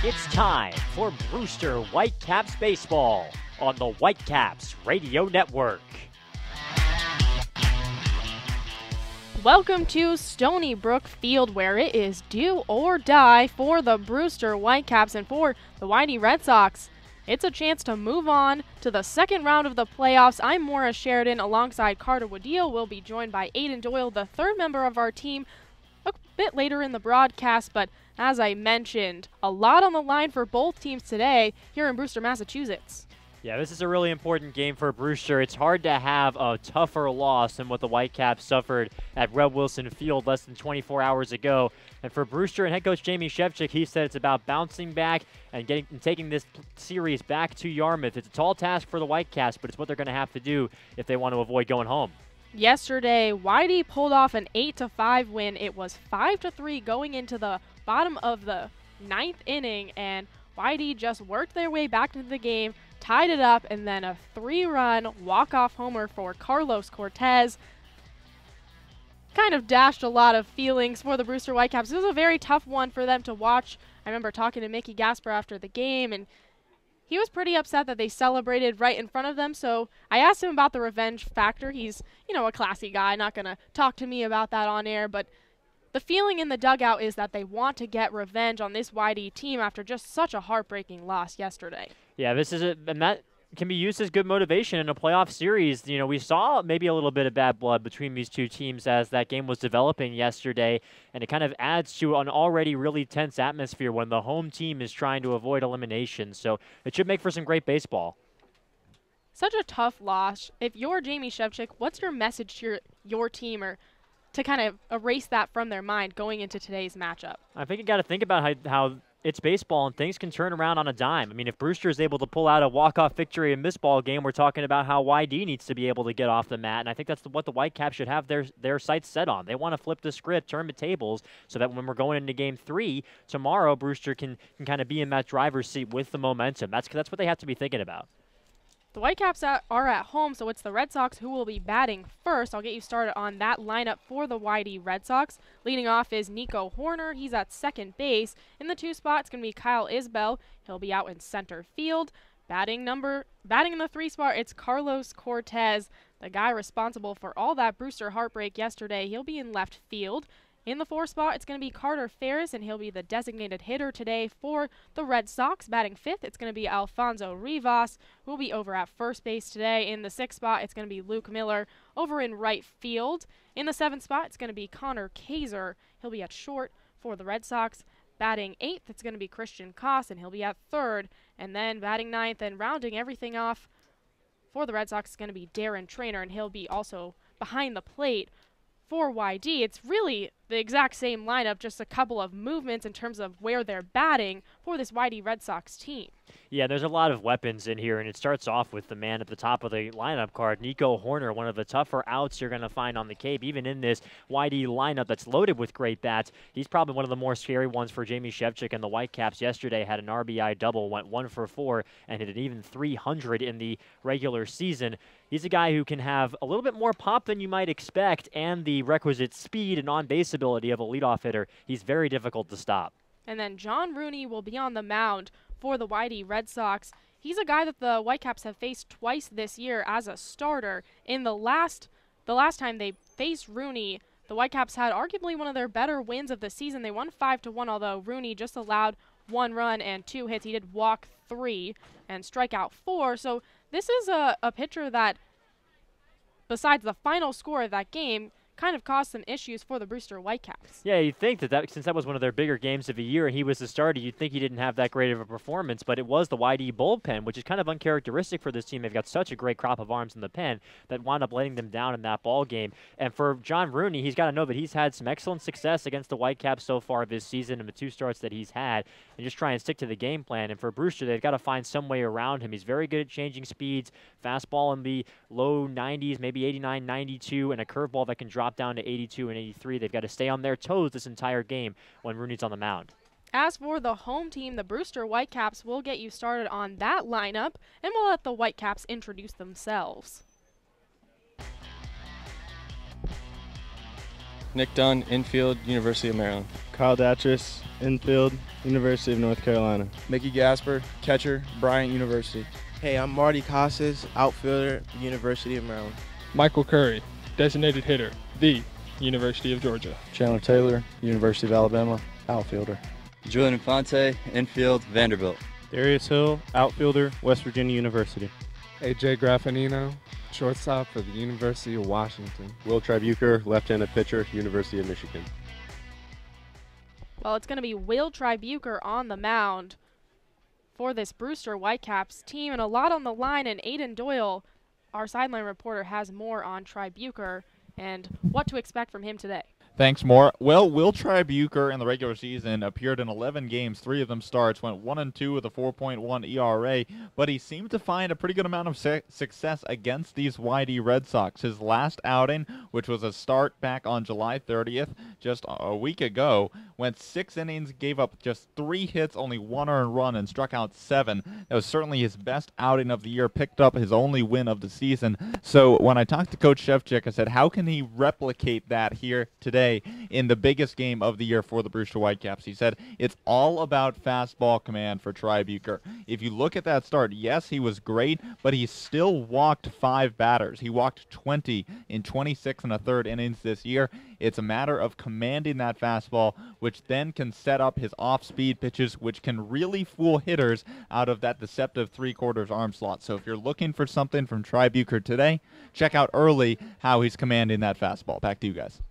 It's time for Brewster Whitecaps baseball on the Whitecaps Radio Network. Welcome to Stony Brook Field, where it is do or die for the Brewster Whitecaps and for the Whitey Red Sox. It's a chance to move on to the second round of the playoffs. I'm Maura Sheridan alongside Carter Woodille. We'll be joined by Aiden Doyle, the third member of our team, a bit later in the broadcast, but as I mentioned, a lot on the line for both teams today here in Brewster, Massachusetts. Yeah, this is a really important game for Brewster. It's hard to have a tougher loss than what the Whitecaps suffered at Red Wilson Field less than 24 hours ago. And for Brewster and head coach Jamie Shevchik, he said it's about bouncing back and taking this series back to Yarmouth. It's a tall task for the Whitecaps, but it's what they're going to have to do if they want to avoid going home. Yesterday, Whitey pulled off an 8-5 win. It was 5-3 going into the bottom of the ninth inning, and Whitey just worked their way back into the game, tied it up, and then a 3-run walk-off homer for Carlos Cortez. Kind of dashed a lot of feelings for the Brewster Whitecaps. It was a very tough one for them to watch. I remember talking to Mickey Gasper after the game, and he was pretty upset that they celebrated right in front of them, so I asked him about the revenge factor. He's, a classy guy, not going to talk to me about that on air, but the feeling in the dugout is that they want to get revenge on this Whitey team after just such a heartbreaking loss yesterday. Yeah, and that can be used as good motivation in a playoff series. We saw maybe a little bit of bad blood between these two teams as that game was developing yesterday, and it kind of adds to an already really tense atmosphere when the home team is trying to avoid elimination. So it should make for some great baseball. Such a tough loss. If you're Jamie Shevchik, what's your message to your team or to kind of erase that from their mind going into today's matchup? I think you got to think about how it's baseball and things can turn around on a dime. I mean, if Brewster is able to pull out a walk-off victory in this ball game, we're talking about how YD needs to be able to get off the mat, and I think that's what the Whitecaps should have their sights set on. They want to flip the script, turn the tables, so that when we're going into Game 3 tomorrow, Brewster can kind of be in that driver's seat with the momentum. That's what they have to be thinking about. The Whitecaps are at home, so it's the Red Sox who will be batting first. I'll get you started on that lineup for the Whitey Red Sox. Leading off is Nico Horner. He's at second base. In the 2 spot, it's going to be Kyle Isbell. He'll be out in center field. Batting in the 3 spot, it's Carlos Cortez, the guy responsible for all that Brewster heartbreak yesterday. He'll be in left field. In the 4 spot, it's going to be Carter Ferris, and he'll be the designated hitter today for the Red Sox. Batting 5th, it's going to be Alfonso Rivas, who will be over at first base today. In the 6th spot, it's going to be Luke Miller over in right field. In the 7th spot, it's going to be Connor Kaiser. He'll be at short for the Red Sox. Batting 8th, it's going to be Christian Koss, and he'll be at third. And then batting 9th and rounding everything off for the Red Sox is going to be Darren Trainer, and he'll be also behind the plate for YD. It's really the exact same lineup, just a couple of movements in terms of where they're batting for this Whitey Red Sox team. Yeah, there's a lot of weapons in here, and it starts off with the man at the top of the lineup card, Nico Horner, one of the tougher outs you're going to find on the Cape. Even in this Whitey lineup that's loaded with great bats, he's probably one of the more scary ones for Jamie Shevchik, and the Whitecaps yesterday had an RBI double, went 1 for 4, and hit an even 300 in the regular season. He's a guy who can have a little bit more pop than you might expect and the requisite speed and on-base ability of a leadoff hitter. He's very difficult to stop. And then John Rooney will be on the mound for the Whitey Red Sox. He's a guy that the Whitecaps have faced twice this year as a starter. In the last time they faced Rooney, the Whitecaps had arguably one of their better wins of the season. They won 5-1, although Rooney just allowed 1 run and 2 hits. He did walk 3 and strike out 4. So this is a pitcher that, besides the final score of that game, kind of caused some issues for the Brewster Whitecaps. Yeah, you'd think that since that was one of their bigger games of the year and he was the starter, you'd think he didn't have that great of a performance, but it was the YD bullpen, which is kind of uncharacteristic for this team. They've got such a great crop of arms in the pen that wound up letting them down in that ball game. And for John Rooney, he's got to know that he's had some excellent success against the Whitecaps so far this season in the 2 starts that he's had, and just try and stick to the game plan. And for Brewster, they've got to find some way around him. He's very good at changing speeds, fastball in the low 90s, maybe 89, 92, and a curveball that can drop down to 82 and 83. They've got to stay on their toes this entire game when Rooney's on the mound. As for the home team, the Brewster Whitecaps will get you started on that lineup, and we'll let the Whitecaps introduce themselves. Nick Dunn, infield, University of Maryland. Kyle Datris, infield, University of North Carolina. Mickey Gasper, catcher, Bryant University. Hey, I'm Marty Casas, outfielder, University of Maryland. Michael Curry, designated hitter, the University of Georgia. Chandler Taylor, University of Alabama, outfielder. Julian Infante, infield, Vanderbilt. Darius Hill, outfielder, West Virginia University. AJ Graffinino, shortstop for the University of Washington. Will Tribuker, left-handed pitcher, University of Michigan. Well, it's going to be Will Tribuker on the mound for this Brewster Whitecaps team, and a lot on the line. And Aiden Doyle, our sideline reporter, has more on Tribuker and what to expect from him today. Thanks, Moore. Well, Will Tribuker in the regular season appeared in 11 games, 3 of them starts, went 1-2 with a 4.1 ERA, but he seemed to find a pretty good amount of success against these YD Red Sox. His last outing, which was a start back on July 30th, just a week ago, went 6 innings, gave up just 3 hits, only 1 earned run, and struck out 7. That was certainly his best outing of the year, picked up his only win of the season. So when I talked to Coach Shevchik, I said, how can he replicate that here today in the biggest game of the year for the Brewster Whitecaps? He said it's all about fastball command for Tribuker. If you look at that start, yes, he was great, but he still walked 5 batters. He walked 20 in 26 and a third innings this year. It's a matter of commanding that fastball, which then can set up his off-speed pitches, which can really fool hitters out of that deceptive 3/4 arm slot. So if you're looking for something from Tribuker today, check out early how he's commanding that fastball. Back to you guys.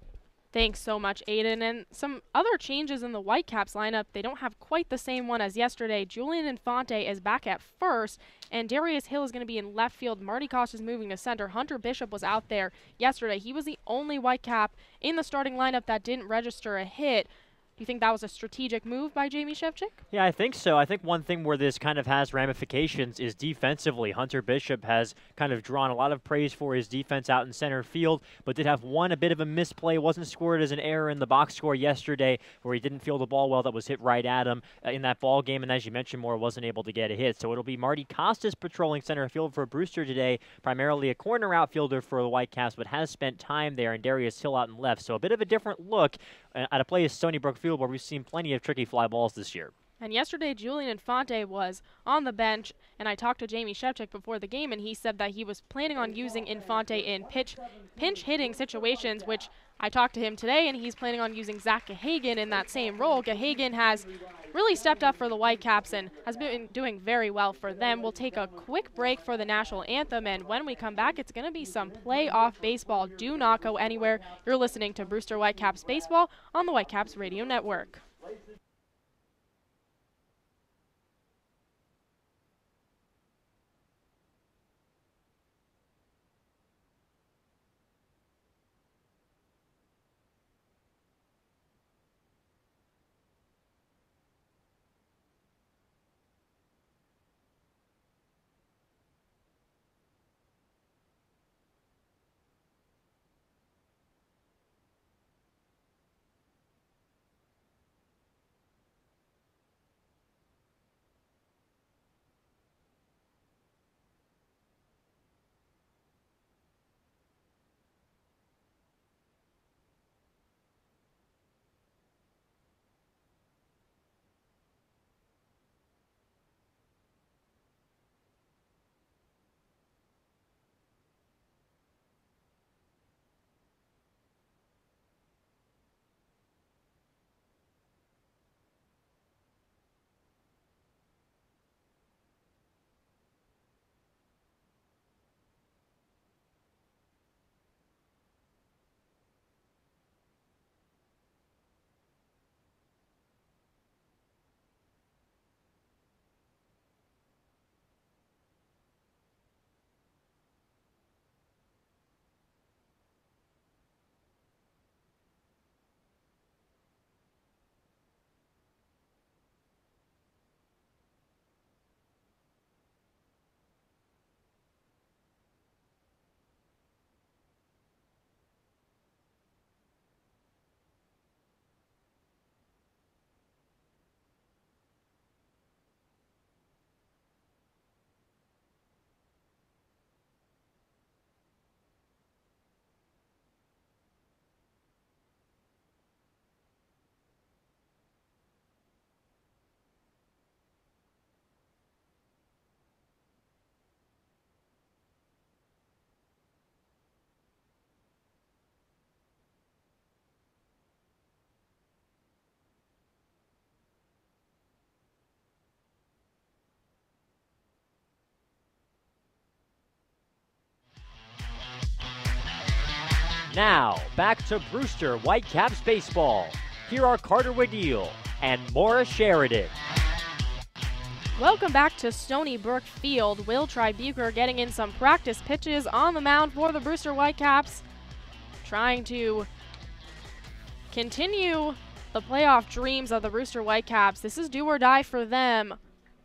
Thanks so much, Aiden. And some other changes in the Whitecaps lineup. They don't have quite the same one as yesterday. Julian Infante is back at first, and Darius Hill is going to be in left field. Marty Koch is moving to center. Hunter Bishop was out there yesterday. He was the only Whitecap in the starting lineup that didn't register a hit. Do you think that was a strategic move by Jamie Shevchik? Yeah, I think so. I think one thing where this kind of has ramifications is defensively. Hunter Bishop has kind of drawn a lot of praise for his defense out in center field, but did have a bit of a misplay. Wasn't scored as an error in the box score yesterday where he didn't feel the ball well that was hit right at him in that ball game, and as you mentioned, Moore wasn't able to get a hit. So it'll be Marty Costas patrolling center field for Brewster today, primarily a corner outfielder for the Whitecaps, but has spent time there, and Darius Hill out in left. So a bit of a different look at a place Stony Brook Field where we've seen plenty of tricky fly balls this year. And yesterday, Julian Infante was on the bench, and I talked to Jamie Shevchik before the game, and he said that he was planning on using Infante in pinch hitting situations, which I talked to him today, and he's planning on using Zach Gahagan in that same role. Gahagan has really stepped up for the Whitecaps and has been doing very well for them. We'll take a quick break for the national anthem, and when we come back, it's going to be some playoff baseball. Do not go anywhere. You're listening to Brewster Whitecaps Baseball on the Whitecaps Radio Network. Now, back to Brewster Whitecaps baseball. Here are Carter Wadil and Maura Sheridan. Welcome back to Stony Brook Field. Will Tribuker getting in some practice pitches on the mound for the Brewster Whitecaps, trying to continue the playoff dreams of the Brewster Whitecaps. This is do or die for them.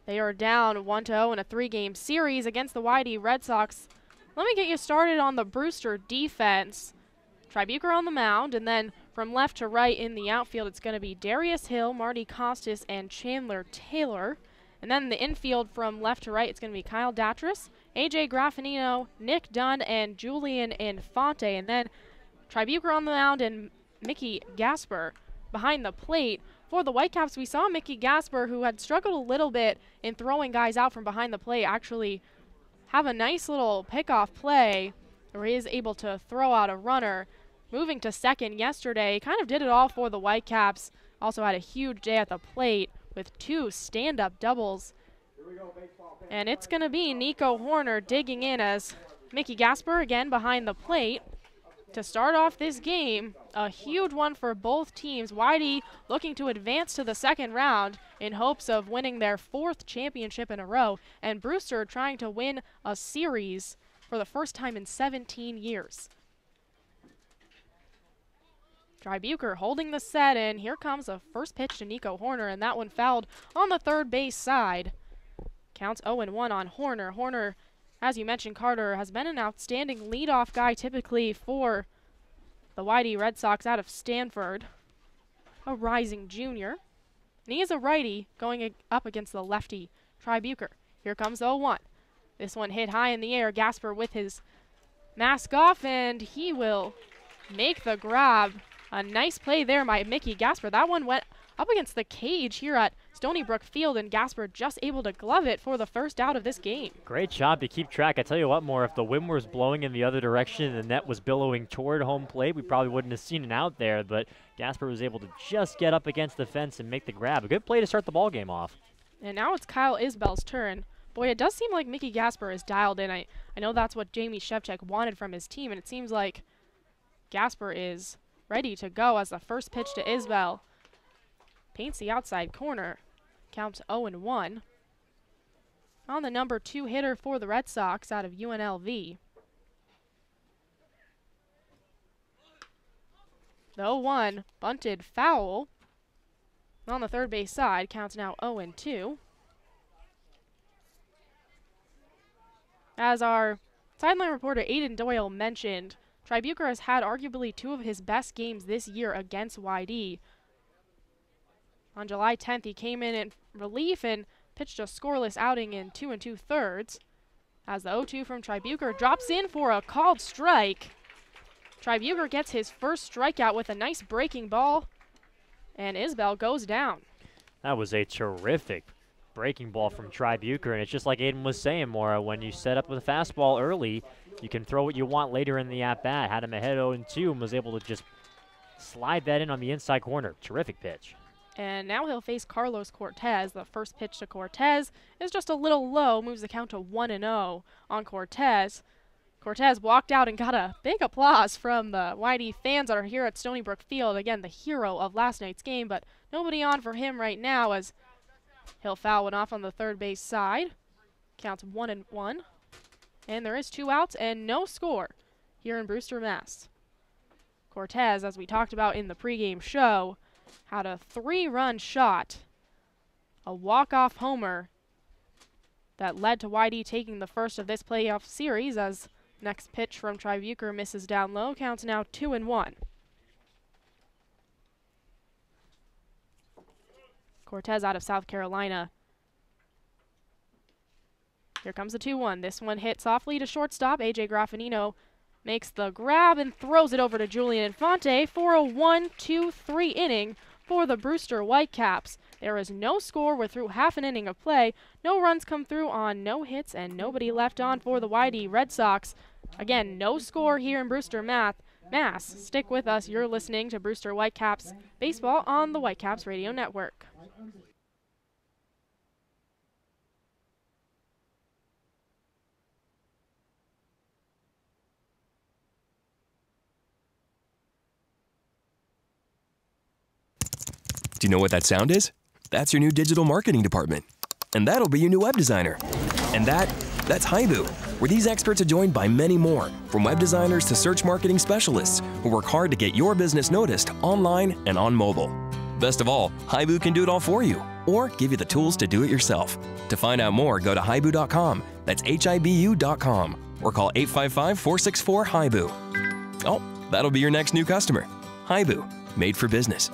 They are down 1-0 in a 3-game series against the YD Red Sox. Let me get you started on the Brewster defense. Tribuker on the mound, and then from left to right in the outfield, it's going to be Darius Hill, Marty Costas, and Chandler Taylor. And then in the infield from left to right, it's going to be Kyle Datris, AJ Graffinino, Nick Dunn, and Julian Infante. And then Tribuker on the mound and Mickey Gasper behind the plate. For the Whitecaps, we saw Mickey Gasper, who had struggled a little bit in throwing guys out from behind the plate, actually have a nice little pickoff play where he is able to throw out a runner. Moving to second yesterday, kind of did it all for the Whitecaps. Also had a huge day at the plate with 2 stand-up doubles. And it's going to be Nico Horner digging in as Mickey Gasper again behind the plate to start off this game. A huge one for both teams. Whitey looking to advance to the second round in hopes of winning their 4th championship in a row, and Brewster trying to win a series for the first time in 17 years. Tribuker holding the set, and here comes the first pitch to Nico Horner, and that one fouled on the third base side. Counts 0-1 on Horner. Horner, as you mentioned, Carter, has been an outstanding leadoff guy typically for the YD Red Sox out of Stanford. A rising junior. And he is a righty going up against the lefty Tribuker. Here comes 0-1. This one hit high in the air. Gasper with his mask off, and he will make the grab. A nice play there by Mickey Gasper. That one went up against the cage here at Stony Brook Field, and Gasper just able to glove it for the first out of this game. Great job to keep track. I tell you what, more, if the wind was blowing in the other direction and the net was billowing toward home plate, we probably wouldn't have seen it out there, but Gasper was able to just get up against the fence and make the grab. A good play to start the ball game off. And now it's Kyle Isbell's turn. Boy, it does seem like Mickey Gasper is dialed in. I know that's what Jamie Shevchuk wanted from his team, and it seems like Gasper is ready to go as the first pitch to Isbell paints the outside corner. Counts 0-1 on the number 2 hitter for the Red Sox out of UNLV. The 0-1 bunted foul on the third base side. Counts now 0-2. As our sideline reporter Aiden Doyle mentioned, Tribuker has had arguably 2 of his best games this year against YD. On July 10th, he came in relief and pitched a scoreless outing in 2 2/3. As the 0-2 from Tribuker drops in for a called strike. Tribuker gets his first strikeout with a nice breaking ball, and Isbell goes down. That was a terrific breaking ball from Tribuker, and it's just like Aiden was saying, Maura, when you set up with a fastball early, you can throw what you want later in the at-bat. Had him ahead 0-2 and was able to just slide that in on the inside corner. Terrific pitch. And now he'll face Carlos Cortez. The first pitch to Cortez is just a little low, moves the count to 1-0 on Cortez. Cortez walked out and got a big applause from the YD fans that are here at Stony Brook Field. Again, the hero of last night's game, but nobody on for him right now as he'll foul one off on the third base side. Counts 1-1. And there is 2 outs and no score here in Brewster, Mass. Cortez, as we talked about in the pregame show, had a 3-run shot, a walk-off homer that led to YD taking the first of this playoff series as next pitch from Tribuker misses down low. Counts now 2-1. Cortez out of South Carolina. Here comes the 2-1. This one hit softly to shortstop. AJ Graffinino makes the grab and throws it over to Julian Infante for a 1-2-3 inning for the Brewster Whitecaps. There is no score. We're through half an inning of play. No runs come through on no hits and nobody left on for the YD Red Sox. Again, no score here in Brewster, Mass. Stick with us. You're listening to Brewster Whitecaps baseball on the Whitecaps Radio Network. Do you know what that sound is? That's your new digital marketing department. And that'll be your new web designer. And that's Haibu, where these experts are joined by many more, from web designers to search marketing specialists who work hard to get your business noticed online and on mobile. Best of all, Haibu can do it all for you, or give you the tools to do it yourself. To find out more, go to haibu.com. That's HIBU.com. Or call 855-464-HIBU. Oh, that'll be your next new customer. Haibu, made for business.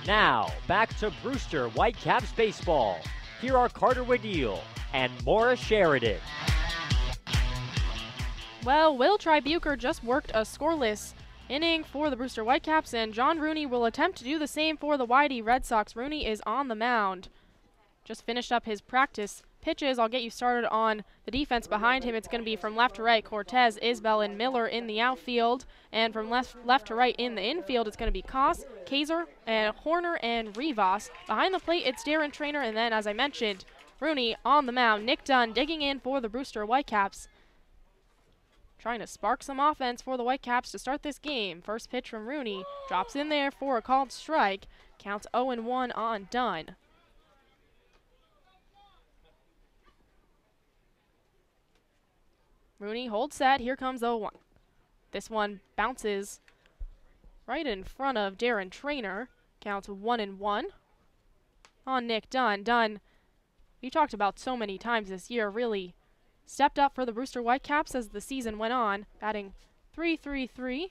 Now, back to Brewster Whitecaps baseball. Here are Carter Wadil and Maura Sheridan. Well, Will Tribuker just worked a scoreless inning for the Brewster Whitecaps, and John Rooney will attempt to do the same for the Whitey Red Sox. Rooney is on the mound. Just finished up his practice pitches. I'll get you started on the defense behind him. It's going to be from left to right, Cortez, Isbell, and Miller in the outfield. And from left to right in the infield, it's going to be Koss, Kaiser, and Horner, and Rivas. Behind the plate, it's Darren Trainer, and then, as I mentioned, Rooney on the mound. Nick Dunn digging in for the Brewster Whitecaps, trying to spark some offense for the Whitecaps to start this game. First pitch from Rooney, drops in there for a called strike. Counts 0-1 on Dunn. Rooney holds set. Here comes 0-1. This one bounces right in front of Darren Trainer. Counts 1-1 on Nick Dunn. Dunn, we talked about so many times this year, really stepped up for the Brewster Whitecaps as the season went on, batting .333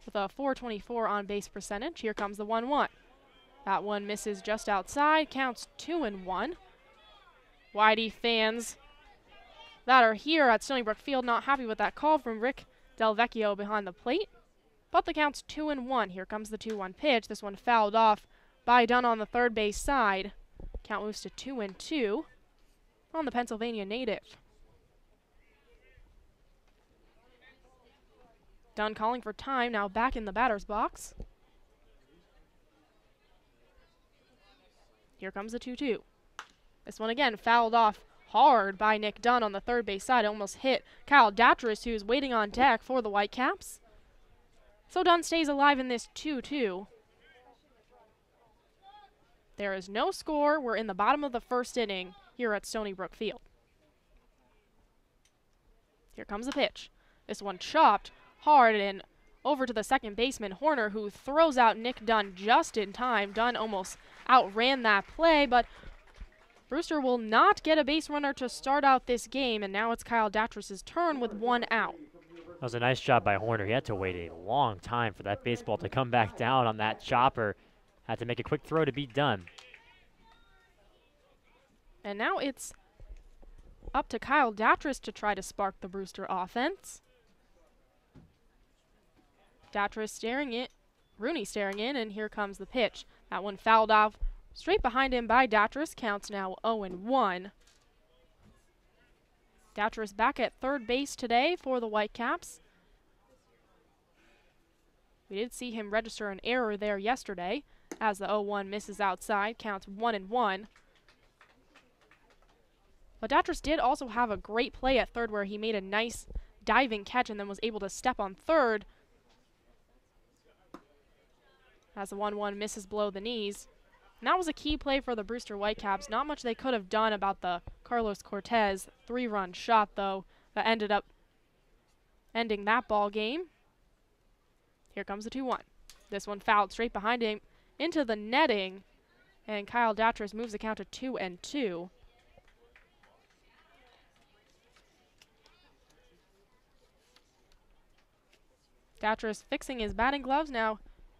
with a .424 on-base percentage. Here comes the 1-1. That one misses just outside. Counts 2-1. Whitey fans that are here at Stony Brook Field not happy with that call from Rick Del Vecchio behind the plate. But the count's 2-1. Here comes the 2-1 pitch. This one fouled off by Dunn on the third base side. Count moves to 2-2 on the Pennsylvania native. Dunn calling for time, now back in the batter's box. Here comes the 2-2. This one again fouled off hard by Nick Dunn on the third base side. It almost hit Kyle Datris, who's waiting on deck for the Whitecaps. So Dunn stays alive in this 2-2. There is no score. We're in the bottom of the first inning here at Stony Brook Field. Here comes the pitch. This one chopped hard and over to the second baseman, Horner, who throws out Nick Dunn just in time. Dunn almost outran that play, but Brewster will not get a base runner to start out this game, and now it's Kyle Datris' turn with one out. That was a nice job by Horner. He had to wait a long time for that baseball to come back down on that chopper. Had to make a quick throw to beat Dunn. And now it's up to Kyle Datris to try to spark the Brewster offense. Datris staring it, Rooney staring in, and here comes the pitch. That one fouled off straight behind him by Datris. Counts now 0-1. Datris back at third base today for the Whitecaps. We did see him register an error there yesterday as the 0-1 misses outside. Counts 1-1. But Datris did also have a great play at third where he made a nice diving catch and then was able to step on third as the 1-1 misses below the knees. And that was a key play for the Brewster Whitecaps. Not much they could have done about the Carlos Cortez 3-run shot, though, that ended up ending that ball game. Here comes the 2-1. This one fouled straight behind him into the netting, and Kyle Datris moves the count to 2-2. Datras fixing his batting gloves now,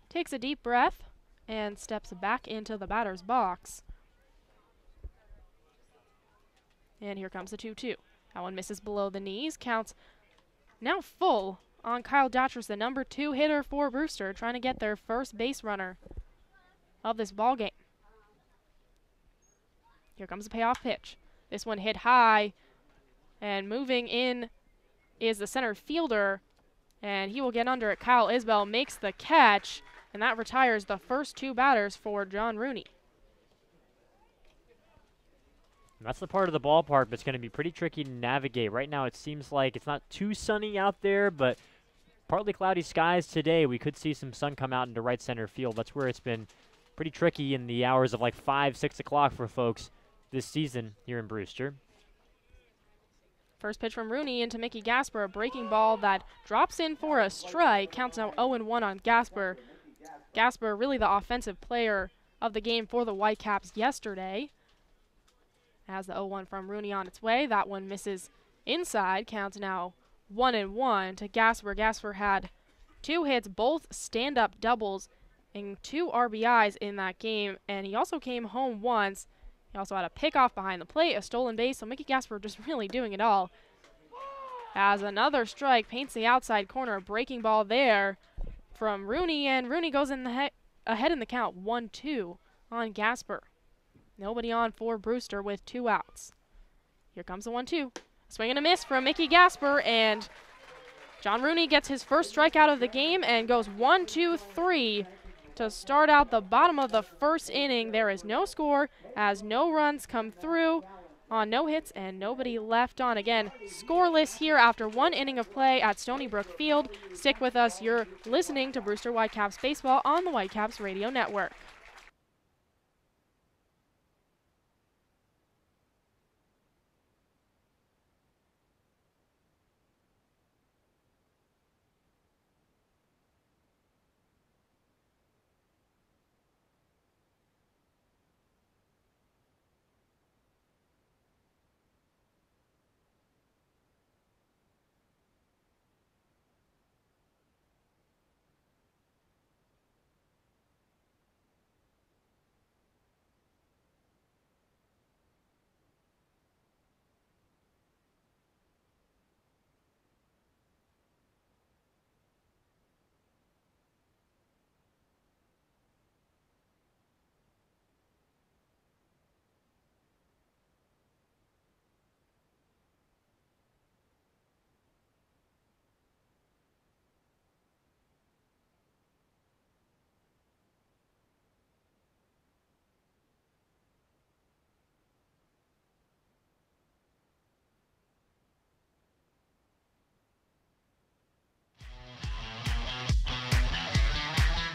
takes a deep breath and steps back into the batter's box. And here comes the 2-2. That one misses below the knees. Counts now full on Kyle Datras, the number 2 hitter for Brewster, trying to get their first base runner of this ball game. Here comes the payoff pitch. This one hit high, and moving in is the center fielder, and he will get under it. Kyle Isbell makes the catch, and that retires the first 2 batters for John Rooney. And that's the part of the ballpark that's going to be pretty tricky to navigate. Right now it seems like it's not too sunny out there, but partly cloudy skies today. We could see some sun come out into right center field. That's where it's been pretty tricky in the hours of like 5, 6 o'clock for folks this season here in Brewster. First pitch from Rooney into Mickey Gasper, a breaking ball that drops in for a strike. Counts now 0-1 on Gasper. Gasper really the offensive player of the game for the Whitecaps yesterday. Has the 0-1 from Rooney on its way. That one misses inside. Counts now 1-1 to Gasper. Gasper had 2 hits, both stand-up doubles, and 2 RBIs in that game, and he also came home once. He also had a pickoff behind the plate, a stolen base, so Mickey Gasper just really doing it all. As another strike paints the outside corner, a breaking ball there from Rooney, and Rooney goes in the ahead in the count, 1-2 on Gasper. Nobody on for Brewster with 2 outs. Here comes the 1-2. Swing and a miss from Mickey Gasper, and John Rooney gets his first strikeout of the game and goes 1-2-3 to start out the bottom of the first inning. There is no score as no runs come through on no hits and nobody left on. Again, scoreless here after 1 inning of play at Stony Brook Field. Stick with us. You're listening to Brewster Whitecaps Baseball on the Whitecaps Radio Network.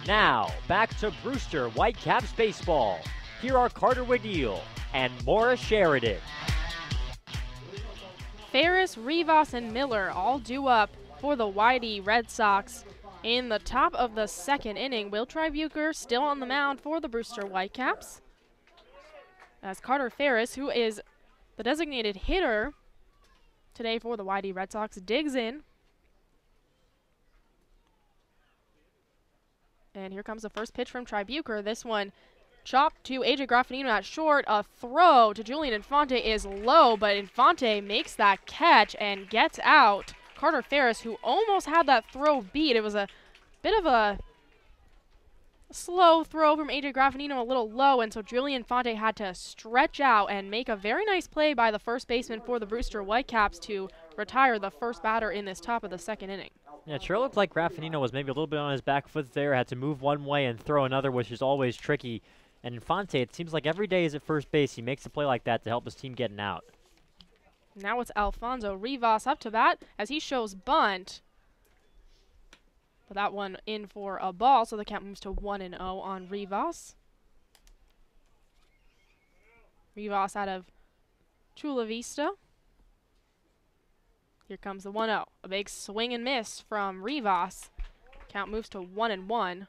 Now, back to Brewster Whitecaps Baseball. Here are Carter Waddell and Maura Sheridan. Ferris, Rivas, and Miller all due up for the Whitey Red Sox in the top of the second inning. Will Tribuker still on the mound for the Brewster Whitecaps, as Carter Ferris, who is the designated hitter today for the Whitey Red Sox, digs in. And here comes the first pitch from Tribuker. This one chopped to AJ Graffinino at short. A throw to Julian Infante is low, but Infante makes that catch and gets out. Carter Ferris, who almost had that throw beat. It was a bit of a slow throw from AJ Graffinino, a little low, and so Julian Infante had to stretch out and make a very nice play by the first baseman for the Brewster Whitecaps to retire the first batter in this top of the second inning. Yeah, it sure looked like Graffinino was maybe a little bit on his back foot there, had to move one way and throw another, which is always tricky. And Infante, it seems like every day he's at first base, he makes a play like that to help his team getting out. Now it's Alfonso Rivas up to bat as he shows bunt. But that one in for a ball, so the count moves to 1-0 on Rivas. Rivas out of Chula Vista. Here comes the 1-0. A big swing and miss from Rivas. Count moves to 1-1.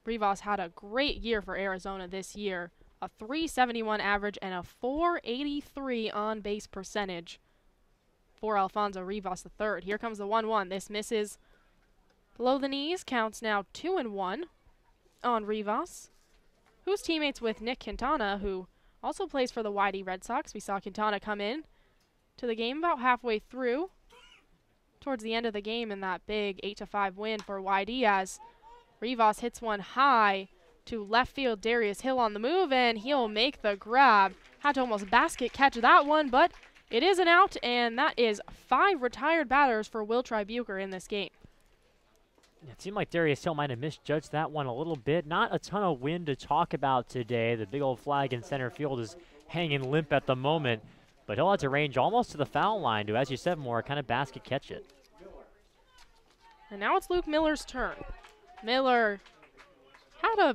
Rivas had a great year for Arizona this year. A .371 average and a .483 on-base percentage for Alfonso Rivas III. Here comes the 1-1. This misses below the knees. Counts now 2-1 on Rivas, who's teammates with Nick Quintana, who also plays for the YD Red Sox. We saw Quintana come in to the game about halfway through, towards the end of the game in that big 8-5 win for YD, as Rivas hits one high to left field. Darius Hill on the move, and he'll make the grab. Had to almost basket catch that one, but it is an out, and that is 5 retired batters for Will Tribuker in this game. It seemed like Darius Hill might have misjudged that one a little bit. Not a ton of wind to talk about today. The big old flag in center field is hanging limp at the moment, but he'll have to range almost to the foul line to, as you said, more kind of basket catch it. And now it's Luke Miller's turn. Miller had a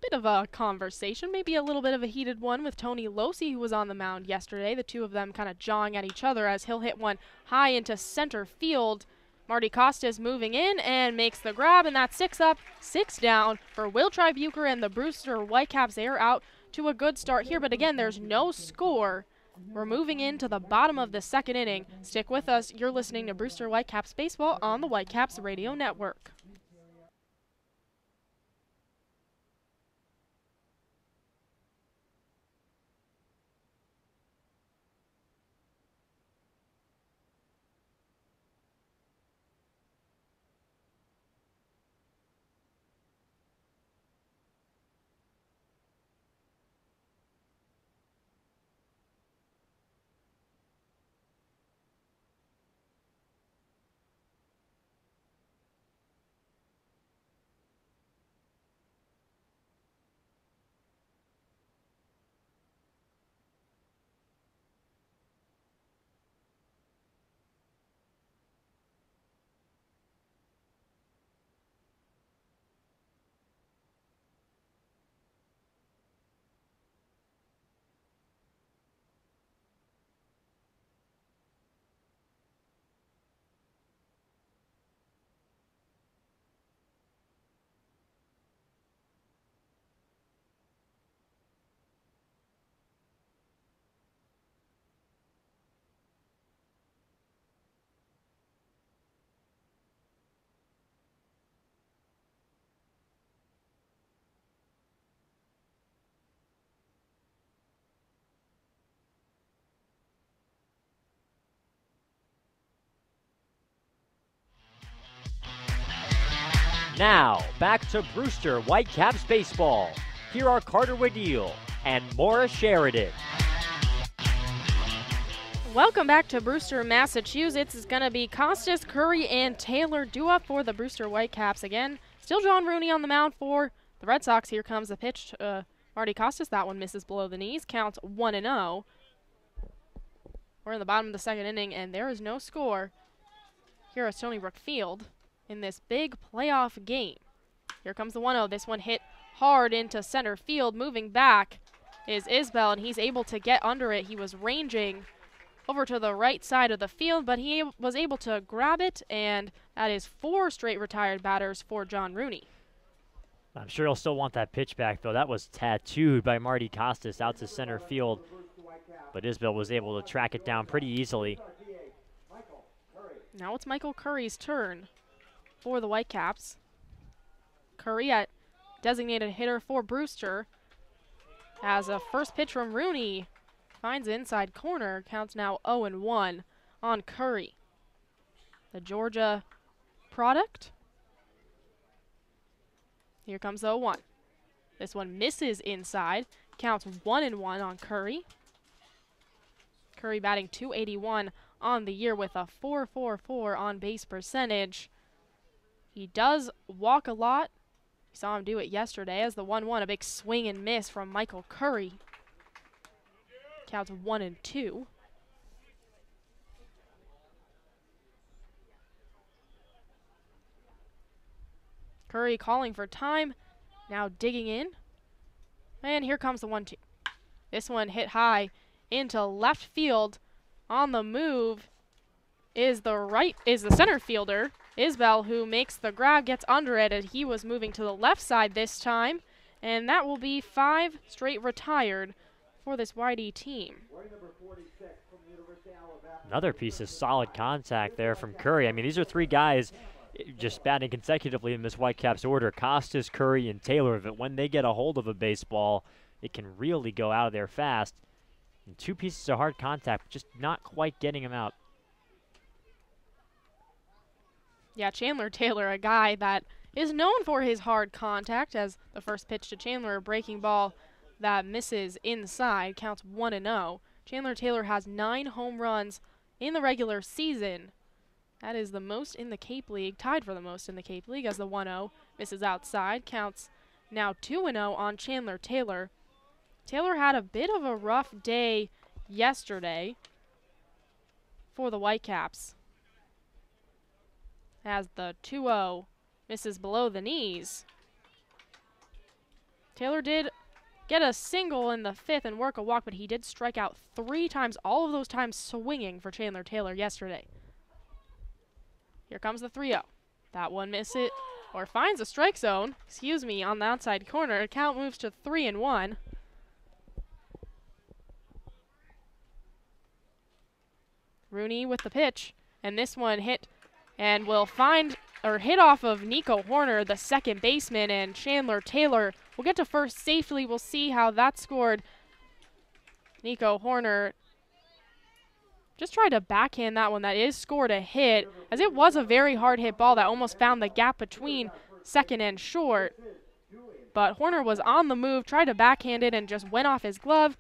bit of a conversation, maybe a little bit of a heated one, with Tony Losi, who was on the mound yesterday. The two of them kind of jawing at each other as Hill hit one high into center field. Marty Costas moving in and makes the grab, and that's 6 up, 6 down for Will Tribuker and the Brewster Whitecaps. They are out to a good start here, but again, there's no score. We're moving into the bottom of the second inning. Stick with us. You're listening to Brewster Whitecaps Baseball on the Whitecaps Radio Network. Now, back to Brewster Whitecaps Baseball. Here are Carter Wadil and Maura Sheridan. Welcome back to Brewster, Massachusetts. It's going to be Costas, Curry, and Taylor due up for the Brewster Whitecaps again. Still John Rooney on the mound for the Red Sox. Here comes the pitch. Marty Costas, that one misses below the knees. Counts 1-0. We're in the bottom of the second inning, and there is no score here at Stony Brook Field in this big playoff game. Here comes the 1-0. This one hit hard into center field. Moving back is Isbell, and he's able to get under it. He was ranging over to the right side of the field, but he was able to grab it, and that is 4 straight retired batters for John Rooney. I'm sure he'll still want that pitch back, though. That was tattooed by Marty Costas out to center field, but Isbell was able to track it down pretty easily. Now it's Michael Curry's turn for the Whitecaps. Curry at designated hitter for Brewster, as a first pitch from Rooney finds the inside corner. Counts now 0-1 on Curry. The Georgia product. Here comes the 0-1. This one misses inside. Counts 1-1 on Curry. Curry batting .281 on the year with a .444 on base percentage. He does walk a lot. We saw him do it yesterday as the 1-1, a big swing and miss from Michael Curry. Counts 1-2. Curry calling for time, now digging in. And here comes the 1-2. This one hit high into left field. On the move is the center fielder, Isbell, who makes the grab, gets under it, and he was moving to the left side this time. And that will be 5 straight retired for this YD team. Another piece of solid contact there from Curry. I mean, these are three guys just batting consecutively in this Whitecaps order. Costas, Curry, and Taylor. But when they get a hold of a baseball, it can really go out of there fast. And two pieces of hard contact, just not quite getting them out. Yeah, Chandler Taylor, a guy that is known for his hard contact, as the first pitch to Chandler, a breaking ball that misses inside, counts 1-0. Chandler Taylor has 9 home runs in the regular season. That is the most in the Cape League, tied for the most in the Cape League, as the 1-0 misses outside, counts now 2-0 on Chandler Taylor. Taylor had a bit of a rough day yesterday for the Whitecaps, as the 2-0 misses below the knees. Taylor did get a single in the 5th and work a walk, but he did strike out 3 times, all of those times swinging for Chandler Taylor yesterday. Here comes the 3-0. That one misses, or finds a strike zone, on the outside corner. Count moves to 3-1. Rooney with the pitch, and this one hit and will hit off of Nico Horner, the second baseman, and Chandler Taylor will get to first safely. We'll see how that scored. Nico Horner just tried to backhand that one. That is scored a hit, as it was a very hard hit ball that almost found the gap between second and short. But Horner was on the move, tried to backhand it, and just went off his glove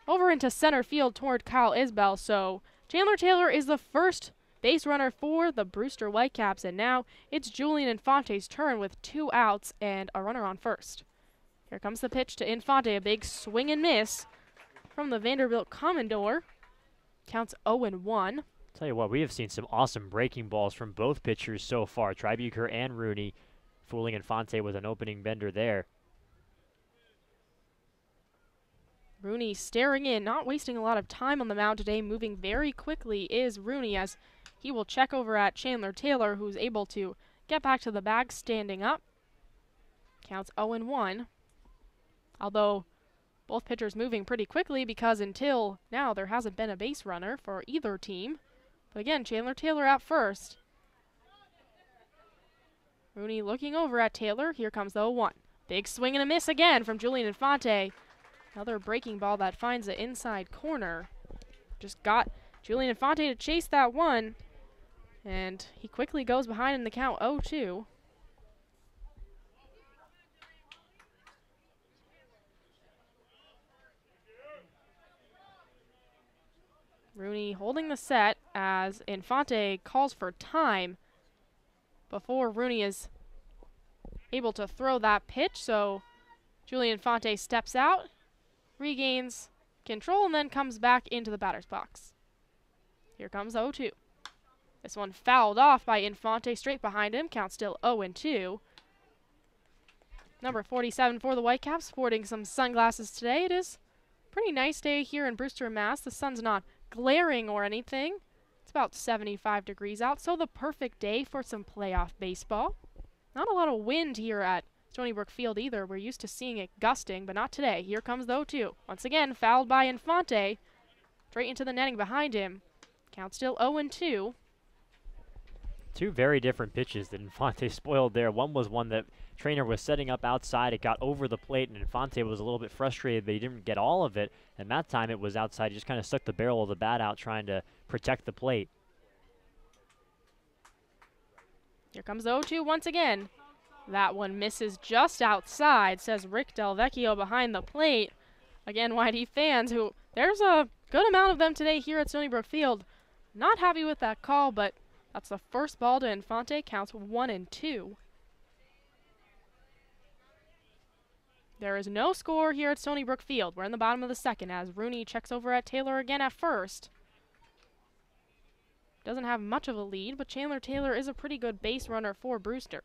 over into center field toward Kyle Isbell. So Chandler Taylor is the first base runner for the Brewster Whitecaps, and now it's Julian Infante's turn with 2 outs and a runner on first. Here comes the pitch to Infante, a big swing and miss from the Vanderbilt Commodore. Counts 0-1. Tell you what, we have seen some awesome breaking balls from both pitchers so far. Tribuker and Rooney fooling Infante with an opening bender there. Rooney staring in, not wasting a lot of time on the mound today, moving very quickly is Rooney, as he will check over at Chandler Taylor, who's able to get back to the bag standing up. Counts 0-1. Although both pitchers moving pretty quickly, because until now there hasn't been a base runner for either team. But again, Chandler Taylor at first. Rooney looking over at Taylor. Here comes the 0-1. Big swing and a miss again from Julian Infante. Another breaking ball that finds the inside corner. Just got Julian Infante to chase that one, and he quickly goes behind in the count 0-2. Rooney holding the set as Infante calls for time before Rooney is able to throw that pitch. So Julian Infante steps out, regains control, and then comes back into the batter's box. Here comes 0-2. This one fouled off by Infante straight behind him. Count still 0-2. Number 47 for the Whitecaps, sporting some sunglasses today. It is a pretty nice day here in Brewster, Mass. The sun's not glaring or anything. It's about 75 degrees out, so the perfect day for some playoff baseball. Not a lot of wind here at Stony Brook Field either. We're used to seeing it gusting, but not today. Here comes the 0-2. Once again, fouled by Infante. Straight into the netting behind him. Count still 0-2. Two very different pitches that Infante spoiled there. One was one that Trainer was setting up outside. It got over the plate, and Infante was a little bit frustrated, but he didn't get all of it. And that time it was outside. He just kind of stuck the barrel of the bat out trying to protect the plate. Here comes the 0-2 once again. That one misses just outside, says Rick Del Vecchio behind the plate. Again, YD fans, who there's a good amount of them today here at Stony Brook Field. Not happy with that call, but that's the first ball to Infante. Counts 1-2. There is no score here at Stony Brook Field. We're in the bottom of the second as Rooney checks over at Taylor again at first. Doesn't have much of a lead, but Chandler Taylor is a pretty good base runner for Brewster.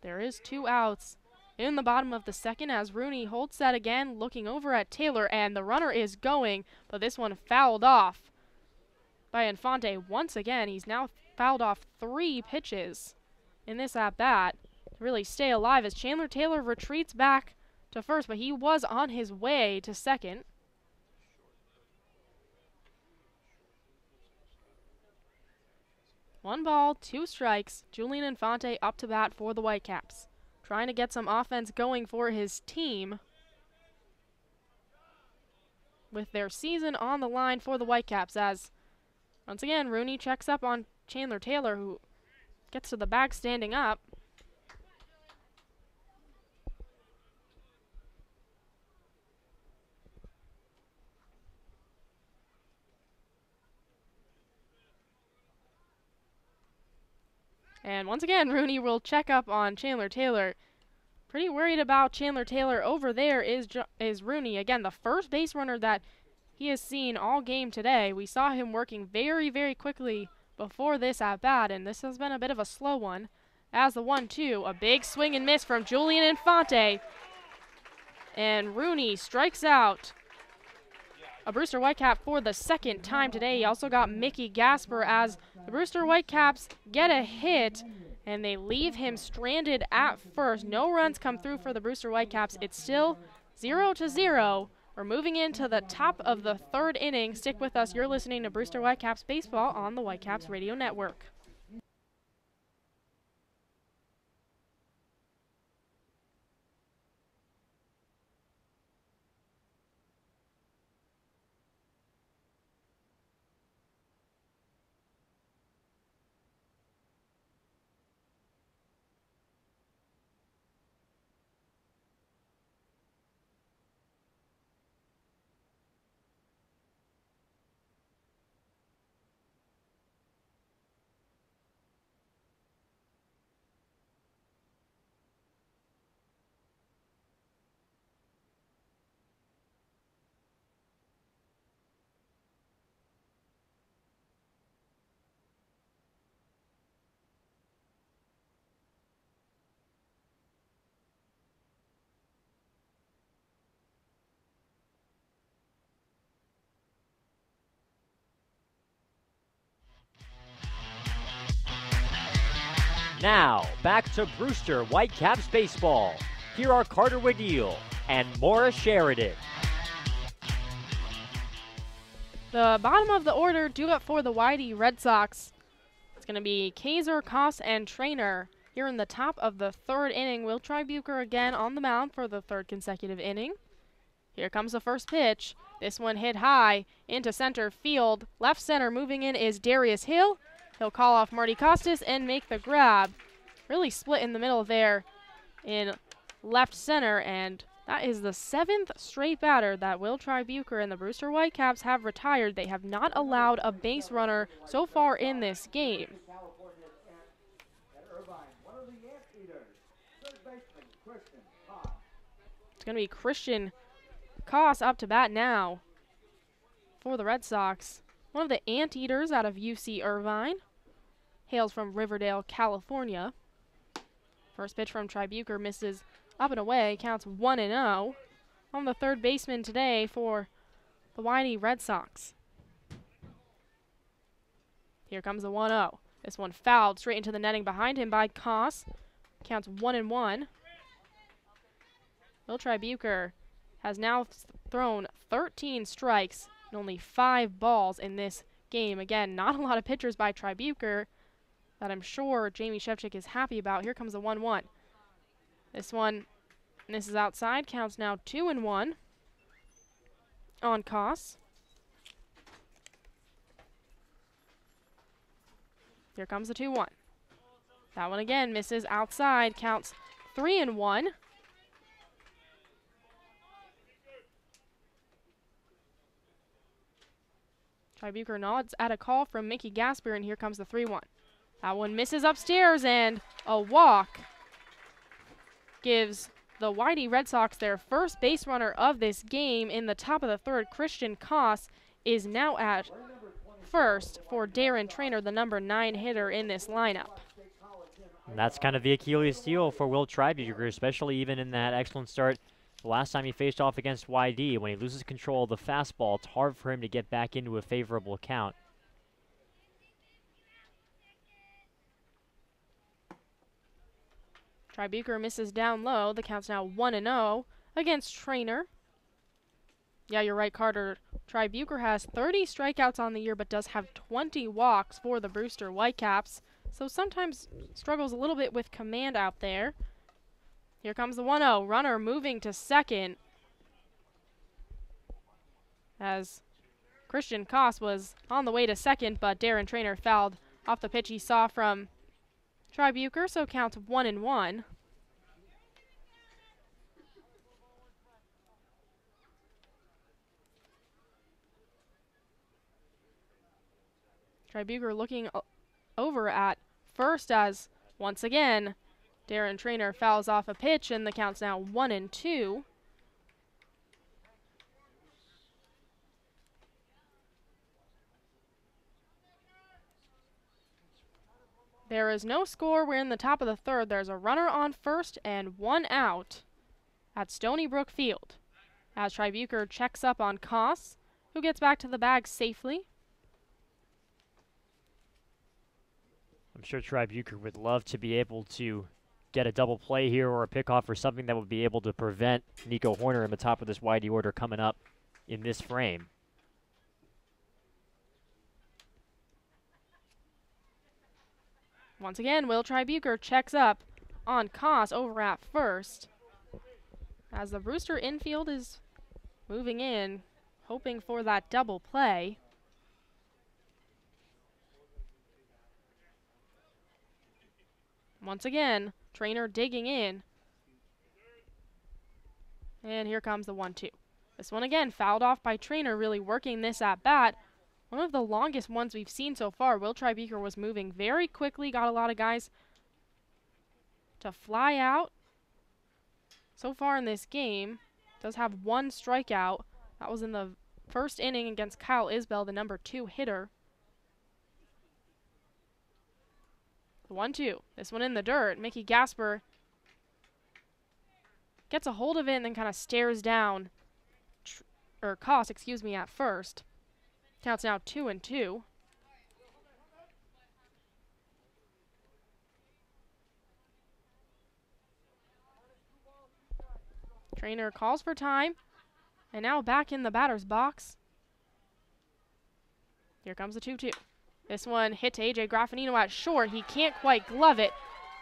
There is 2 outs in the bottom of the second as Rooney holds that again, looking over at Taylor, and the runner is going, but this one fouled off by Infante once again. He's now fouled off 3 pitches in this at-bat to really stay alive as Chandler Taylor retreats back to first, but he was on his way to second. 1 ball, 2 strikes. Julian Infante up to bat for the Whitecaps. Trying to get some offense going for his team with their season on the line for the Whitecaps, as once again Rooney checks up on Chandler Taylor, who gets to the bag standing up. And once again, Rooney will check up on Chandler Taylor. Pretty worried about Chandler Taylor over there is Rooney. Again, the first base runner that he has seen all game today. We saw him working very, very quickly before this at bat, and this has been a bit of a slow one. As the 1-2, a big swing and miss from Julian Infante. And Rooney strikes out a Brewster Whitecap for the second time today. He also got Mickey Gasper as the Brewster Whitecaps get a hit, and they leave him stranded at first. No runs come through for the Brewster Whitecaps. It's still 0-0. We're moving into the top of the 3rd inning. Stick with us. You're listening to Brewster Whitecaps Baseball on the Whitecaps Radio Network. Now, back to Brewster Whitecaps Baseball. Here are Carter Wadil and Maura Sheridan. The bottom of the order due up for the Whitey Red Sox. It's going to be Kaiser, Koss, and Trainer. Here in the top of the 3rd inning, Will Tribuker again on the mound for the 3rd consecutive inning. Here comes the first pitch. This one hit high into center field. Left center moving in is Darius Hill. He'll call off Marty Costas and make the grab. Really split in the middle there in left center, and that is the 7th straight batter that Will Tribuker and the Brewster Whitecaps have retired. They have not allowed a base runner so far in this game. It's going to be Christian Koss up to bat now for the Red Sox. One of the Anteaters out of UC Irvine. Hails from Riverdale, California. First pitch from Tribuker misses up and away. Counts 1-0 on the 3rd baseman today for the Whitey Red Sox. Here comes the 1-0. This one fouled straight into the netting behind him by Koss. Counts 1-1. Will Tribuker has now thrown 13 strikes and only 5 balls in this game. Again, not a lot of pitchers by Tribuker that I'm sure Jamie Shevchik is happy about. Here comes the 1-1. This one misses outside. Counts now 2-1 on Koss. Here comes the 2-1. That one again misses outside. Counts 3-1. Tribuker nods at a call from Mickey Gasper, and here comes the 3-1. That one misses upstairs, and a walk gives the Whitey Red Sox their first base runner of this game. In the top of the 3rd, Christian Koss is now at first for Darren Trainer, the number 9 hitter in this lineup. And that's kind of the Achilles heel for Will Tribuker, especially even in that excellent start the last time he faced off against YD. When he loses control of the fastball, it's hard for him to get back into a favorable count. Tribuker misses down low. The count's now 1-0 against Trainer. Yeah, you're right, Carter. Bucher has 30 strikeouts on the year but does have 20 walks for the Brewster Whitecaps, so sometimes struggles a little bit with command out there. Here comes the 1-0, runner moving to second as Christian Koss was on the way to second, but Darren Trainer fouled off the pitch he saw from Bucher, so counts 1-1. Bucher looking over at first as, once again, Darren Trainer fouls off a pitch, and the count's now 1-2. There is no score. We're in the top of the third. There's a runner on first and one out at Stony Brook Field as Bucher checks up on Koss, who gets back to the bag safely. I'm sure Bucher would love to be able to get a double play here or a pickoff or something that would be able to prevent Nico Horner in the top of this Whitey order coming up in this frame. Once again, Will Bucher checks up on Koss over at first as the Brewster infield is moving in, hoping for that double play. Once again, Trainer digging in. And here comes the 1-2. This one again fouled off by Trainer, really working this at bat. One of the longest ones we've seen so far. Will Bucher was moving very quickly, got a lot of guys to fly out. So far in this game, does have one strikeout. That was in the first inning against Kyle Isbell, the number 2 hitter. The 1-2. This one in the dirt. Mickey Gasper gets a hold of it and then kind of stares down Koss, at first. Counts now 2-2. Trainer calls for time, and now back in the batter's box. Here comes the 2-2. This one hit to A.J. Graffinino at short. He can't quite glove it,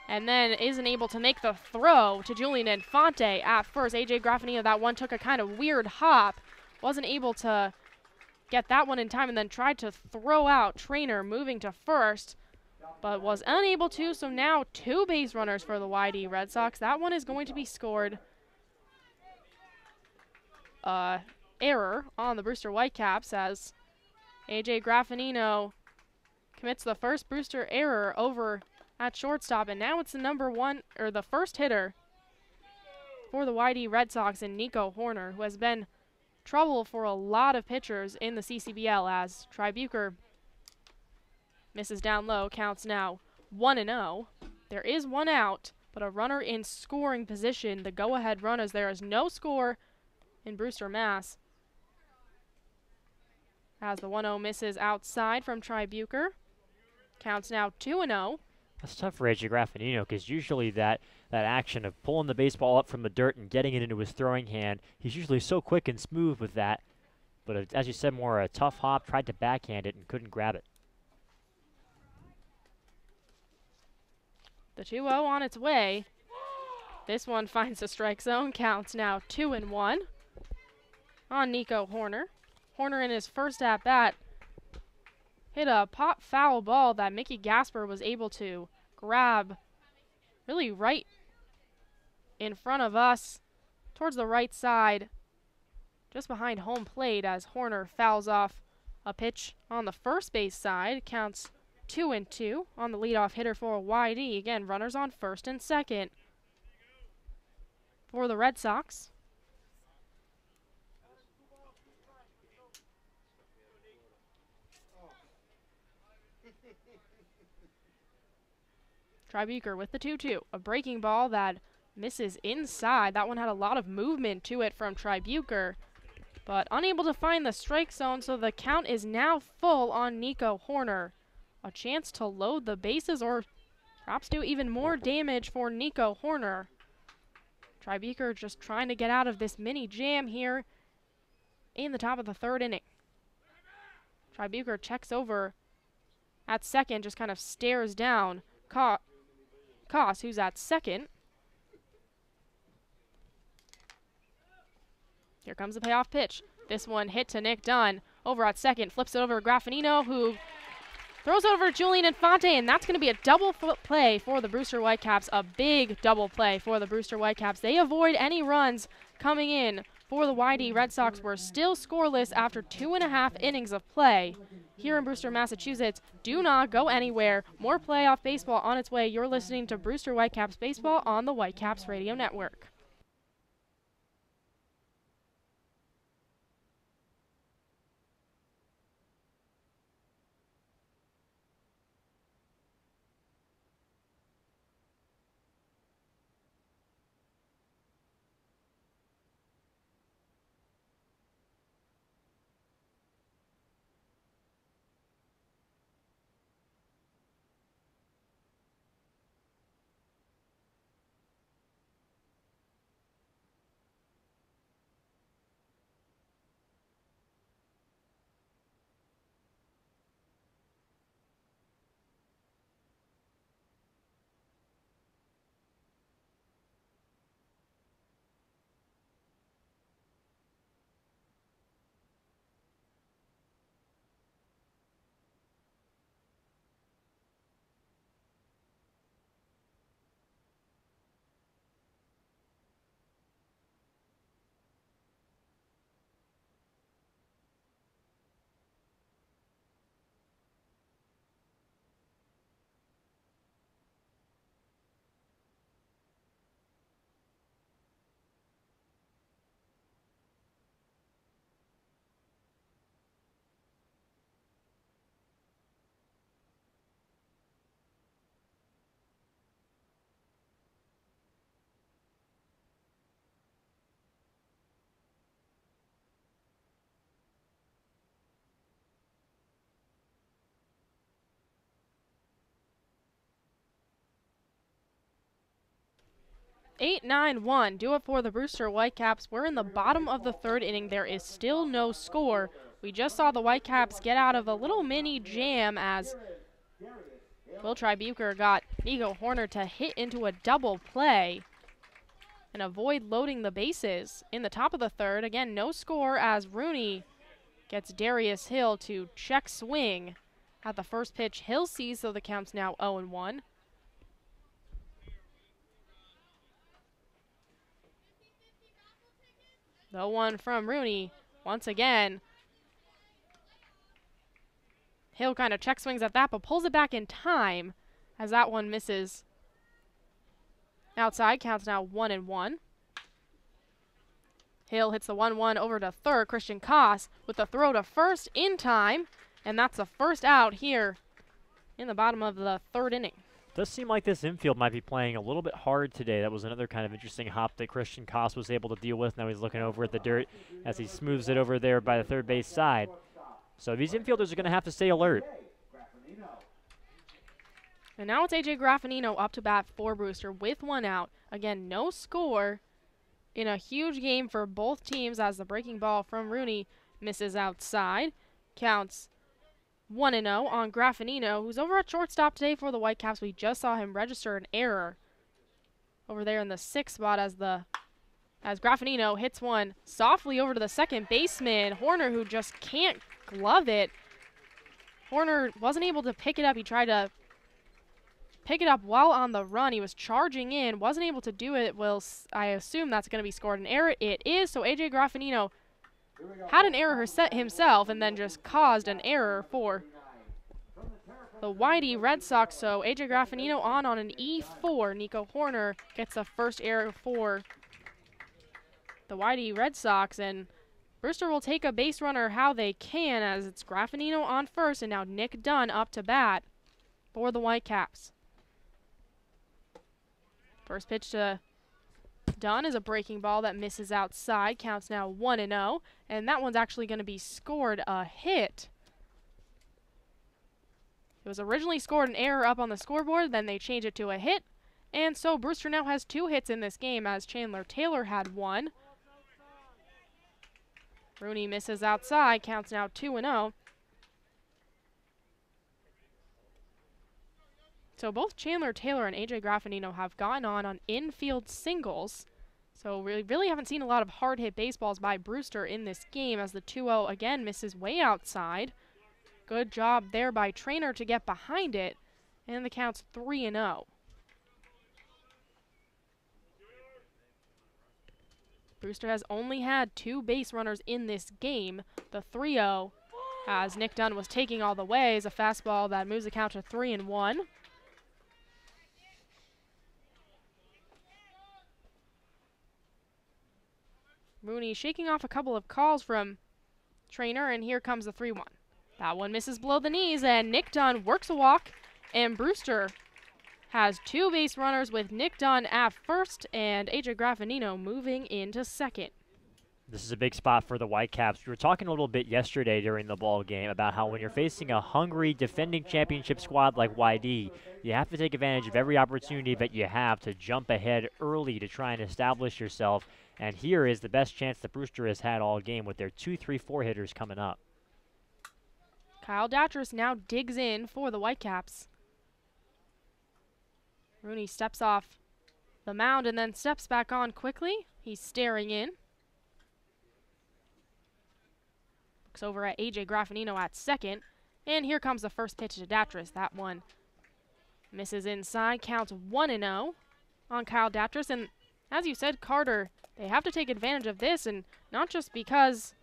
and then isn't able to make the throw to Julian Infante at first. A.J. Graffinino, that one took a kind of weird hop. Wasn't able to get that one in time and then tried to throw out Trainer moving to first, but was unable to, so now 2 base runners for the YD Red Sox. That one is going to be scored. Error on the Brewster Whitecaps as A.J. Graffinino commits the first Brewster error over at shortstop, and now it's the first hitter for the YD Red Sox in Nico Horner, who has been trouble for a lot of pitchers in the CCBL as Bucher misses down low. Counts now 1-0. There is one out, but a runner in scoring position. The go-ahead run as there is no score in Brewster, Mass. As the 1-0 misses outside from Bucher. Counts now 2-0. That's tough for A.J. Graffinino because usually that action of pulling the baseball up from the dirt and getting it into his throwing hand, he's usually so quick and smooth with that. But as you said, more a tough hop, tried to backhand it and couldn't grab it. The 2-0 on its way. This one finds the strike zone. Counts now 2-1 on Nico Horner. Horner in his first at-bat hit a pop foul ball that Mickey Gasper was able to grab really right in front of us towards the right side, just behind home plate as Horner fouls off a pitch on the first base side. Counts 2-2 on the leadoff hitter for YD. Again, runners on first and second for the Red Sox. Bucher with the 2-2. A breaking ball that misses inside. That one had a lot of movement to it from Bucher, but unable to find the strike zone, so the count is now full on Nico Horner. A chance to load the bases or perhaps do even more damage for Nico Horner. Bucher just trying to get out of this mini jam here in the top of the third inning. Tribuker checks over at second, just kind of stares down Koss, who's at second. Here comes the payoff pitch. This one hit to Nick Dunn. Over at second, flips it over to Graffinino, who throws it over to Julian Infante, and that's going to be a double play for the Brewster Whitecaps, a big double play for the Brewster Whitecaps. They avoid any runs coming in for the YD Red Sox. Were still scoreless after 2.5 innings of play here in Brewster, Massachusetts. Do not go anywhere. More playoff baseball on its way. You're listening to Brewster Whitecaps Baseball on the Whitecaps Radio Network. Eight, 9-1. Do it for the Brewster Whitecaps. We're in the bottom of the third inning. There is still no score. We just saw the Whitecaps get out of a little mini jam as Will Tribuker got Nico Horner to hit into a double play and avoid loading the bases in the top of the third. Again, no score as Rooney gets Darius Hill to check swing at the first pitch. Hill sees, so the count's now 0-1. The one from Rooney once again. Hill kind of check swings at that, but pulls it back in time as that one misses. Outside, counts now 1-1. Hill hits the 1-1 over to third. Christian Koss with the throw to first in time, and that's the first out here in the bottom of the third inning. Does seem like this infield might be playing a little bit hard today. That was another kind of interesting hop that Christian Koss was able to deal with. Now he's looking over at the dirt as he smooths it over there by the third base side. So these infielders are going to have to stay alert. And now it's A.J. Graffinino up to bat for Brewster with one out. Again, no score in a huge game for both teams as the breaking ball from Rooney misses outside. Counts 1-0 on Graffinino, who's over at shortstop today for the Whitecaps. We just saw him register an error over there in the sixth spot as Graffinino hits one softly over to the second baseman, Horner, who just can't glove it. Horner wasn't able to pick it up. He tried to pick it up while on the run. He was charging in, wasn't able to do it. Well, I assume that's going to be scored an error. It is, so A.J. Graffinino had an error himself and then just caused an error for the YD Red Sox. So A.J. Graffinino on an E4. Nico Horner gets the first error for the YD Red Sox, and Brewster will take a base runner how they can as it's Graffinino on first and now Nick Dunn up to bat for the Whitecaps. First pitch to Dunn is a breaking ball that misses outside. Counts now 1-0, and that one's actually going to be scored a hit. It was originally scored an error up on the scoreboard, then they changed it to a hit, and so Brewster now has 2 hits in this game as Chandler Taylor had 1. Rooney misses outside, counts now 2-0. So both Chandler Taylor and AJ Graffinino have gotten on infield singles. So we really haven't seen a lot of hard hit baseballs by Brewster in this game, as the 2-0 again misses way outside. Good job there by Trainer to get behind it, and the count's 3-0. Brewster has only had 2 base runners in this game. The 3-0, as Nick Dunn was taking all the way, is a fastball that moves the count to 3-1. Rooney shaking off a couple of calls from Trainer, and here comes the 3-1. That one misses below the knees, and Nick Dunn works a walk, and Brewster has 2 base runners with Nick Dunn at first and AJ Graffinino moving into second. This is a big spot for the Whitecaps. We were talking a little bit yesterday during the ball game about how when you're facing a hungry defending championship squad like YD, you have to take advantage of every opportunity that you have to jump ahead early to try and establish yourself. And here is the best chance that Brewster has had all game with their 2, 3, 4 hitters coming up. Kyle Datras now digs in for the Whitecaps. Rooney steps off the mound and then steps back on quickly. He's staring in. Looks over at AJ Graffinino at second. And here comes the first pitch to Datras. That one misses inside. Counts 1-0 on Kyle Datras. And as you said, Carter, they have to take advantage of this, and not just because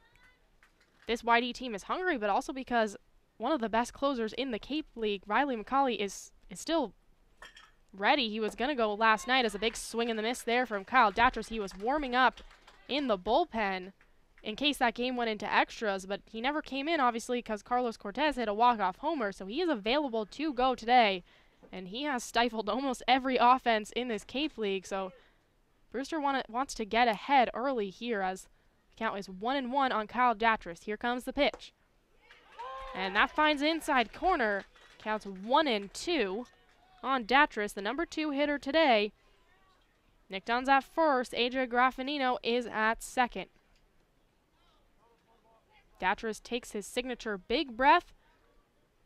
this YD team is hungry, but also because one of the best closers in the Cape League, Riley McCauley, is still ready. He was going to go last night as a big swing and the miss there from Kyle Datras. He was warming up in the bullpen in case that game went into extras, but he never came in, obviously, because Carlos Cortez hit a walk-off homer, so he is available to go today, and he has stifled almost every offense in this Cape League, so Brewster wants to get ahead early here as the count is 1-1 on Kyle Datras. Here comes the pitch. And that finds inside corner. Counts 1-2 on Datras, the number 2 hitter today. Nick Dunn's at first. AJ Graffinino is at second. Datras takes his signature big breath.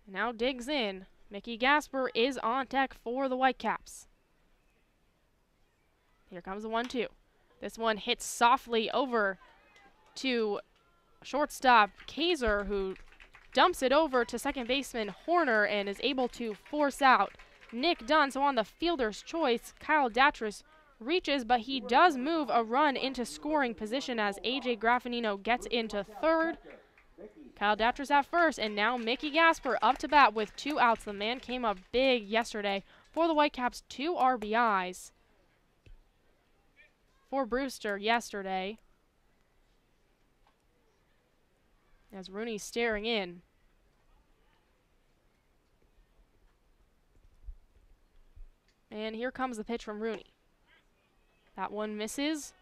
Now digs in. Mickey Gasper is on deck for the Whitecaps. Here comes the 1-2. This one hits softly over to shortstop Kaiser, who dumps it over to second baseman Horner and is able to force out Nick Dunn. So on the fielder's choice, Kyle Datras reaches, but he does move a run into scoring position as AJ Graffinino gets into third. Kyle Datras at first, and now Mickey Gasper up to bat with 2 outs. The man came up big yesterday for the Whitecaps, 2 RBIs for Brewster yesterday. As Rooney's staring in. And here comes the pitch from Rooney. That one misses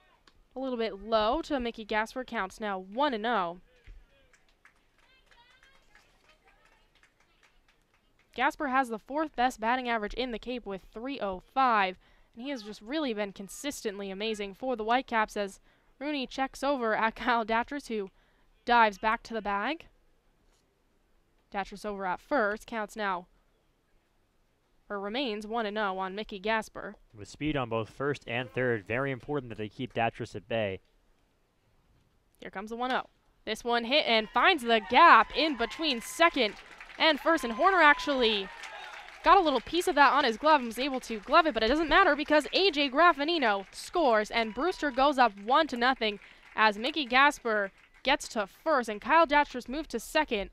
a little bit low to Mickey Gasper. Counts now 1-0. Gasper has the 4th best batting average in the Cape with .305. And he has just really been consistently amazing for the Whitecaps as Rooney checks over at Kyle Datras, who dives back to the bag. Datras over at first. Counts now, or remains 1-0 on Mickey Gasper. With speed on both first and third, very important that they keep Datras at bay. Here comes the 1-0. This one hit and finds the gap in between second and first, and Horner actually got a little piece of that on his glove and was able to glove it, but it doesn't matter because AJ Graffinino scores and Brewster goes up 1-0 as Mickey Gasper gets to first and Kyle Datras moved to second.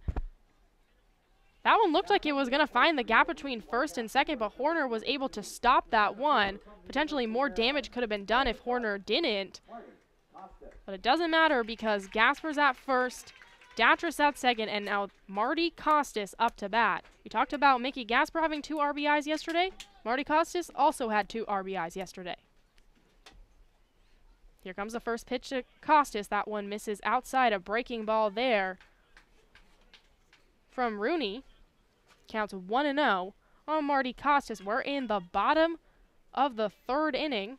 That one looked like it was going to find the gap between first and second, but Horner was able to stop that one. Potentially more damage could have been done if Horner didn't. But it doesn't matter because Gasper's at first, Datras at second, and now Marty Costas up to bat. We talked about Mickey Gasper having 2 RBIs yesterday. Marty Costas also had 2 RBIs yesterday. Here comes the first pitch to Costas. That one misses outside, a breaking ball there from Rooney. Counts 1-0 on Marty Costas. We're in the bottom of the 3rd inning,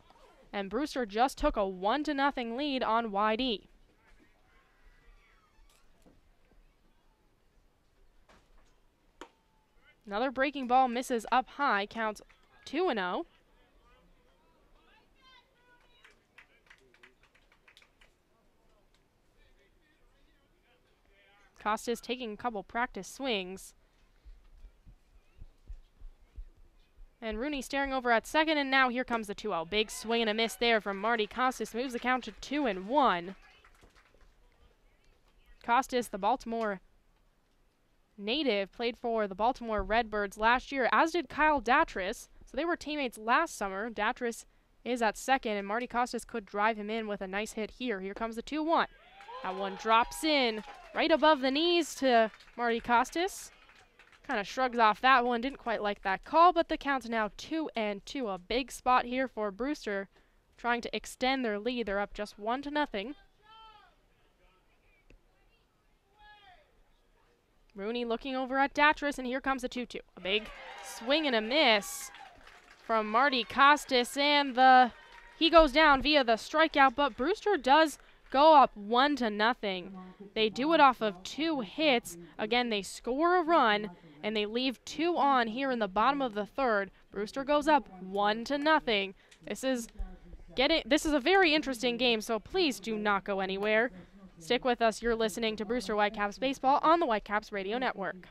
and Brewster just took a 1-0 lead on YD. Another breaking ball misses up high, counts 2-0. Costas taking a couple practice swings. And Rooney staring over at second, and now here comes the 2-0. Big swing and a miss there from Marty Costas. Moves the count to 2-1. Costas, the Baltimore native, played for the Baltimore Redbirds last year, as did Kyle Datris. So they were teammates last summer. Datris is at second, and Marty Costas could drive him in with a nice hit here. Here comes the 2-1. That one drops in right above the knees to Marty Costas. Kind of shrugs off that one. Didn't quite like that call, but the count's now 2-2. A big spot here for Brewster, trying to extend their lead. They're up just 1-0. Rooney looking over at Datris, and here comes the 2-2. A big swing and a miss from Marty Costas, and he goes down via the strikeout, but Brewster does go up 1-0. They do it off of 2 hits. Again, they score a run, and they leave 2 on here in the bottom of the third. Brewster goes up 1-0. This is a very interesting game, so please do not go anywhere. Stick with us. You're listening to Brewster Whitecaps Baseball on the Whitecaps Radio Network.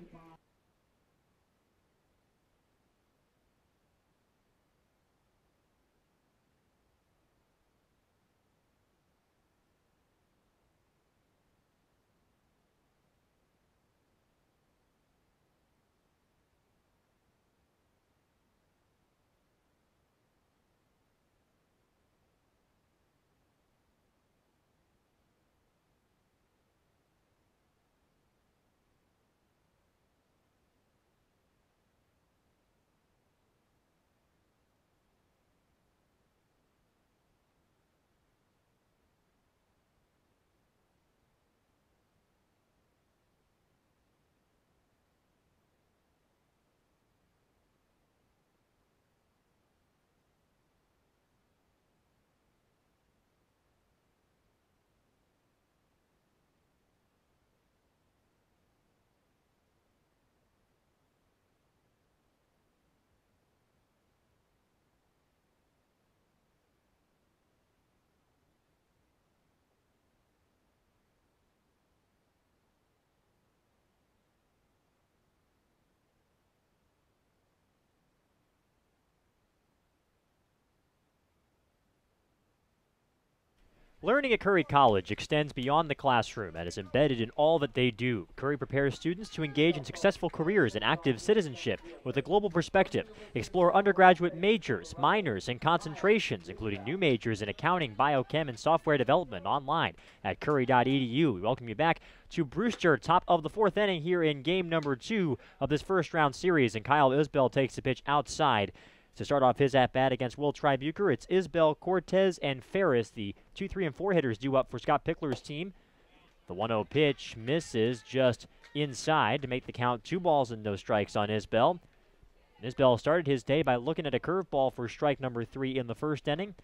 Learning at Curry College extends beyond the classroom and is embedded in all that they do. Curry prepares students to engage in successful careers and active citizenship with a global perspective. Explore undergraduate majors, minors, and concentrations, including new majors in accounting, biochem, and software development online at curry.edu. We welcome you back to Brewster, top of the 4th inning here in game number 2 of this first round series, and Kyle Isbell takes the pitch outside to start off his at-bat against Will Tribuker. It's Isbell, Cortez, and Ferris, the 2, 3, and 4 hitters due up for Scott Pickler's team. The 1-0 pitch misses just inside to make the count 2 balls and no strikes on Isbell. Isbell started his day by looking at a curveball for strike number 3 in the first inning.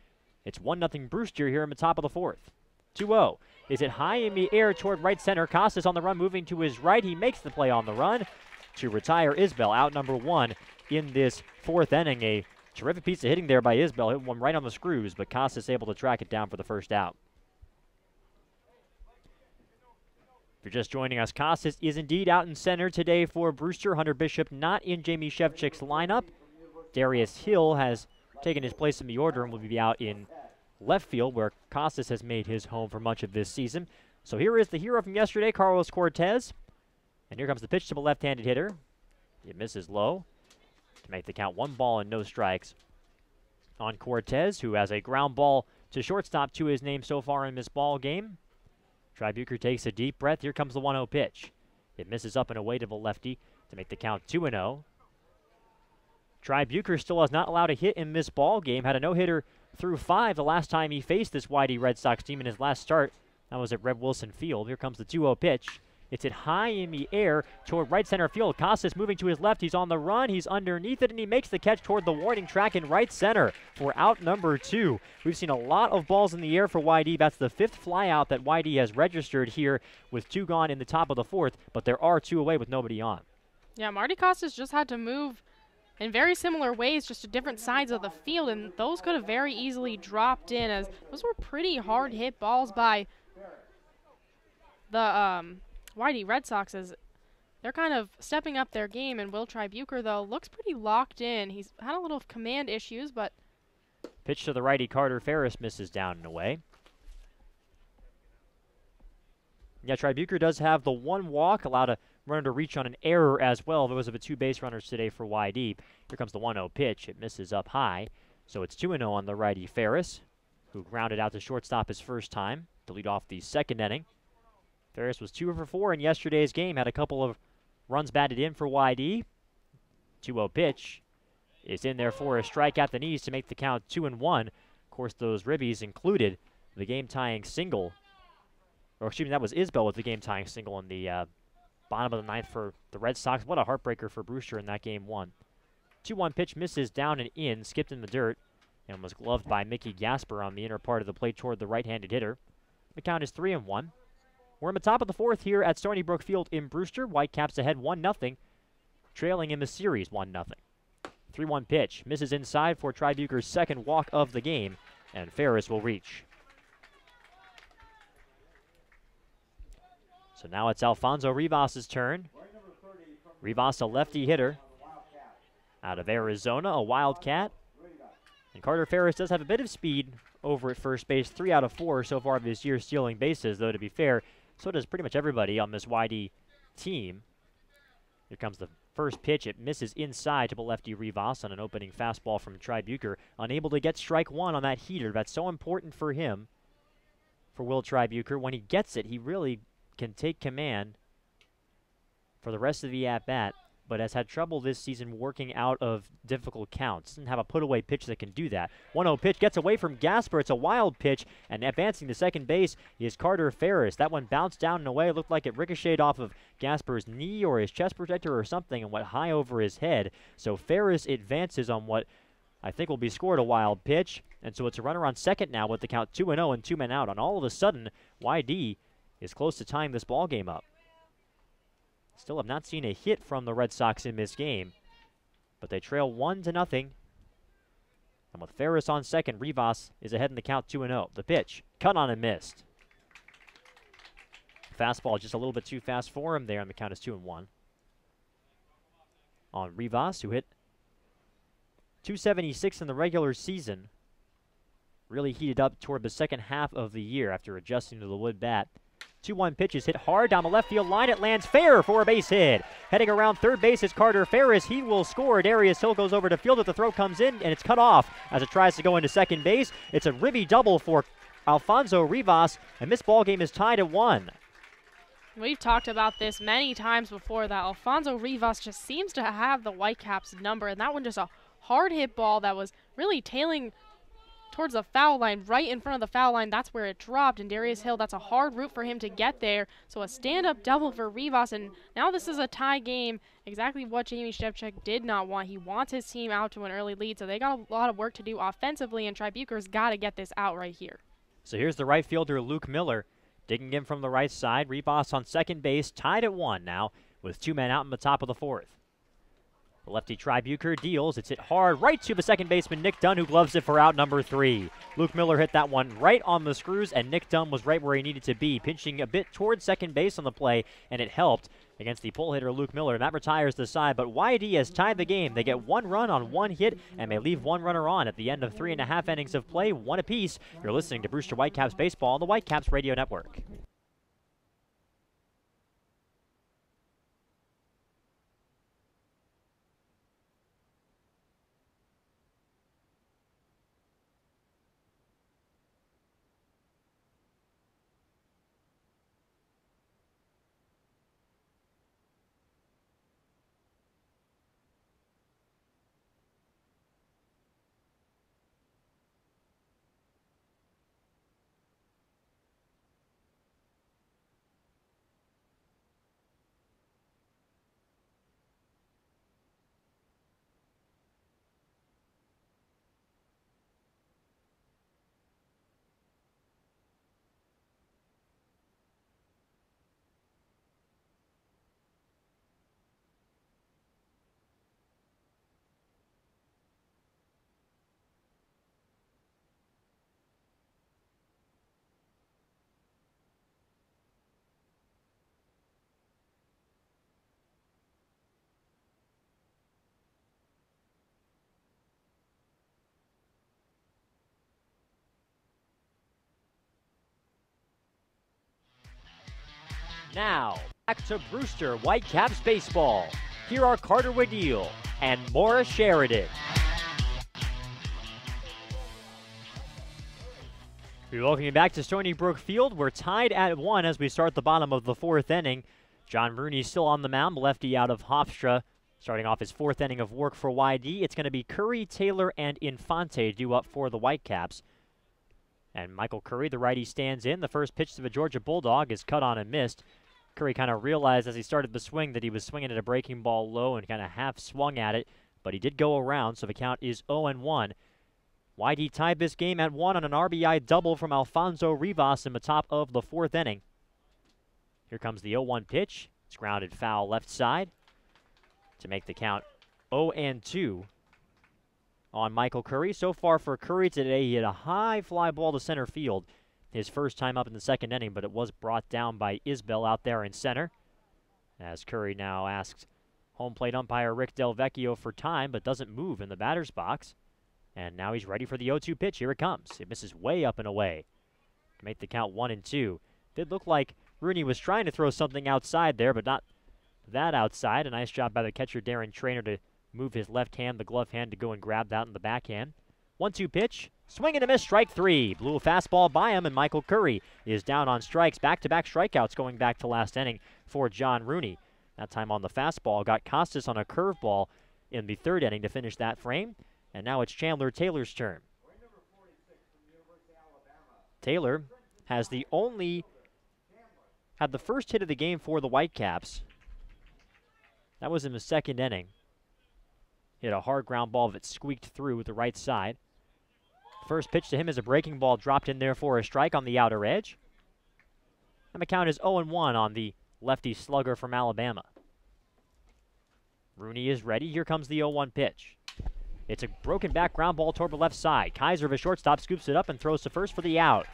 It's 1-0 Brewster here in the top of the 4th. 2-0. Is it high in the air toward right center? Costas on the run, moving to his right. He makes the play on the run to retire Isbell, out number 1 in this 4th inning. A terrific piece of hitting there by Isbell. Hit one right on the screws, but Costas able to track it down for the first out. If you're just joining us, Costas is indeed out in center today for Brewster. Hunter Bishop not in Jamie Shevchik's lineup. Darius Hill has taken his place in the order and will be out in left field, where Costas has made his home for much of this season. So here is the hero from yesterday, Carlos Cortez. And here comes the pitch to the left-handed hitter. It misses low to make the count 1 ball and no strikes on Cortez, who has a ground ball to shortstop to his name so far in this ball game. Tribuker takes a deep breath. Here comes the 1-0 pitch. It misses up and away to the lefty to make the count 2-0. Tribuker still has not allowed a hit in this ball game. Had a no-hitter through 5 the last time he faced this Whitey Red Sox team in his last start. That was at Red Wilson Field. Here comes the 2-0 pitch. It's hit high in the air toward right center field. Costas moving to his left. He's on the run. He's underneath it, and he makes the catch toward the warning track in right center for out number 2. We've seen a lot of balls in the air for YD. That's the 5th flyout that YD has registered here with 2 gone in the top of the 4th, but there are 2 away with nobody on. Yeah, Marty Costas just had to move in very similar ways, just to different sides of the field, and those could have very easily dropped in, as those were pretty hard hit balls by the Whitey Red Sox, as they're kind of stepping up their game. And Will Tribuker, though, looks pretty locked in. He's had a little command issues, but Pitch to the righty, Carter Ferris misses down and away. Yeah, Tribuker does have the one walk, allowed a runner to reach on an error as well. There was of a 2 base runners today for YD. Here comes the 1-0 pitch. It misses up high. So it's 2-0 on the righty Ferris, who grounded out to shortstop his first time to lead off the second inning. Ferris was 2 for 4 in yesterday's game, had a couple of runs batted in for YD. 2-0 pitch is in there for a strike at the knees to make the count 2-1. Of course, those ribbies included the game-tying single. Or excuse me, that was Isbell with the game-tying single in the bottom of the ninth for the Red Sox. What a heartbreaker for Brewster in that game one. 2-1 pitch misses down and in, skipped in the dirt, and was gloved by Mickey Gasper on the inner part of the plate toward the right-handed hitter. The count is 3-1. We're in the top of the fourth here at Stony Brook Field in Brewster. Whitecaps ahead 1-0, trailing in the series 1-0. 3-1 pitch misses inside for Tribuker's second walk of the game, and Ferris will reach. So now it's Alfonso Rivas' turn. Rivas, a lefty hitter out of Arizona, a Wildcat. And Carter Ferris does have a bit of speed over at first base, 3 out of 4 so far this year stealing bases, though to be fair, so does pretty much everybody on this YD team. Here comes the first pitch. It misses inside to the lefty Rivas on an opening fastball from Tribuker. Unable to get strike one on that heater. That's so important for him, for Will Tribuker. When he gets it, he really can take command for the rest of the at-bat, but has had trouble this season working out of difficult counts. Doesn't have a put-away pitch that can do that. 1-0 pitch gets away from Gasper. It's a wild pitch, and advancing to second base is Carter Ferris. That one bounced down and away. It looked like it ricocheted off of Gasper's knee or his chest protector or something and went high over his head. So Ferris advances on what I think will be scored a wild pitch, and so it's a runner on second now with the count 2-0 and 2 men out. And all of a sudden, YD is close to tying this ball game up. Still have not seen a hit from the Red Sox in this game, but they trail 1-0. And with Ferris on second, Rivas is ahead in the count 2-0. The pitch, cut on and missed. Fastball just a little bit too fast for him there, and the count is 2-1. On Rivas, who hit .276 in the regular season, really heated up toward the second half of the year after adjusting to the wood bat. 2-1 pitch is hit hard down the left field line. It lands fair for a base hit. Heading around third base is Carter Ferris. He will score. Darius Hill goes over to field, but the throw comes in, and it's cut off as it tries to go into second base. It's a ribby double for Alfonso Rivas, and this ball game is tied at 1. We've talked about this many times before, that Alfonso Rivas just seems to have the Whitecaps number, and that one just a hard hit ball that was really tailing towards the foul line, right in front of the foul line. That's where it dropped, and Darius Hill, that's a hard route for him to get there. So a stand-up double for Rivas, and now this is a tie game, exactly what Jamie Shevchuk did not want. He wants his team out to an early lead, so they got a lot of work to do offensively, and Tribuker's got to get this out right here. So here's the right fielder, Luke Miller, digging in from the right side. Rivas on second base, tied at 1 now, with 2 men out in the top of the fourth. The lefty Tribuker deals. It's hit hard right to the second baseman, Nick Dunn, who gloves it for out number 3. Luke Miller hit that one right on the screws, and Nick Dunn was right where he needed to be, pinching a bit towards second base on the play, and it helped against the pull hitter Luke Miller. And that retires the side, but YD has tied the game. They get 1 run on 1 hit, and they leave 1 runner on at the end of 3.5 innings of play, 1 apiece. You're listening to Brewster Whitecaps Baseball on the Whitecaps Radio Network. Now, back to Brewster Whitecaps baseball. Here are Carter Wadeel and Maura Sheridan. We welcome you back to Stony Brook Field. We're tied at 1 as we start the bottom of the 4th inning. John Rooney still on the mound, lefty out of Hofstra. Starting off his 4th inning of work for YD, it's going to be Curry, Taylor, and Infante due up for the Whitecaps. And Michael Curry, the righty, stands in. The first pitch to the Georgia Bulldog is cut on and missed. Curry kind of realized as he started the swing that he was swinging at a breaking ball low and kind of half swung at it, but he did go around, so the count is 0-1. YD tied this game at 1 on an RBI double from Alfonso Rivas in the top of the 4th inning. Here comes the 0-1 pitch. It's grounded foul left side to make the count 0-2 on Michael Curry. So far for Curry today, he hit a high fly ball to center field his first time up in the 2nd inning, but it was brought down by Isbell out there in center. As Curry now asks home plate umpire Rick Del Vecchio for time, but doesn't move in the batter's box. And now he's ready for the 0-2 pitch. Here it comes. It misses way up and away to make the count 1-2. Did look like Rooney was trying to throw something outside there, but not that outside. A nice job by the catcher, Darren Trainer, to move his left hand, the glove hand, to go and grab that in the backhand. 1-2 pitch. Swing and a miss, strike 3. Blew a fastball by him, and Michael Curry is down on strikes. Back-to-back strikeouts going back to last inning for John Rooney. That time on the fastball. Got Costas on a curveball in the 3rd inning to finish that frame. And now it's Chandler Taylor's turn. Taylor had the first hit of the game for the Whitecaps. That was in the 2nd inning. Hit a hard ground ball that squeaked through with the right side. First pitch to him is a breaking ball dropped in there for a strike on the outer edge. And the count is 0-1 on the lefty slugger from Alabama. Rooney is ready. Here comes the 0-1 pitch. It's a broken back ground ball toward the left side. Kaiser, the shortstop, scoops it up and throws to first for the out.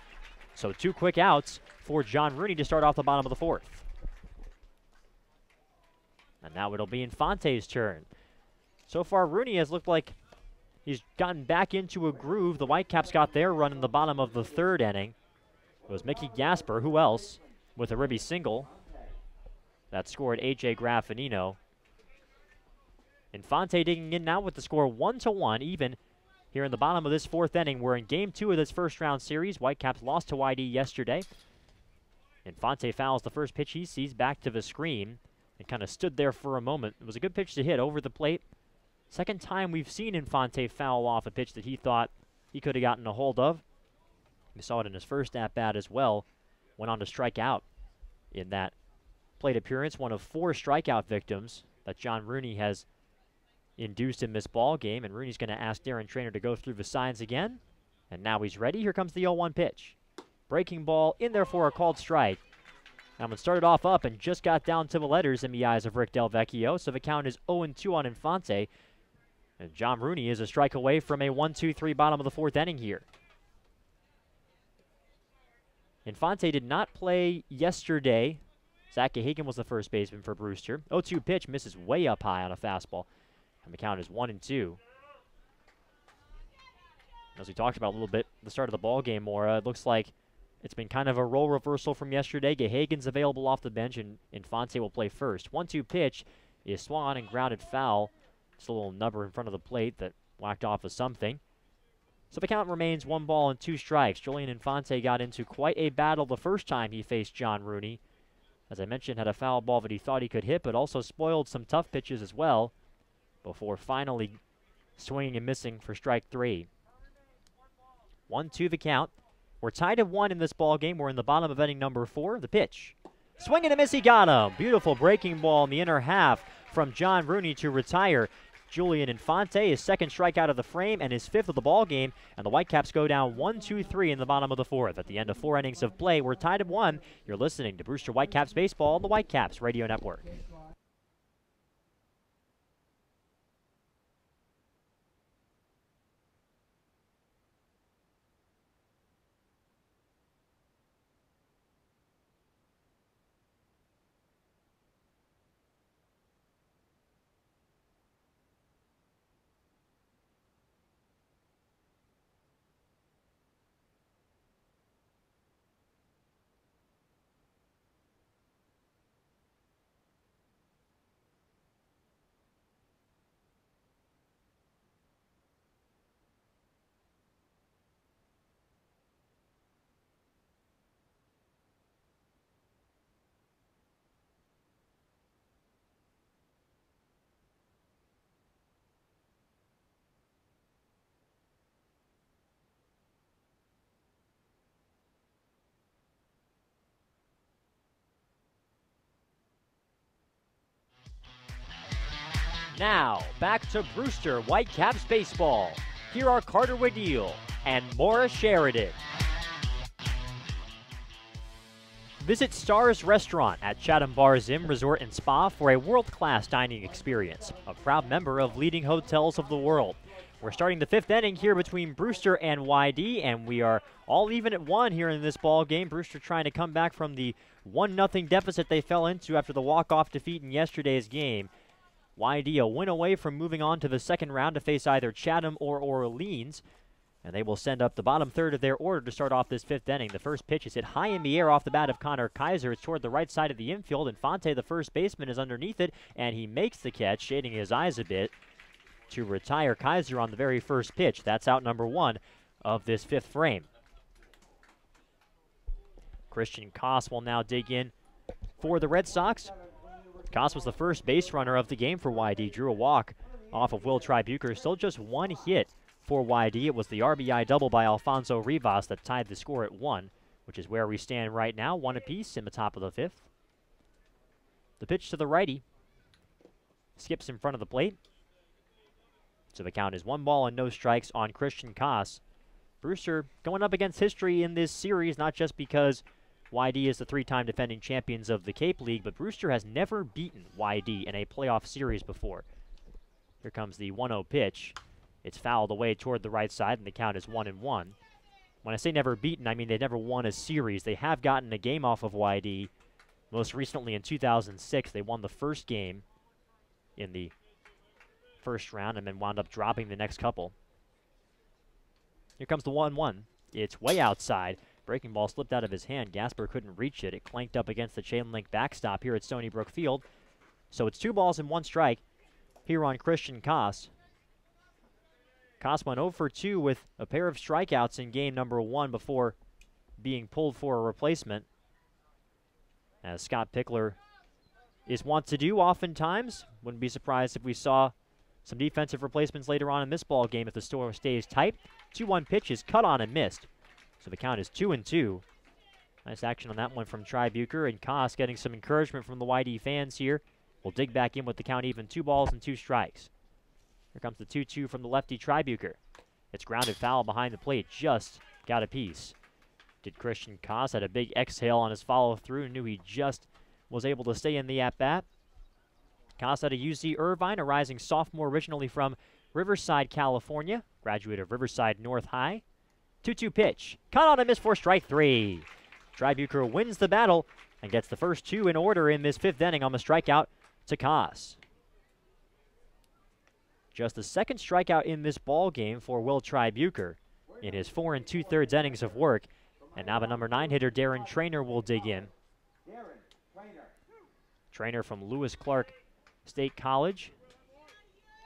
So 2 quick outs for John Rooney to start off the bottom of the 4th. And now it'll be Infante's turn. So far, Rooney has looked like he's gotten back into a groove. The Whitecaps got their run in the bottom of the 3rd inning. It was Mickey Gasper, who else, with a ribby single that scored A.J. Graffinino. Infante digging in now with the score 1-1, even here in the bottom of this 4th inning. We're in Game 2 of this first-round series. Whitecaps lost to YD yesterday. Infante fouls the first pitch he sees back to the screen and kind of stood there for a moment. It was a good pitch to hit over the plate. Second time we've seen Infante foul off a pitch that he thought he could have gotten a hold of. We saw it in his first at-bat as well. Went on to strike out in that plate appearance. One of 4 strikeout victims that John Rooney has induced in this ball game. And Rooney's going to ask Darren Trainer to go through the signs again. And now he's ready. Here comes the 0-1 pitch. Breaking ball in there for a called strike. That one started off up and just got down to the letters in the eyes of Rick Del Vecchio. So the count is 0-2 on Infante. And John Rooney is a strike away from a 1-2-3 bottom of the 4th inning here. Infante did not play yesterday. Zach Gahagan was the first baseman for Brewster. 0-2 pitch misses way up high on a fastball. And the count is 1-2. As we talked about a little bit at the start of the ball game, Maura, it looks like it's been kind of a role reversal from yesterday. Gahagan's available off the bench, and Infante will play first. 1-2 pitch is swung on and grounded foul. Just a little nubber in front of the plate that whacked off of something. So the count remains 1 ball and 2 strikes. Julian Infante got into quite a battle the first time he faced John Rooney. As I mentioned, had a foul ball that he thought he could hit, but also spoiled some tough pitches as well before finally swinging and missing for strike 3. 1-2 the count. We're tied at 1 in this ball game. We're in the bottom of inning number 4. The pitch. Swing and a miss, he got him. Beautiful breaking ball in the inner half from John Rooney to retire Julian Infante. His 2nd strikeout of the frame and his 5th of the ball game. And the Whitecaps go down 1-2-3 in the bottom of the 4th. At the end of 4 innings of play, we're tied at 1. You're listening to Brewster Whitecaps Baseball on the Whitecaps Radio Network. Now, back to Brewster Whitecaps baseball. Here are Carter Waddell and Maura Sheridan. Visit Stars Restaurant at Chatham Bar Zim Resort and Spa for a world-class dining experience, a proud member of leading hotels of the world. We're starting the 5th inning here between Brewster and YD, and we are all even at 1 here in this ball game. Brewster trying to come back from the 1-0 deficit they fell into after the walk-off defeat in yesterday's game. YD a win away from moving on to the second round to face either Chatham or Orleans. And they will send up the bottom third of their order to start off this 5th inning. The first pitch is hit high in the air off the bat of Connor Kaiser. It's toward the right side of the infield, and Fonte, the first baseman, is underneath it, and he makes the catch, shading his eyes a bit, to retire Kaiser on the very first pitch. That's out number 1 of this 5th frame. Christian Koss will now dig in for the Red Sox. Koss was the first base runner of the game for YD. Drew a walk off of Will Tribuker. Still just 1 hit for YD. It was the RBI double by Alfonso Rivas that tied the score at 1, which is where we stand right now, 1 apiece in the top of the 5th. The pitch to the righty skips in front of the plate. So the count is 1 ball and no strikes on Christian Koss. Brewster going up against history in this series, not just because YD is the 3-time defending champions of the Cape League, but Brewster has never beaten YD in a playoff series before. Here comes the 1-0 pitch. It's fouled away toward the right side, and the count is 1-1. When I say never beaten, I mean they never won a series. They have gotten a game off of YD. Most recently in 2006, they won the first game in the first round and then wound up dropping the next couple. Here comes the 1-1. It's way outside. Breaking ball slipped out of his hand. Gasper couldn't reach it. It clanked up against the chain link backstop here at Stony Brook Field. So it's 2 balls and 1 strike here on Christian Koss. Koss went 0 for 2 with a pair of strikeouts in game number 1 before being pulled for a replacement. As Scott Pickler is wont to do oftentimes. Wouldn't be surprised if we saw some defensive replacements later on in this ball game if the score stays tight. 2-1 pitch is cut on and missed. So the count is 2-2. Nice action on that one from Tribuker, and Koss getting some encouragement from the YD fans here. We'll dig back in with the count even, 2 balls and 2 strikes. Here comes the 2-2 from the lefty Tribuker. It's grounded foul behind the plate, just got a piece. Did Christian Koss, had a big exhale on his follow-through, knew he just was able to stay in the at-bat. Koss out of UC Irvine, a rising sophomore originally from Riverside, California, graduate of Riverside North High. 2-2 pitch, cut on and miss for strike 3. Tribuker wins the battle and gets the first 2 in order in this 5th inning on the strikeout to Koss. Just the 2nd strikeout in this ball game for Will Tribuker in his 4 2/3 innings of work. And now the number 9 hitter, Darren Trainer, will dig in. Trainer from Lewis Clark State College.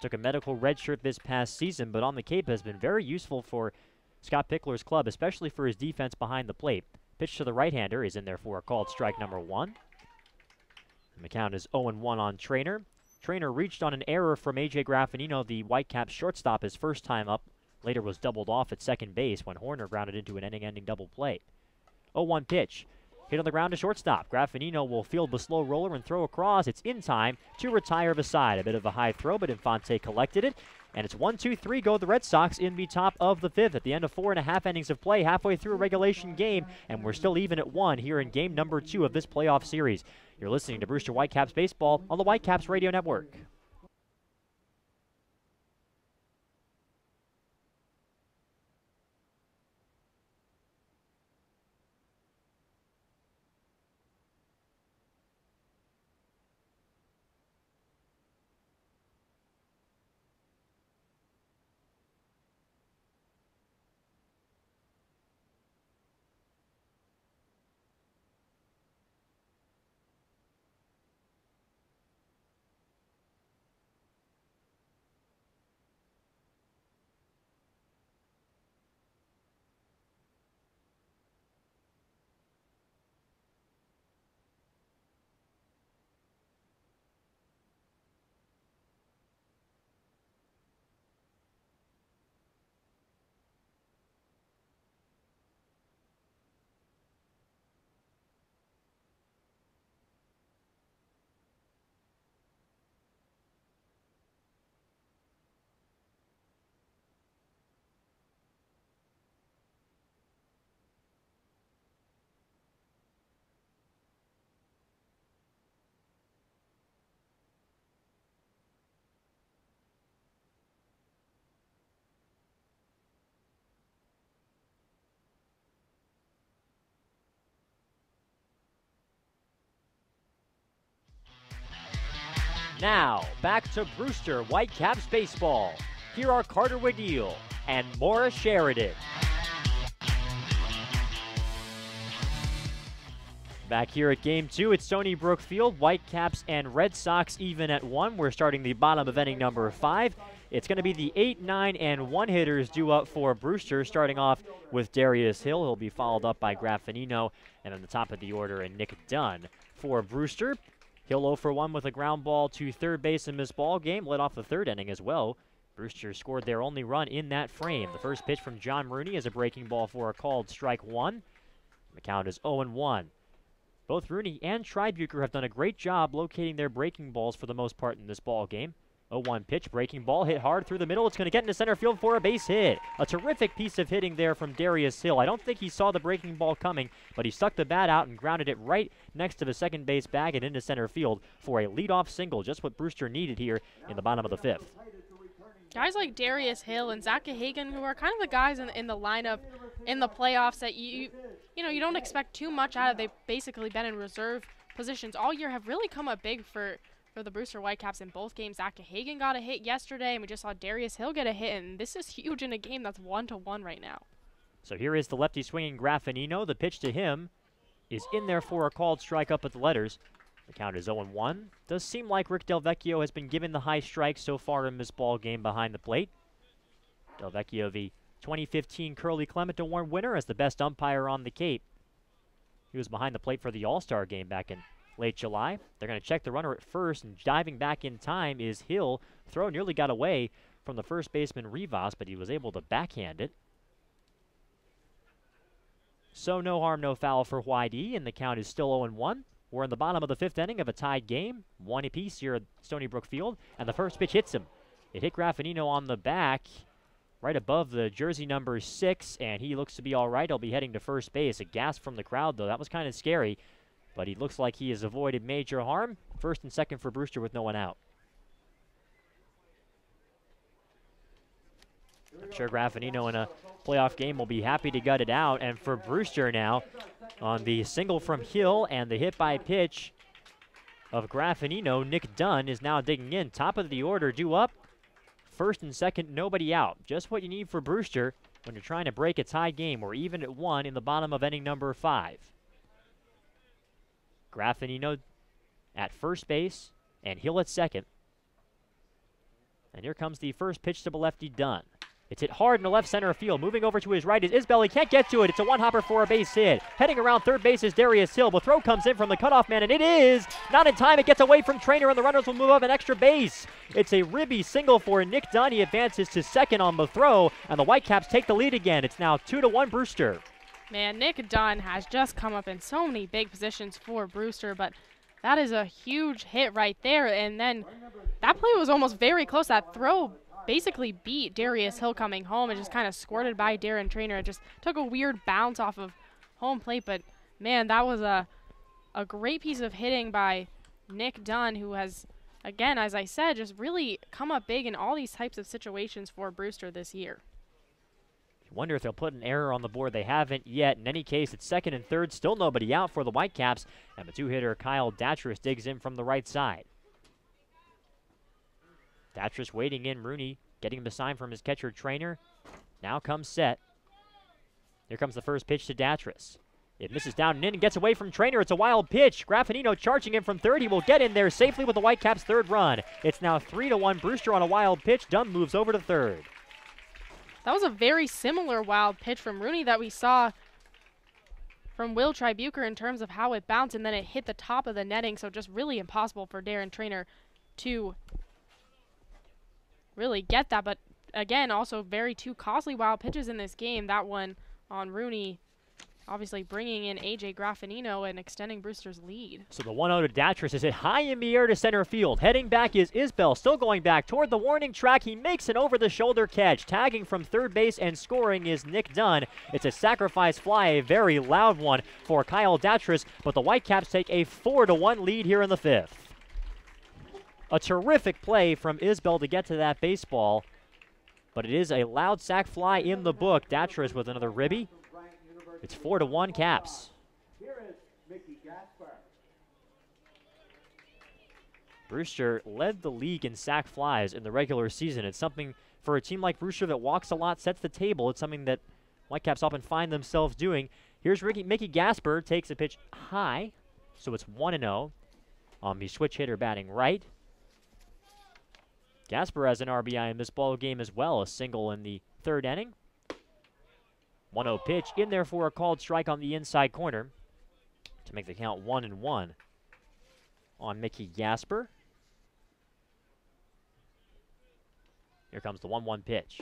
Took a medical redshirt this past season, but on the Cape has been very useful for Scott Pickler's club, especially for his defense behind the plate. Pitch to the right-hander is in there for a called strike number 1. And the count is 0-1 on Trainer. Trainer reached on an error from A.J. Graffinino, the Whitecaps shortstop, his first time up. Later was doubled off at second base when Horner grounded into an inning-ending double play. 0-1 pitch. Hit on the ground to shortstop. Graffinino will field the slow roller and throw across. It's in time to retire beside. A bit of a high throw, but Infante collected it. And it's 1-2-3 go the Red Sox in the top of the 5th at the end of 4.5 innings of play, halfway through a regulation game. And we're still even at 1 here in game number 2 of this playoff series. You're listening to Brewster Whitecaps Baseball on the Whitecaps Radio Network. Now, back to Brewster Whitecaps baseball. Here are Carter Waddell and Maura Sheridan. Back here at Game 2 at Stony Brook Field, Whitecaps and Red Sox even at 1. We're starting the bottom of inning number 5. It's going to be the 8, 9, and 1 hitters due up for Brewster, starting off with Darius Hill. He'll be followed up by Graffinino, and on the top of the order, and Nick Dunn. For Brewster, Hill 0 for 1 with a ground ball to third base in this ball game, led off the third inning as well. Brewster scored their only run in that frame. The first pitch from John Rooney is a breaking ball for a called strike 1. The count is 0-1. Both Rooney and Tribuker have done a great job locating their breaking balls for the most part in this ball game. 0-1 pitch, breaking ball, hit hard through the middle. It's going to get into center field for a base hit. A terrific piece of hitting there from Darius Hill. I don't think he saw the breaking ball coming, but he stuck the bat out and grounded it right next to the second base bag and into center field for a leadoff single, just what Brewster needed here in the bottom of the 5th. Guys like Darius Hill and Zach Hagan, who are kind of the guys in the lineup in the playoffs that you don't expect too much out of. They've basically been in reserve positions all year, have really come up big for the Brewster Whitecaps in both games. Zach Hagan got a hit yesterday, and we just saw Darius Hill get a hit, and this is huge in a game that's 1-1 right now. So here is the lefty swinging Graffinino. The pitch to him is in there for a called strike up at the letters. The count is 0-1. Does seem like Rick Delvecchio has been given the high strikes so far in this ball game behind the plate. Delvecchio, the 2015 Curly Clement Award winner, as the best umpire on the Cape. He was behind the plate for the All-Star game back in late July. They're going to check the runner at first, and diving back in time is Hill. Throw nearly got away from the first baseman Rivas, but he was able to backhand it. So no harm, no foul for Whitey, and the count is still 0-1. We're in the bottom of the 5th inning of a tied game, 1 apiece here at Stony Brook Field, and the first pitch hits him. It hit Graffinino on the back, right above the jersey number 6, and he looks to be all right. He'll be heading to first base. A gasp from the crowd, though. That was kind of scary, but he looks like he has avoided major harm. First and second for Brewster with no one out. I'm sure Graffinino in a playoff game will be happy to gut it out, and for Brewster now, on the single from Hill and the hit by pitch of Graffinino, Nick Dunn is now digging in. Top of the order, due up. First and second, nobody out. Just what you need for Brewster when you're trying to break a tie game. We're even at 1 in the bottom of inning number 5. Graffinino at first base and Hill at second. And here comes the first pitch to the lefty, Dunn. It's hit hard in the left center field. Moving over to his right is Isbell. He can't get to it. It's a one-hopper for a base hit. Heading around third base is Darius Hill. The throw comes in from the cutoff man, and it is not in time. It gets away from Trainer, and the runners will move up an extra base. It's a ribby single for Nick Dunn. He advances to second on the throw, and the Whitecaps take the lead again. It's now 2-1 Brewster. Man, Nick Dunn has just come up in so many big positions for Brewster, but that is a huge hit right there. And then that play was almost very close. That throw basically beat Darius Hill coming home. It just kind of squirted by Darren Trainer. It just took a weird bounce off of home plate, but man, that was a great piece of hitting by Nick Dunn, who has, again, as I said, just really come up big in all these types of situations for Brewster this year. You wonder if they'll put an error on the board. They haven't yet. In any case, it's second and third, still nobody out for the Whitecaps, and the two-hitter Kyle Datris digs in from the right side. Datris waiting in. Rooney getting the sign from his catcher Trainer. Now comes set. Here comes the first pitch to Datris. It misses down and in and gets away from Trainer. It's a wild pitch. Graffinino charging in from third. He will get in there safely with the Whitecaps' third run. It's now 3-1 Brewster on a wild pitch. Dunn moves over to third. That was a very similar wild pitch from Rooney that we saw from Will Tribuker in terms of how it bounced, and then it hit the top of the netting, so just really impossible for Darren Trainer to really get that. But again, also two costly wild pitches in this game. That one on Rooney, obviously bringing in A.J. Graffinino and extending Brewster's lead. So the 1-0 to Datris is hit high in the air to center field. Heading back is Isbell, still going back toward the warning track. He makes an over-the-shoulder catch. Tagging from third base and scoring is Nick Dunn. It's a sacrifice fly, a very loud one for Kyle Datris, but the Whitecaps take a 4-1 lead here in the 5th. A terrific play from Isbell to get to that baseball, but it is a loud sac fly in the book. Datris with another ribby. It's 4-1 Caps. Brewster led the league in sac flies in the regular season. It's something for a team like Brewster that walks a lot, sets the table. It's something that Whitecaps often find themselves doing. Here's Mickey Gasper, takes a pitch high, so it's 1-0 on the switch hitter batting right. Gasper has an RBI in this ball game as well, a single in the third inning. 1-0 pitch in there for a called strike on the inside corner to make the count 1-1 on Mickey Gasper. Here comes the 1-1 pitch.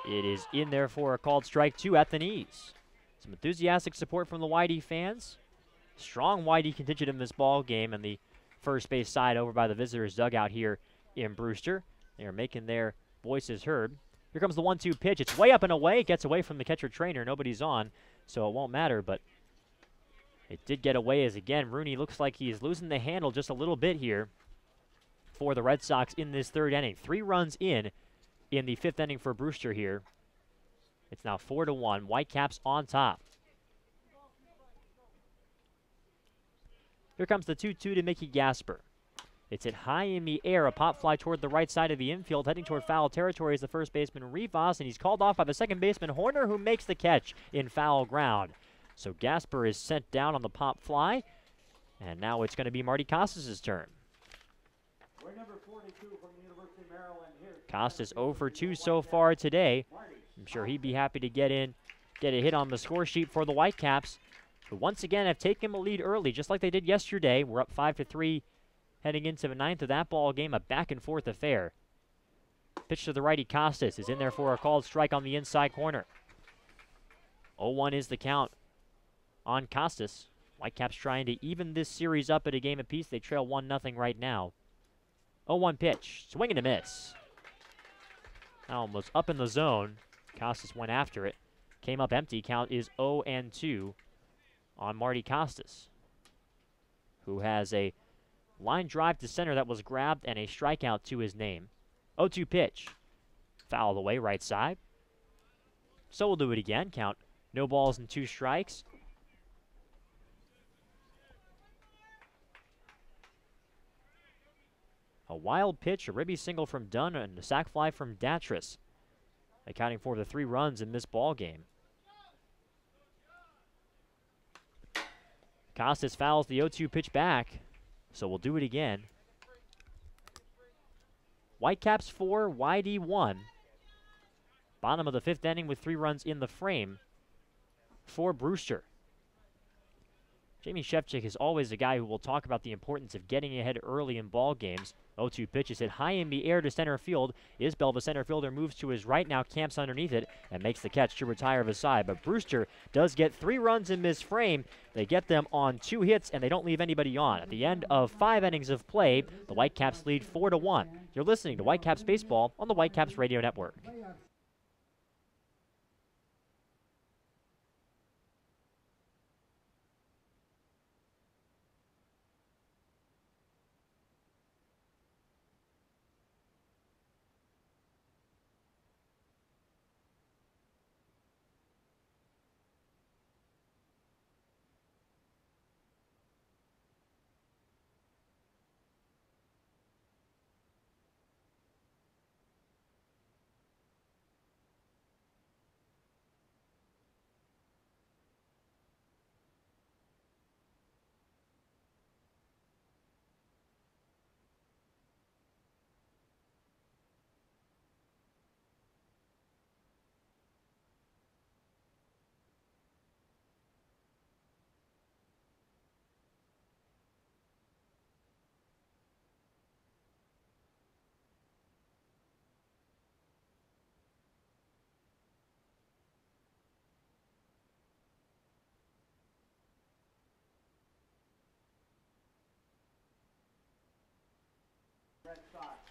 It is in there for a called strike, 2 at the knees. Some enthusiastic support from the Whitey fans. Strong Whitey contingent in this ball game, and the first base side over by the visitors' dugout here in Brewster. They are making their voices heard. Here comes the 1-2 pitch. It's way up and away. It gets away from the catcher trainer. Nobody's on, so it won't matter, but it did get away as, again, Rooney looks like he's losing the handle just a little bit here for the Red Sox in this third inning. 3 runs in the 5th inning for Brewster here. It's now 4-1. Whitecaps on top. Here comes the 2-2 to Mickey Gasper. It's hit high in the air, a pop fly toward the right side of the infield, heading toward foul territory is the first baseman Rivas, and he's called off by the second baseman Horner, who makes the catch in foul ground. So Gasper is sent down on the pop fly, and now it's going to be Marty Costas' turn. Costas 0 for 2 so far today. I'm sure he'd be happy to get a hit on the score sheet for the Whitecaps, who once again have taken a lead early, just like they did yesterday. We're up 5-3 heading into the 9th of that ball game, a back-and-forth affair. Pitch to the righty, Costas is in there for a called strike on the inside corner. 0-1 is the count on Costas. Whitecaps trying to even this series up at a game apiece. They trail 1-0 right now. 0-1 pitch, swing and a miss. That one was up in the zone. Costas went after it. Came up empty. Count is 0-2 on Marty Costas, who has a line drive to center that was grabbed and a strikeout to his name. 0-2 pitch. Foul away, right side. So we'll do it again. Count no balls and 2 strikes. A wild pitch, a ribby single from Dunn, and a sac fly from Datris, accounting for the 3 runs in this ball game. Costas fouls the 0-2 pitch back, so we'll do it again. Whitecaps 4, Whitey 1. Bottom of the 5th inning with 3 runs in the frame for Brewster. Jamie Shevchik is always a guy who will talk about the importance of getting ahead early in ball games. 0-2 pitch is hit high in the air to center field. Isbell, the center fielder, moves to his right, now camps underneath it and makes the catch to retire his side. But Brewster does get 3 runs in this frame. They get them on 2 hits, and they don't leave anybody on. At the end of 5 innings of play, the Whitecaps lead 4-1. You're listening to Whitecaps Baseball on the Whitecaps Radio Network.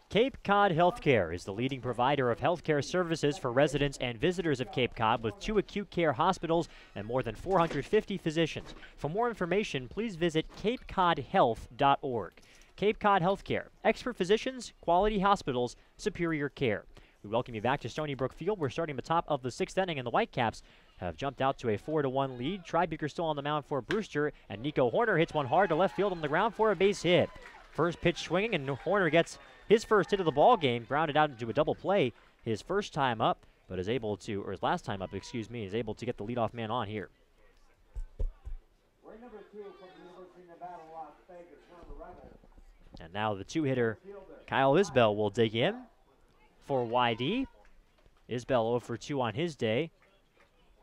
Cape Cod Healthcare is the leading provider of healthcare services for residents and visitors of Cape Cod, with 2 acute care hospitals and more than 450 physicians. For more information, please visit capecodhealth.org. Cape Cod Healthcare, expert physicians, quality hospitals, superior care. We welcome you back to Stony Brook Field. We're starting the top of the 6th inning, and the Whitecaps have jumped out to a 4-1 lead. Tribuker still on the mound for Brewster, and Nico Horner hits one hard to left field on the ground for a base hit. First pitch swinging, and Horner gets his first hit of the ball game, grounded out into a double play his first time up, but is able to, or his last time up, excuse me, is able to get the leadoff man on here. And now the two-hitter, Kyle Isbell, will dig in for YD. Isbell 0 for 2 on his day,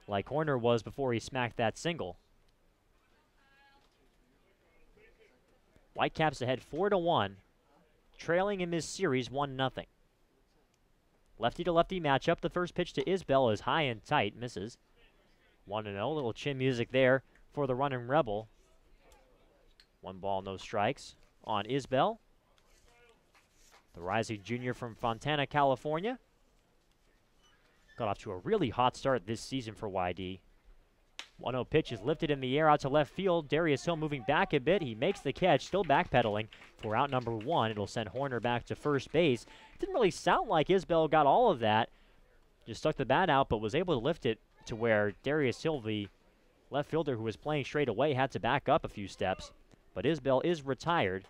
like Horner was before he smacked that single. Whitecaps ahead 4-1, trailing in this series 1-0. Lefty to lefty matchup. The first pitch to Isbell is high and tight, misses. 1-0, little chin music there for the running Rebel. 1 ball, no strikes on Isbell, the rising junior from Fontana, California. Got off to a really hot start this season for YD. 1-0 pitch is lifted in the air out to left field. Darius Hill moving back a bit. He makes the catch, still backpedaling for out number 1. It'll send Horner back to first base. Didn't really sound like Isbell got all of that. Just stuck the bat out, but was able to lift it to where Darius Hill, the left fielder who was playing straight away, had to back up a few steps. But Isbell is retired,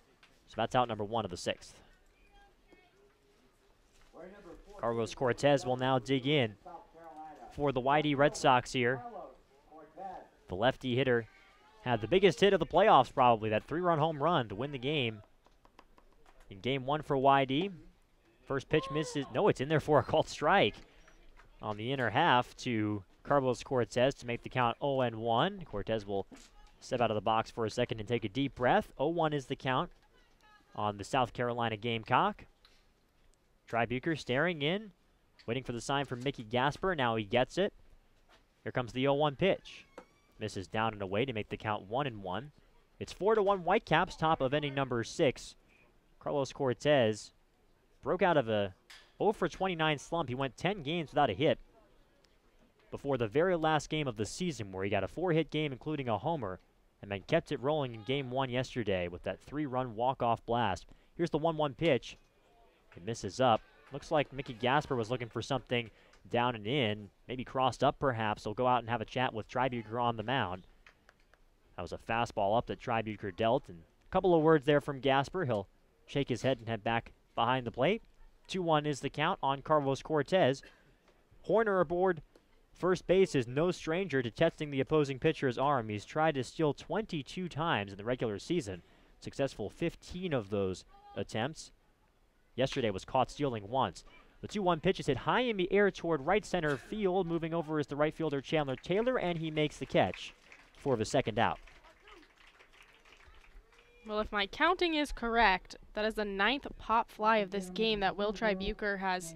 so that's out number 1 of the 6th. Carlos Cortez will now dig in for the YD Red Sox here. The lefty hitter had the biggest hit of the playoffs probably, that 3-run home run to win the game in game 1 for YD. First pitch misses. No, it's in there for a called strike on the inner half to Carlos Cortez to make the count 0-1. Cortez will step out of the box for a second and take a deep breath. 0-1 is the count on the South Carolina Gamecock. Tribuker staring in, waiting for the sign from Mickey Gasper. Now he gets it. Here comes the 0-1 pitch. Misses down and away to make the count 1-1. It's 4-1 Whitecaps, top of inning number 6. Carlos Cortez broke out of a 0 for 29 slump. He went 10 games without a hit before the very last game of the season, where he got a 4-hit game including a homer, and then kept it rolling in game 1 yesterday with that 3-run walk-off blast. Here's the 1-1 pitch. It misses up. Looks like Mickey Gasper was looking for something down and in, maybe crossed up perhaps. He'll go out and have a chat with Tribuker on the mound. That was a fastball up that Tribuker dealt, and a couple of words there from Gasper. He'll shake his head and head back behind the plate. 2-1 is the count on Carlos Cortez. Horner aboard first base is no stranger to testing the opposing pitcher's arm. He's tried to steal 22 times in the regular season. Successful 15 of those attempts. Yesterday was caught stealing once. The 2-1 pitch is hit high in the air toward right center field. Moving over is the right fielder Chandler Taylor, and he makes the catch for the second out. Well, if my counting is correct, that is the 9th pop fly of this game that Will Tribuker has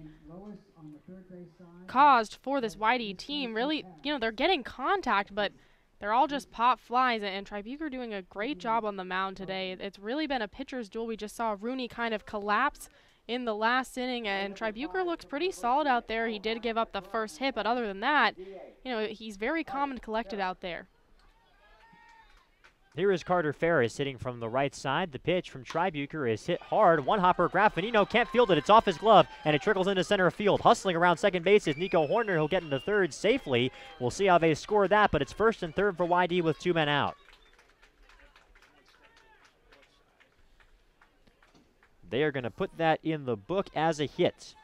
caused for this YD team. Really, you know, they're getting contact, but they're all just pop flies, and Tribuker doing a great job on the mound today. It's really been a pitcher's duel. We just saw Rooney kind of collapse in the last inning, and Tribuker looks pretty solid out there. He did give up the first hit, but other than that, you know, he's very calm and collected out there. Here is Carter Ferris hitting from the right side. The pitch from Tribuker is hit hard. One-hopper Graffinino can't field it. It's off his glove, and it trickles into center field. Hustling around second base is Nico Horner. He'll get into third safely. We'll see how they score that, but it's first and third for YD with 2 men out. They are going to put that in the book as a hit.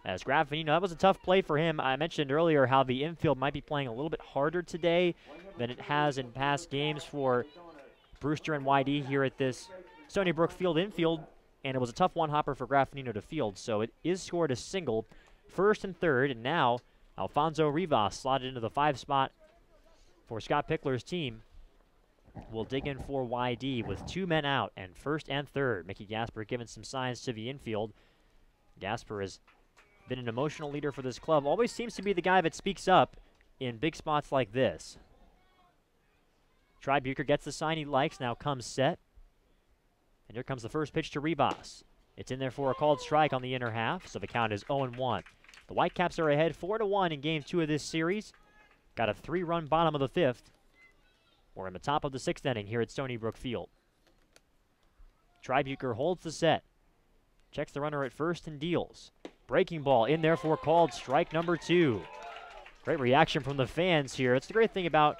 As Graffinino, that was a tough play for him. I mentioned earlier how the infield might be playing a little bit harder today than it has in past games for Brewster and YD here at this Stony Brook Field infield, and it was a tough one-hopper for Graffinino to field, so it is scored a single, first and third, and now Alfonso Rivas slotted into the 5 spot for Scott Pickler's team. Will dig in for YD with 2 men out and first and third. Mickey Gasper giving some signs to the infield. Gasper has been an emotional leader for this club. Always seems to be the guy that speaks up in big spots like this. Tribuker gets the sign he likes, now comes set. And here comes the first pitch to Rivas. It's in there for a called strike on the inner half, so the count is 0-1. The Whitecaps are ahead 4-1 in game 2 of this series. Got a 3-run bottom of the 5th. We're in the top of the 6th inning here at Stony Brook Field. Tribuker holds the set. Checks the runner at first and deals. Breaking ball in there for called strike number 2. Great reaction from the fans here. It's the great thing about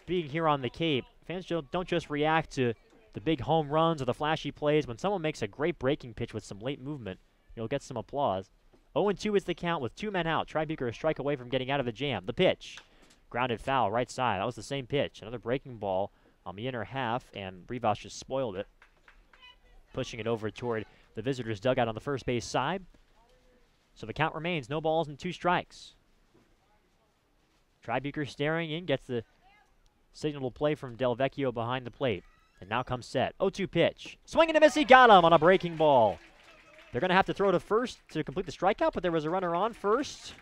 being here on the Cape. Fans don't just react to the big home runs or the flashy plays, when someone makes a great breaking pitch with some late movement, you'll get some applause. 0-2 is the count with 2 men out. Tri Bucher a strike away from getting out of the jam. The pitch. Grounded foul, right side. That was the same pitch. Another breaking ball on the inner half, and Rivas just spoiled it, pushing it over toward the visitors' dugout on the first base side. So the count remains, no balls and 2 strikes. Tri Bucher staring in, gets the signal to play from Del Vecchio behind the plate. And now comes set. 0-2 pitch. Swing and a miss, he got him on a breaking ball. They're going to have to throw to first to complete the strikeout, but there was a runner on first.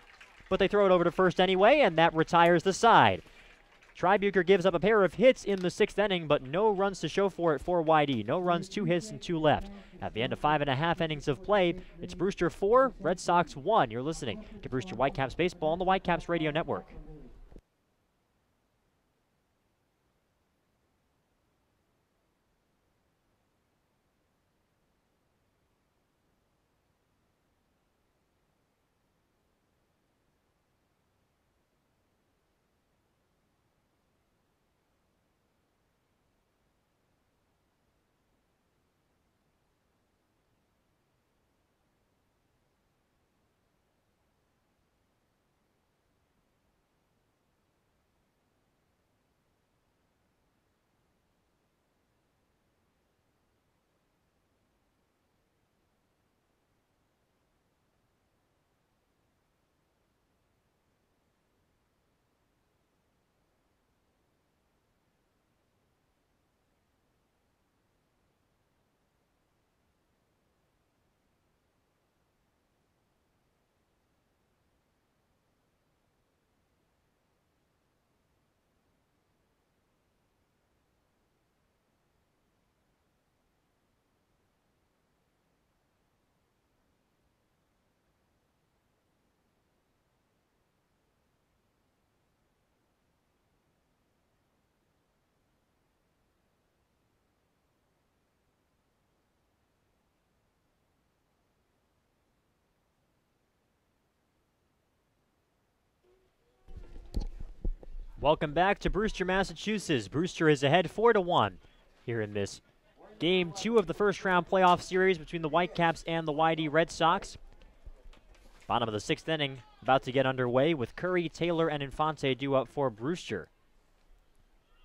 But they throw it over to first anyway, and that retires the side. Tri Bucher gives up a pair of hits in the 6th inning, but no runs to show for it for YD. No runs, 2 hits, and 2 left. At the end of 5.5 innings of play, it's Brewster 4, Red Sox 1. You're listening to Brewster Whitecaps Baseball on the Whitecaps Radio Network. Welcome back to Brewster, Massachusetts. Brewster is ahead 4-1 here in this Game 2 of the first round playoff series between the Whitecaps and the YD Red Sox. Bottom of the 6th inning about to get underway with Curry, Taylor, and Infante due up for Brewster.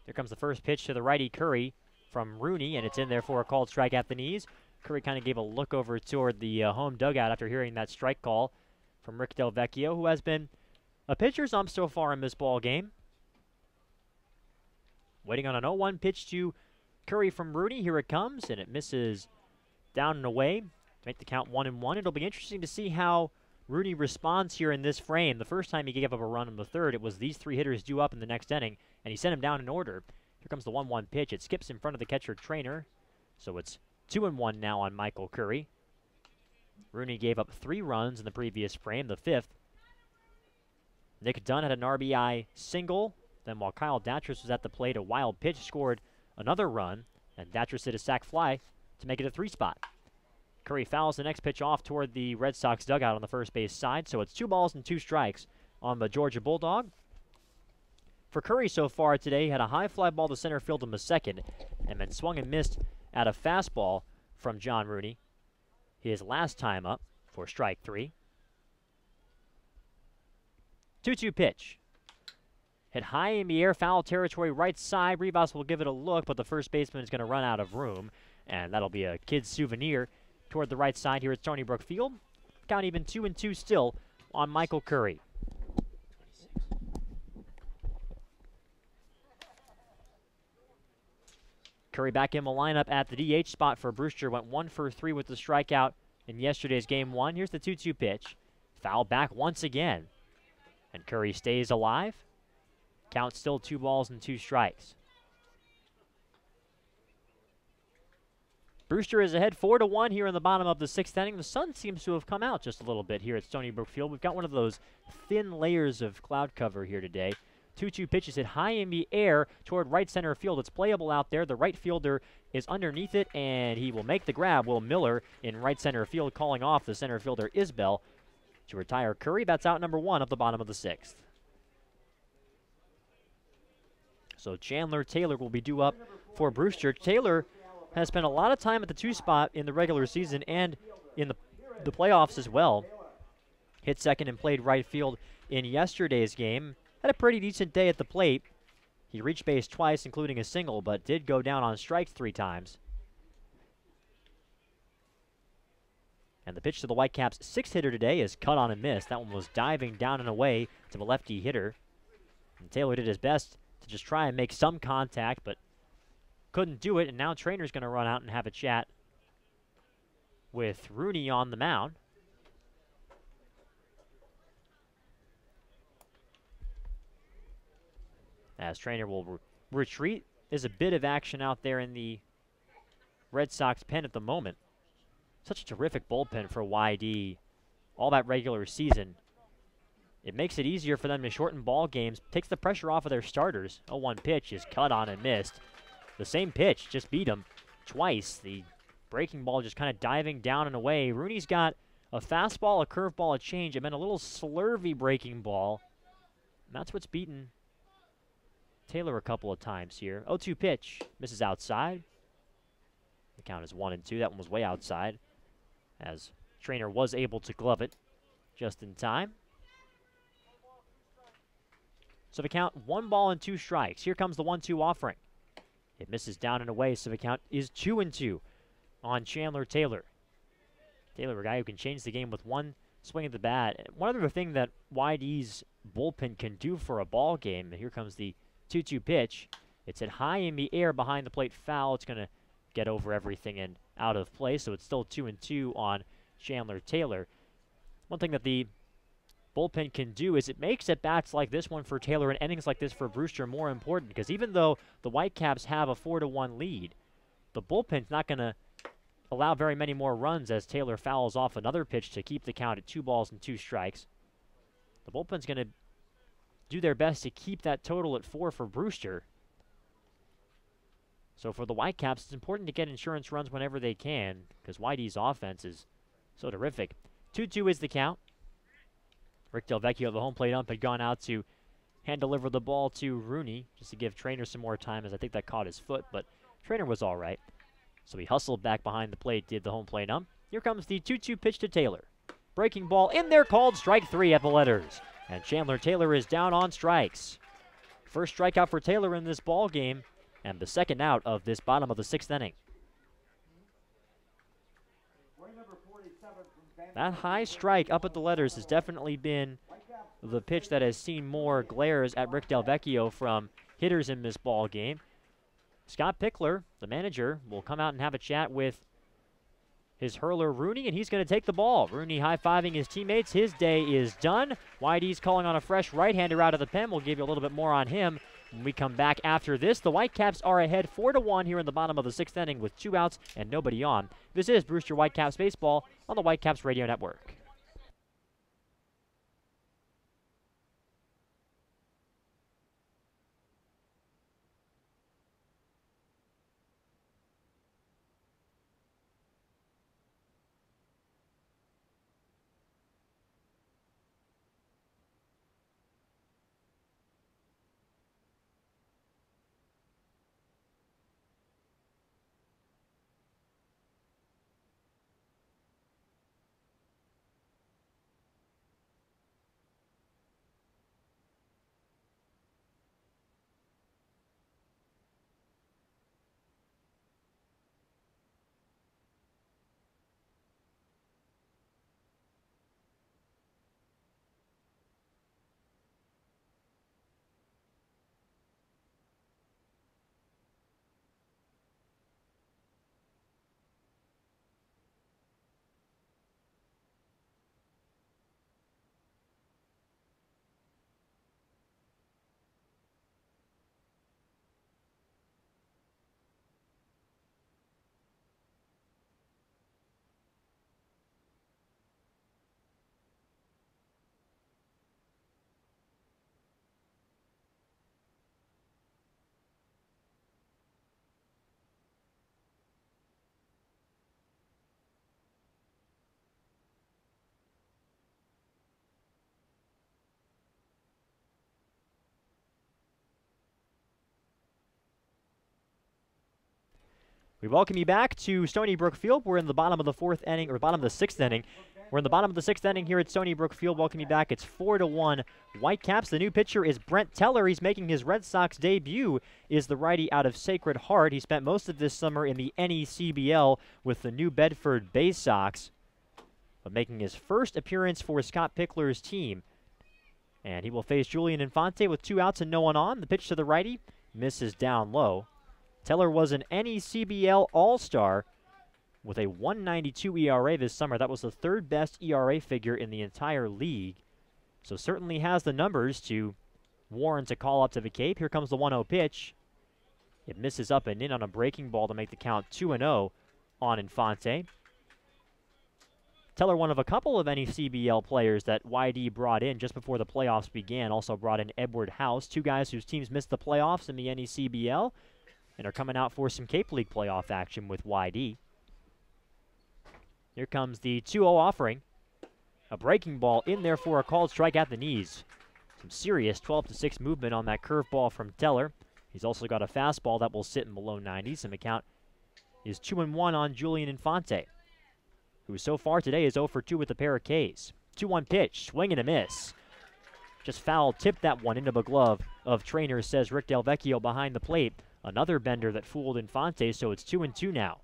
Here comes the first pitch to the righty Curry from Rooney, and it's in there for a called strike at the knees. Curry kind of gave a look over toward the home dugout after hearing that strike call from Rick Del Vecchio, who has been a pitcher's ump so far in this ball game. Waiting on an 0-1 pitch to Curry from Rooney. Here it comes, and it misses down and away to make the count 1-1. It'll be interesting to see how Rooney responds here in this frame. The first time he gave up a run in the 3rd, it was these 3 hitters due up in the next inning, and he sent him down in order. Here comes the 1-1 pitch. It skips in front of the catcher Trainer, so it's 2-1 now on Michael Curry. Rooney gave up 3 runs in the previous frame, the 5th. Nick Dunn had an RBI single. Then while Kyle Datris was at the plate, a wild pitch scored another run, and Datris hit a sac fly to make it a 3 spot. Curry fouls the next pitch off toward the Red Sox dugout on the first base side, so it's 2 balls and 2 strikes on the Georgia Bulldog. For Curry so far today, he had a high fly ball to center field in the 2nd, and then swung and missed at a fastball from John Rooney. His last time up for strike 3. 2-2 pitch. Hit high in the air, foul territory, right side. Rivas will give it a look, but the first baseman is going to run out of room, and that'll be a kid's souvenir toward the right side here at Stony Brook Field. Count even 2-2 still on Michael Curry. Curry back in the lineup at the DH spot for Brewster. Went 1 for 3 with the strikeout in yesterday's Game 1. Here's the 2-2 pitch. Foul back once again. And Curry stays alive. Count still 2 balls and 2 strikes. Brewster is ahead 4-1 here in the bottom of the 6th inning. The sun seems to have come out just a little bit here at Stony Brook Field. We've got one of those thin layers of cloud cover here today. 2-2 pitches hit high in the air toward right center field. It's playable out there. The right fielder is underneath it, and he will make the grab. Will Miller in right center field calling off the center fielder Isbell to retire Curry. That's out number 1 of the bottom of the 6th. So Chandler Taylor will be due up for Brewster. Taylor has spent a lot of time at the 2 spot in the regular season and in the playoffs as well. Hit second and played right field in yesterday's game. Had a pretty decent day at the plate. He reached base twice, including a single, but did go down on strikes 3 times. And the pitch to the Whitecaps' 6th hitter today is cut on and missed. That one was diving down and away to the lefty hitter. And Taylor did his best to just try and make some contact, but couldn't do it. And now Trainer's going to run out and have a chat with Rooney on the mound. As Trainer will retreat. There's a bit of action out there in the Red Sox pen at the moment. Such a terrific bullpen for YD all that regular season. It makes it easier for them to shorten ball games, takes the pressure off of their starters. 0-1 pitch is cut on and missed. The same pitch just beat him twice. The breaking ball just kind of diving down and away. Rooney's got a fastball, a curveball, a change, and then a little slurvy breaking ball. And that's what's beaten Taylor a couple of times here. 0-2 pitch, misses outside. The count is 1-2. That one was way outside, as Trainer was able to glove it just in time. So the count, 1 ball and 2 strikes. Here comes the 1-2 offering. It misses down and away, so the count is 2-2 on Chandler Taylor. Taylor, a guy who can change the game with one swing at the bat. And one other thing that YD's bullpen can do for a ball game, and here comes the 2-2 pitch. It's hit high in the air behind the plate foul. It's going to get over everything and out of play, so it's still 2-2 on Chandler Taylor. One thing that the bullpen can do is it makes at-bats like this one for Taylor and innings like this for Brewster more important, because even though the Whitecaps have a 4-1 lead, the bullpen's not going to allow very many more runs as Taylor fouls off another pitch to keep the count at 2 balls and 2 strikes. The bullpen's going to do their best to keep that total at 4 for Brewster. So for the Whitecaps, it's important to get insurance runs whenever they can, because YD's offense is so terrific. 2-2 is the count. Rick Del Vecchio, the home plate ump, had gone out to hand deliver the ball to Rooney, just to give Trainer some more time, as I think that caught his foot, but Trainer was all right. So he hustled back behind the plate, did the home plate ump. Here comes the 2-2 pitch to Taylor. Breaking ball in there, called strike 3 at the letters. And Chandler Taylor is down on strikes. First strikeout for Taylor in this ball game, and the second out of this bottom of the 6th inning. That high strike up at the letters has definitely been the pitch that has seen more glares at Rick Del Vecchio from hitters in this ball game. Scott Pickler, the manager, will come out and have a chat with his hurler Rooney, and he's going to take the ball. Rooney high-fiving his teammates. His day is done. YD's calling on a fresh right-hander out of the pen. We'll give you a little bit more on him when we come back after this. The Whitecaps are ahead 4-1 here in the bottom of the 6th inning with 2 outs and nobody on. This is Brewster Whitecaps Baseball on the Whitecaps Radio Network. We welcome you back to Stony Brook Field. We're in the bottom of the fourth inning, or bottom of the sixth inning. We're in the bottom of the sixth inning here at Stony Brook Field. Welcome you back. It's 4-1 Whitecaps. The new pitcher is Brent Teller. He's making his Red Sox debut. Is the righty out of Sacred Heart. He spent most of this summer in the NECBL with the New Bedford Bay Sox, but making his first appearance for Scott Pickler's team. And he will face Julian Infante with 2 outs and no one on. The pitch to the righty misses down low. Teller was an NECBL All-Star with a 1.92 ERA this summer. That was the 3rd best ERA figure in the entire league. So certainly has the numbers to warrant a call up to the Cape. Here comes the 1-0 pitch. It misses up and in on a breaking ball to make the count 2-0 on Infante. Teller, one of a couple of NECBL players that YD brought in just before the playoffs began. Also brought in Edward House, 2 guys whose teams missed the playoffs in the NECBL and are coming out for some Cape League playoff action with YD. Here comes the 2-0 offering. A breaking ball in there for a called strike at the knees. Some serious 12-6 movement on that curveball from Teller. He's also got a fastball that will sit in the low 90s, and the count is 2-1 on Julian Infante, who so far today is 0 for 2 with a pair of Ks. 2-1 pitch, swing and a miss. Just foul tipped that one into the glove of trainer, says Rick Del Vecchio behind the plate. Another bender that fooled Infante, so it's 2-2 now.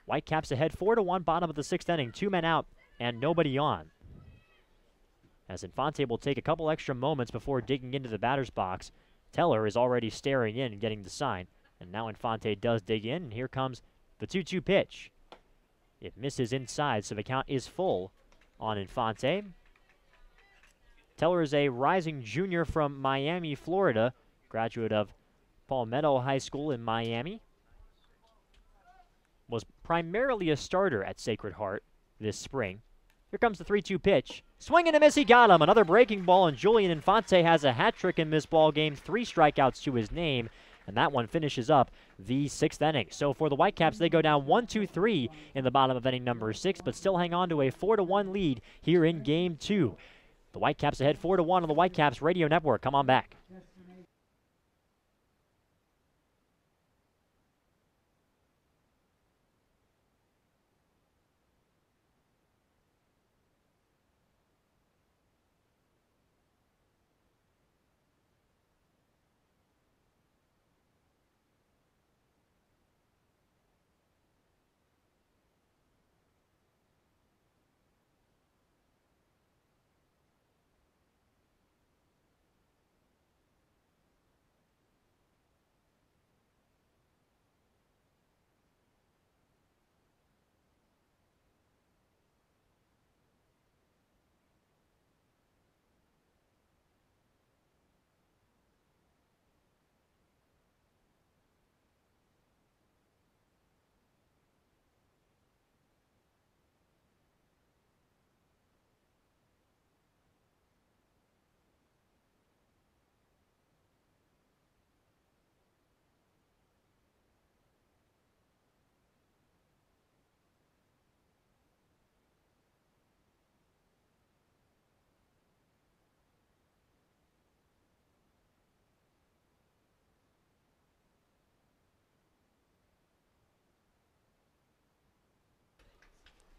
Whitecaps ahead 4-1, bottom of the 6th inning. 2 men out and nobody on, as Infante will take a couple extra moments before digging into the batter's box. Teller is already staring in and getting the sign, and now Infante does dig in, and here comes the 2-2 pitch. It misses inside, so the count is full on Infante. Teller is a rising junior from Miami, Florida, graduate of Palmetto High School in Miami. Was primarily a starter at Sacred Heart this spring. Here comes the 3-2 pitch. Swing and a miss, he got him. Another breaking ball, and Julian Infante has a hat trick in this ball game. 3 strikeouts to his name, and that one finishes up the 6th inning. So for the Whitecaps, they go down 1-2-3 in the bottom of inning number 6, but still hang on to a 4-1 lead here in Game 2. The Whitecaps ahead 4-1 on the Whitecaps Radio Network. Come on back.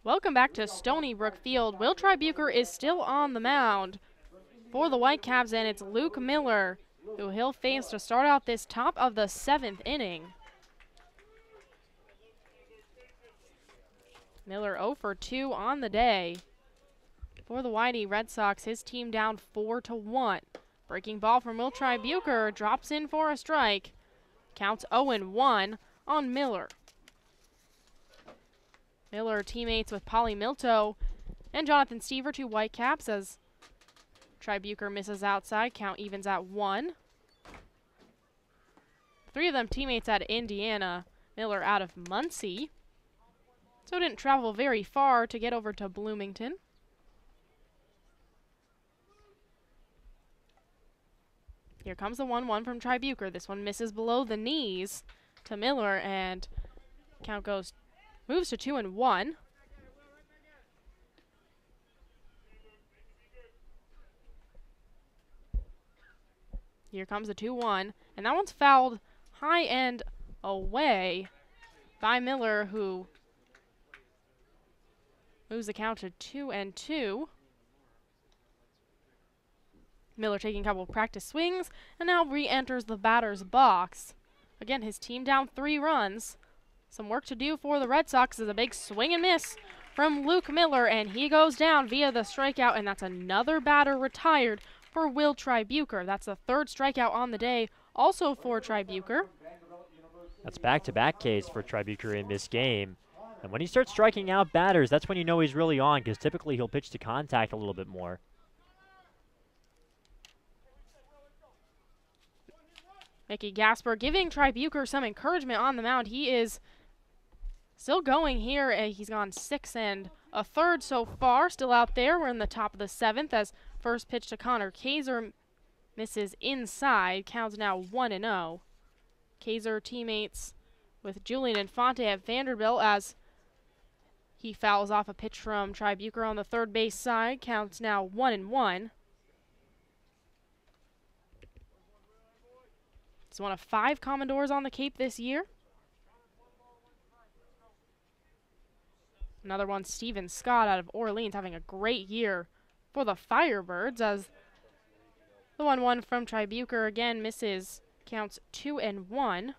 Welcome back to Stony Brook Field. Will Tribuker is still on the mound for the Whitecaps, and it's Luke Miller who he'll face to start out this top of the 7th inning. Miller 0 for 2 on the day. For the Whitey Red Sox, his team down 4-1. Breaking ball from Will Tribuker, drops in for a strike. Counts 0-1 on Miller. Miller teammates with Pauly Milto and Jonathan Stever, 2 Whitecaps, as Tribuker misses outside. Count evens at 1. 3 of them teammates at Indiana. Miller out of Muncie, so didn't travel very far to get over to Bloomington. Here comes the 1-1 from Tribuker. This one misses below the knees to Miller, and count moves to 2-1. Here comes the 2-1, and that one's fouled high and away by Miller, who moves the count to 2-2. Miller taking a couple of practice swings and now re-enters the batter's box. Again, his team down 3 runs. Some work to do for the Red Sox as a big swing and miss from Luke Miller, and he goes down via the strikeout, and that's another batter retired for Will Tribuker. That's the 3rd strikeout on the day, also for Tribuker. That's back-to-back Ks for Tribuker in this game. And when he starts striking out batters, that's when you know he's really on, because typically he'll pitch to contact a little bit more. Mickey Gasper giving Tribuker some encouragement on the mound. He is still going here. He's gone 6 1/3 so far. Still out there. We're in the top of the 7th as first pitch to Connor Kaiser misses inside. Counts now 1-0. Kaiser teammates with Julian Infante at Vanderbilt as he fouls off a pitch from Tribuker on the third base side. Counts now 1-1. He's one of 5 Commodores on the Cape this year. Another one, Steven Scott out of Orleans, having a great year for the Firebirds as the 1-1 from Tribuker again misses. Counts 2-1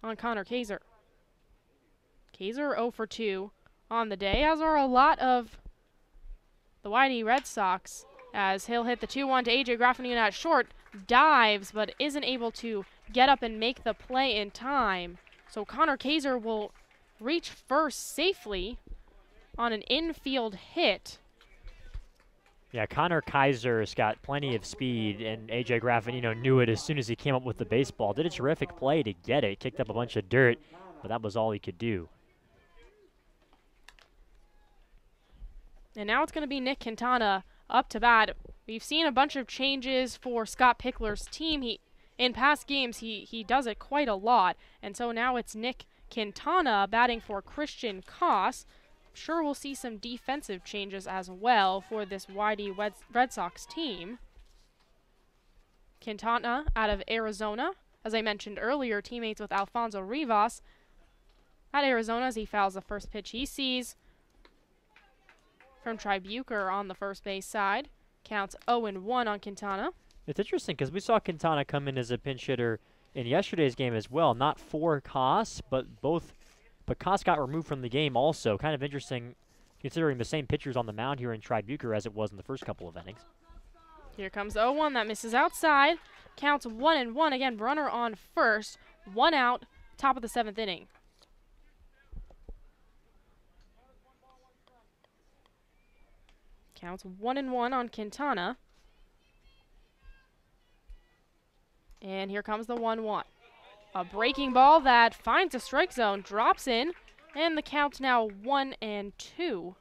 on Connor Kaiser. Kaiser 0 for 2 on the day, as are a lot of the Whitey Red Sox, as he'll hit the 2-1 to A.J. Graffanino at short, dives, but isn't able to get up and make the play in time. So Connor Kaiser will reach first safely on an infield hit. Yeah, Connor Kaiser's got plenty of speed, and A.J. Graffanino knew it as soon as he came up with the baseball. Did a terrific play to get it, kicked up a bunch of dirt, but that was all he could do. And now it's going to be Nick Quintana up to bat. We've seen a bunch of changes for Scott Pickler's team. In past games, he does it quite a lot. And so now it's Nick Quintana batting for Christian Koss. Sure, we'll see some defensive changes as well for this Whitey Red Sox team. Quintana out of Arizona. As I mentioned earlier, teammates with Alfonso Rivas at Arizona as he fouls the first pitch he sees from Tribuker on the first base side. Counts 0-1 on Quintana. It's interesting because we saw Quintana come in as a pinch hitter in yesterday's game as well. Not for Koss, but Koss got removed from the game also. Kind of interesting considering the same pitchers on the mound here in Tribuker as it was in the first couple of innings. Here comes the 0-1. That misses outside. Counts 1-1. Again, runner on first. 1 out. Top of the 7th inning. Counts 1-1 on Quintana. And here comes the 1-1. A breaking ball that finds a strike zone, drops in, and the count's now 1-2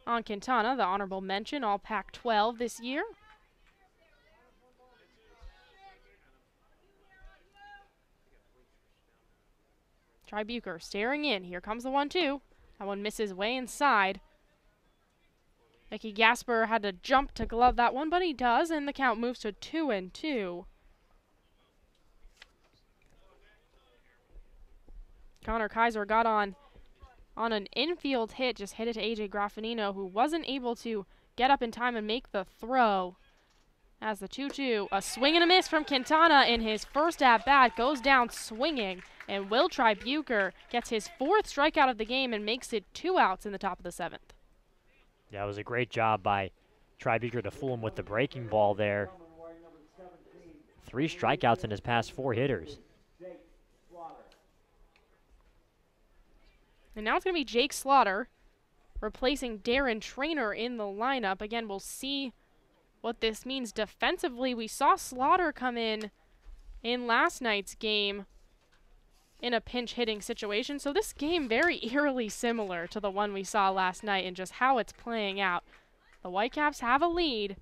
on Quintana. The honorable mention, all Pac-12 this year. Tribuker staring in. Here comes the 1-2. That one misses way inside. Mickey Gasper had to jump to glove that one, but he does, and the count moves to 2-2. Connor Kaiser got on an infield hit, just hit it to A.J. Graffanino, who wasn't able to get up in time and make the throw. As the 2-2, a swing and a miss from Quintana in his first at-bat, goes down swinging, and Will Tribuker gets his 4th strikeout of the game and makes it 2 outs in the top of the 7th. Yeah, it was a great job by Tribuker to fool him with the breaking ball there. 3 strikeouts in his past 4 hitters. And now it's going to be Jake Slaughter replacing Darren Trainer in the lineup. Again, we'll see what this means defensively. We saw Slaughter come in last night's game in a pinch hitting situation. So this game very eerily similar to the one we saw last night and just how it's playing out. The Whitecaps have a lead.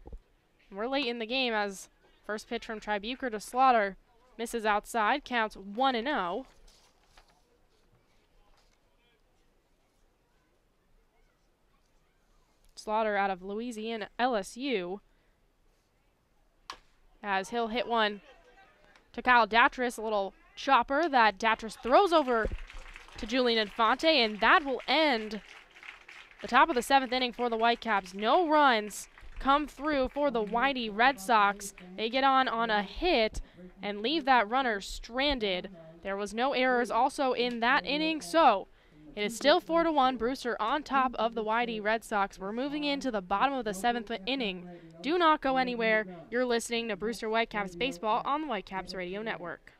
And we're late in the game as first pitch from Tribuker to Slaughter misses outside, counts 1-0. Slaughter out of Louisiana LSU, as he'll hit one to Kyle Datris, a little chopper that Datris throws over to Julian Infante, and that will end the top of the 7th inning for the Whitecaps. No runs come through for the Whitey Red Sox. They get on a hit and leave that runner stranded. There was no errors also in that inning, so it is still 4-1. Brewster on top of the Whitey Red Sox. We're moving into the bottom of the 7th inning. Do not go anywhere. You're listening to Brewster Whitecaps Baseball on the Whitecaps Radio Network.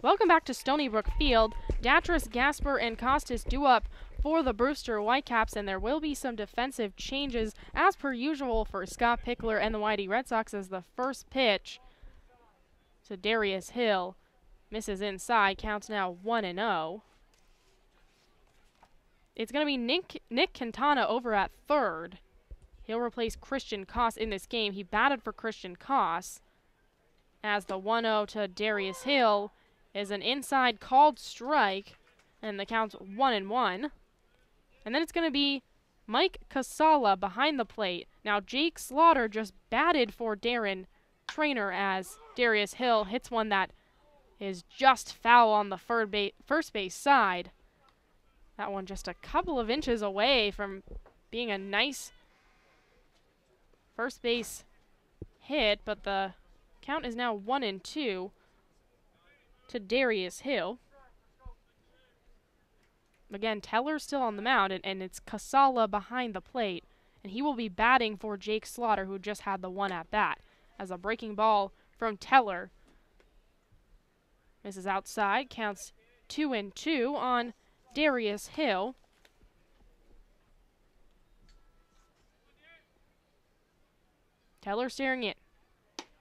Welcome back to Stony Brook Field. Datris, Gasper, and Costas do up for the Brewster Whitecaps, and there will be some defensive changes as per usual for Scott Pickler and the Whitey Red Sox as the first pitch to Darius Hill misses inside. Counts now 1-0. It's going to be Nick Quintana over at third. He'll replace Christian Koss in this game. He batted for Christian Koss. As the 1-0 to Darius Hill is an inside called strike, and the count's 1-1. And then it's going to be Mike Casala behind the plate. Now Jake Slaughter just batted for Darren Trainer as Darius Hill hits one that is just foul on the first base side. That one just a couple of inches away from being a nice first base hit, but the count is now 1-2 to Darius Hill. Again, Teller's still on the mound, and it's Casala behind the plate. And he will be batting for Jake Slaughter, who just had the one at bat. As a breaking ball from Teller misses outside, counts 2-2 on Darius Hill. Teller staring in.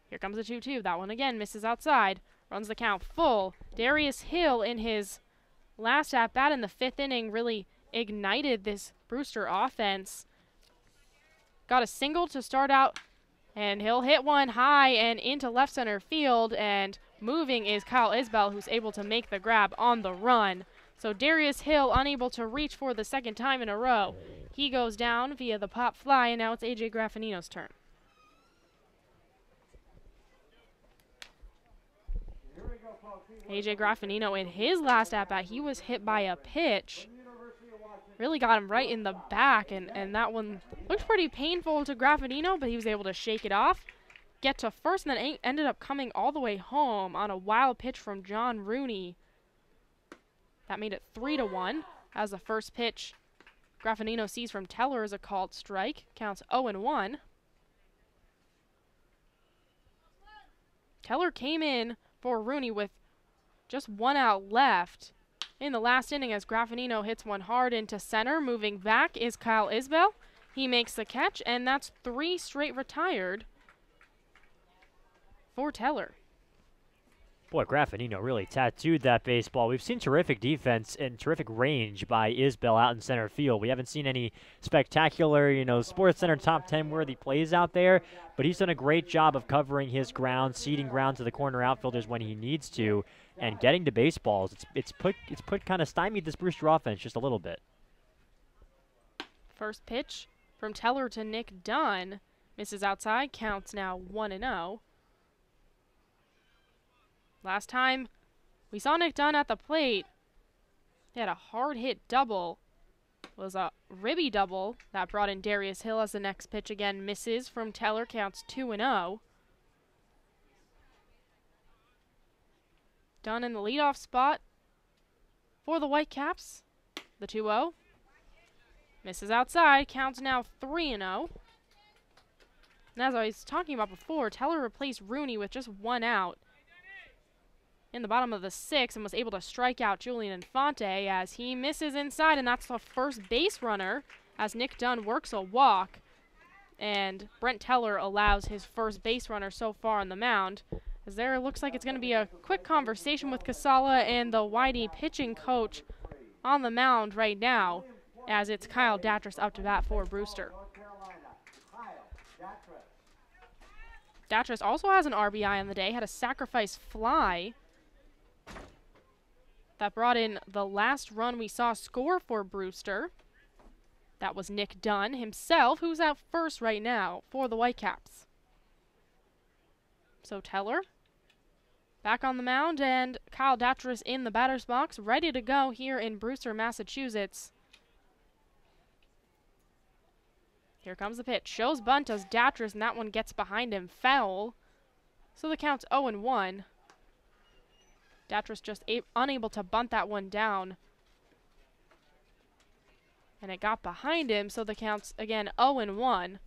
Here comes the 2-2. That one again misses outside. Runs the count full. Darius Hill in his last at-bat in the 5th inning really ignited this Brewster offense. Got a single to start out, and he'll hit one high and into left center field, and moving is Kyle Isbell, who's able to make the grab on the run. So Darius Hill unable to reach for the second time in a row. He goes down via the pop fly, and now it's A.J. Graffinino's turn. A.J. Graffinino in his last at-bat, he was hit by a pitch. Really got him right in the back, and that one looked pretty painful to Graffinino, but he was able to shake it off, get to first, and then ended up coming all the way home on a wild pitch from John Rooney. That made it 3-1 as the first pitch Graffinino sees from Teller is a called strike. Counts 0-1. Teller came in for Rooney with just one out left in the last inning as Graffinino hits one hard into center. Moving back is Kyle Isbell. He makes the catch, and that's 3 straight retired for Teller. Boy, Graffinino really tattooed that baseball. We've seen terrific defense and terrific range by Isbell out in center field. We haven't seen any spectacular, Sports Center top 10 worthy plays out there, but he's done a great job of covering his ground, ceding ground to the corner outfielders when he needs to, and getting to baseballs. It's put kind of stymied this Brewster offense just a little bit. First pitch from Teller to Nick Dunn Misses outside. Counts now 1-0. Last time we saw Nick Dunn at the plate, he had a hard hit double. It was a ribby double that brought in Darius Hill as the next pitch again misses from Teller. Counts 2-0. Dunn in the leadoff spot for the Whitecaps. The 2-0. Misses outside. Counts now 3-0. And as I was talking about before, Teller replaced Rooney with just 1 out in the bottom of the 6th and was able to strike out Julian Infante as he misses inside, and that's the first base runner as Nick Dunn works a walk. And Brent Teller allows his first base runner so far on the mound. As there looks like it's going to be a quick conversation with Casala and the Whitey pitching coach on the mound right now, as it's Kyle Datras up to bat for Brewster. Datras also has an RBI on the day, had a sacrifice fly that brought in the last run we saw score for Brewster. That was Nick Dunn himself, who's out first right now for the Whitecaps. So Teller back on the mound, and Kyle Datras in the batter's box, ready to go here in Brewster, Massachusetts. Here comes the pitch. Shows bunt as Datras, and that one gets behind him. Foul. So the count's 0-1. Datras just unable to bunt that one down. And it got behind him, so the count's, again, 0-1.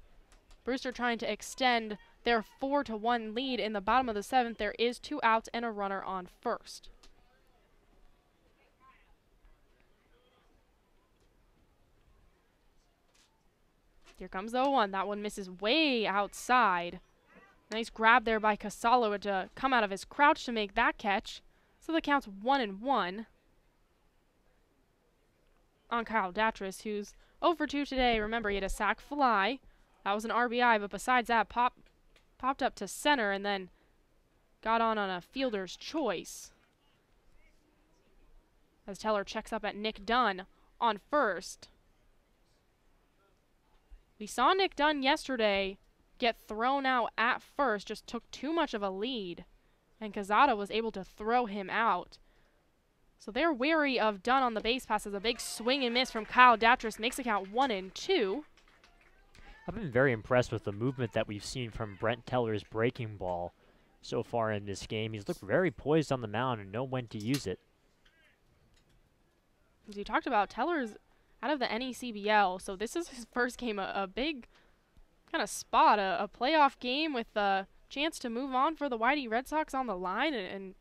Brewster trying to extend their 4-1 lead in the bottom of the 7th. There is 2 outs and a runner on first. Here comes the 0-1. That one misses way outside. Nice grab there by Casalo to come out of his crouch to make that catch. So the count's 1-1 on Kyle Datras, who's 0-2 today. Remember, he had a sac fly. That was an RBI, but besides that, popped up to center and then got on a fielder's choice. As Teller checks up at Nick Dunn on first. We saw Nick Dunn yesterday get thrown out at first, just took too much of a lead, and Quezada was able to throw him out. So they're wary of Dunn on the base pass as a big swing and miss from Kyle Datras makes the count 1-2. I've been very impressed with the movement that we've seen from Brent Teller's breaking ball so far in this game. He's looked very poised on the mound and know when to use it. As you talked about, Teller's out of the NECBL, so this is his first game, a big kind of spot, a playoff game with a chance to move on for the Whitey Red Sox on the line, and